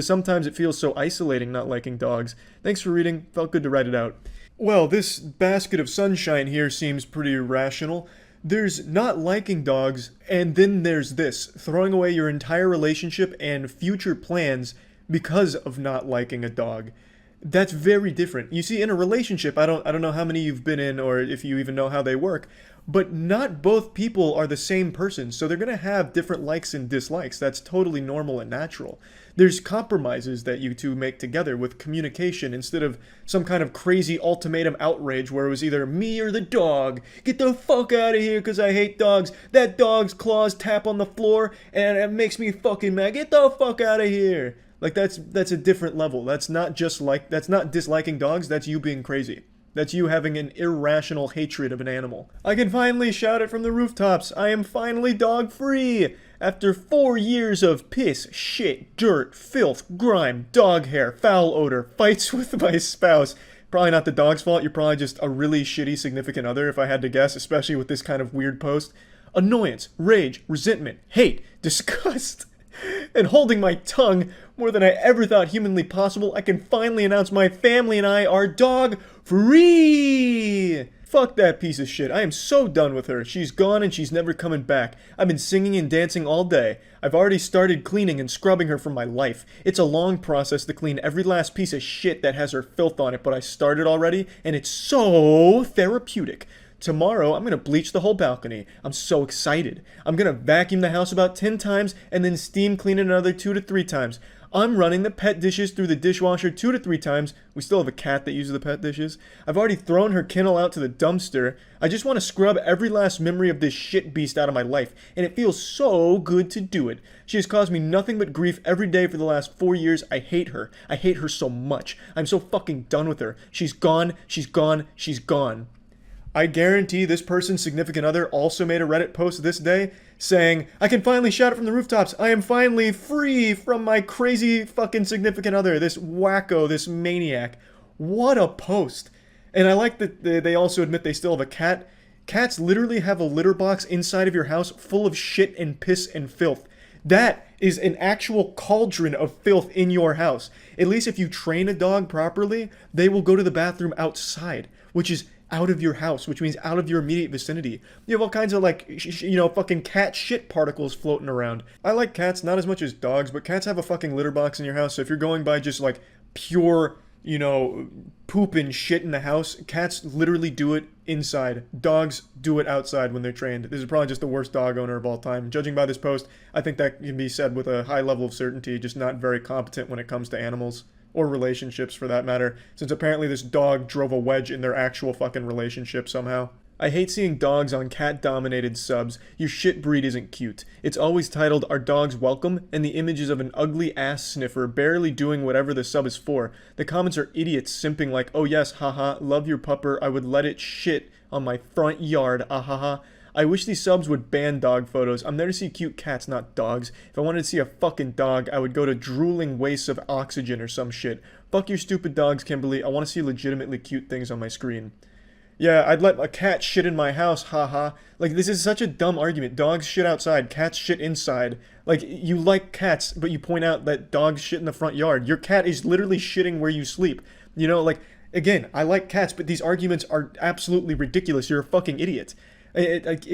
Speaker 1: sometimes it feels so isolating not liking dogs. Thanks for reading, felt good to write it out. Well, this basket of sunshine here seems pretty rational. There's not liking dogs, and then there's this, throwing away your entire relationship and future plans because of not liking a dog. That's very different. You see, in a relationship, I don't know how many you've been in or if you even know how they work, but not both people are the same person, so they're going to have different likes and dislikes. That's totally normal and natural. There's compromises that you two make together with communication instead of some kind of crazy ultimatum outrage where it was either me or the dog. Get the fuck out of here because I hate dogs. That dog's claws tap on the floor and it makes me fucking mad. Get the fuck out of here. Like, that's a different level. That's not disliking dogs, that's you being crazy. That's you having an irrational hatred of an animal. I can finally shout it from the rooftops. I am finally dog free! After 4 years of piss, shit, dirt, filth, grime, dog hair, foul odor, fights with my spouse. Probably not the dog's fault, you're probably just a really shitty significant other if I had to guess, especially with this kind of weird post. Annoyance, rage, resentment, hate, disgust. And holding my tongue more than I ever thought humanly possible, I can finally announce my family and I are dog free! Fuck that piece of shit. I am so done with her. She's gone and she's never coming back. I've been singing and dancing all day. I've already started cleaning and scrubbing her from my life. It's a long process to clean every last piece of shit that has her filth on it, but I started already, and it's so therapeutic. Tomorrow, I'm going to bleach the whole balcony. I'm so excited. I'm going to vacuum the house about 10 times and then steam clean it another 2 to 3 times. I'm running the pet dishes through the dishwasher 2 to 3 times. We still have a cat that uses the pet dishes. I've already thrown her kennel out to the dumpster. I just want to scrub every last memory of this shit beast out of my life, and it feels so good to do it. She has caused me nothing but grief every day for the last 4 years. I hate her. I hate her so much. I'm so fucking done with her. She's gone. She's gone. She's gone. I guarantee this person's significant other also made a Reddit post this day saying, I can finally shout it from the rooftops. I am finally free from my crazy fucking significant other, this wacko, this maniac. What a post. And I like that they also admit they still have a cat. Cats literally have a litter box inside of your house full of shit and piss and filth. That is an actual cauldron of filth in your house. At least if you train a dog properly, they will go to the bathroom outside, which is out of your house, which means out of your immediate vicinity. You have all kinds of like, fucking cat shit particles floating around. I like cats not as much as dogs, but cats have a fucking litter box in your house, so if you're going by just like pure, poop and shit in the house, cats literally do it inside. Dogs do it outside when they're trained. This is probably just the worst dog owner of all time. Judging by this post, I think that can be said with a high level of certainty, just not very competent when it comes to animals. Or relationships, for that matter, since apparently this dog drove a wedge in their actual fucking relationship somehow. I hate seeing dogs on cat-dominated subs. Your shit breed isn't cute. It's always titled, "Are Dogs Welcome?" and the images of an ugly ass sniffer barely doing whatever the sub is for. The comments are idiots simping like, "Oh yes, haha, love your pupper, I would let it shit on my front yard, ahaha." I wish these subs would ban dog photos. I'm there to see cute cats, not dogs. If I wanted to see a fucking dog, I would go to drooling wastes of oxygen or some shit. Fuck your stupid dogs, Kimberly. I want to see legitimately cute things on my screen. Yeah, I'd let a cat shit in my house, haha. Like, this is such a dumb argument. Dogs shit outside, cats shit inside. Like, you like cats, but you point out that dogs shit in the front yard. Your cat is literally shitting where you sleep. Again, I like cats, but these arguments are absolutely ridiculous. You're a fucking idiot.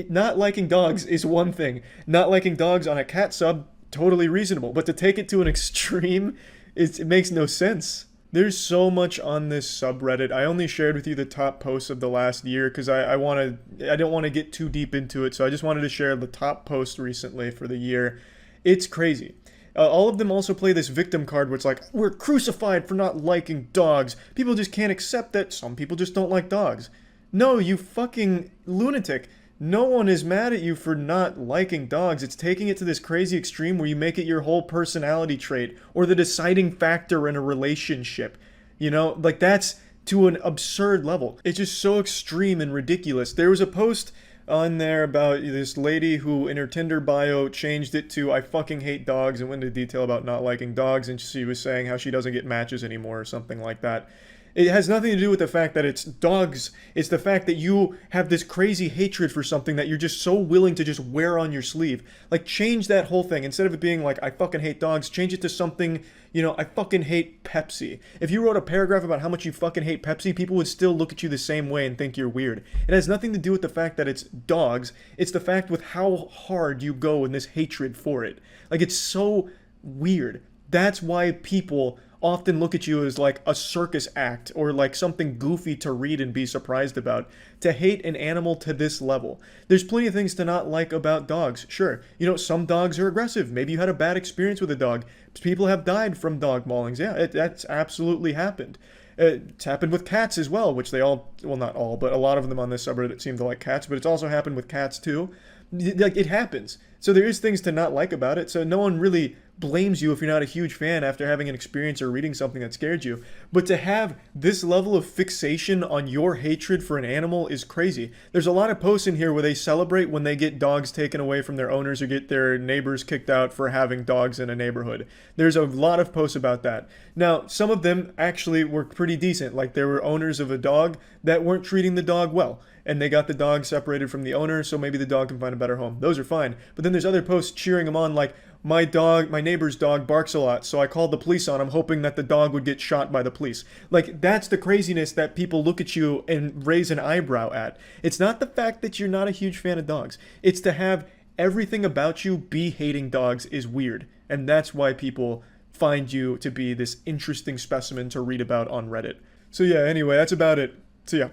Speaker 1: Not liking dogs is one thing. Not liking dogs on a cat sub, totally reasonable. But to take it to an extreme, it makes no sense. There's so much on this subreddit. I only shared with you the top posts of the last year because I don't want to get too deep into it. So I just wanted to share the top post recently for the year. It's crazy. All of them also play this victim card where it's like, we're crucified for not liking dogs. People just can't accept that some people just don't like dogs. No, you fucking lunatic. No one is mad at you for not liking dogs. It's taking it to this crazy extreme where you make it your whole personality trait or the deciding factor in a relationship. That's to an absurd level. It's just so extreme and ridiculous. There was a post on there about this lady who in her Tinder bio changed it to "I fucking hate dogs" and went into detail about not liking dogs, and she was saying how she doesn't get matches anymore or something like that. It has nothing to do with the fact that it's dogs. It's the fact that you have this crazy hatred for something that you're just so willing to just wear on your sleeve. Like, change that whole thing. Instead of it being like, "I fucking hate dogs," change it to something, "I fucking hate Pepsi." If you wrote a paragraph about how much you fucking hate Pepsi, people would still look at you the same way and think you're weird. It has nothing to do with the fact that it's dogs. It's the fact with how hard you go in this hatred for it. Like, it's so weird. That's why people often look at you as like a circus act or like something goofy to read and be surprised about. To hate an animal to this level. There's plenty of things to not like about dogs. Sure, some dogs are aggressive. Maybe you had a bad experience with a dog. People have died from dog maulings. Yeah, that's absolutely happened. It's happened with cats as well, which they all, well, not all, but a lot of them on this subreddit seem to like cats, but it's also happened with cats too. Like, it happens. So there is things to not like about it. So no one really blames you if you're not a huge fan after having an experience or reading something that scared you. But to have this level of fixation on your hatred for an animal is crazy. There's a lot of posts in here where they celebrate when they get dogs taken away from their owners or get their neighbors kicked out for having dogs in a neighborhood. There's a lot of posts about that. Now, some of them actually were pretty decent. Like, there were owners of a dog that weren't treating the dog well, and they got the dog separated from the owner, so maybe the dog can find a better home. Those are fine. But then there's other posts cheering them on, like, my neighbor's dog barks a lot, so I called the police on him, hoping that the dog would get shot by the police. Like, that's the craziness that people look at you and raise an eyebrow at. It's not the fact that you're not a huge fan of dogs. It's to have everything about you be hating dogs is weird. And that's why people find you to be this interesting specimen to read about on Reddit. So yeah, anyway, that's about it. See ya.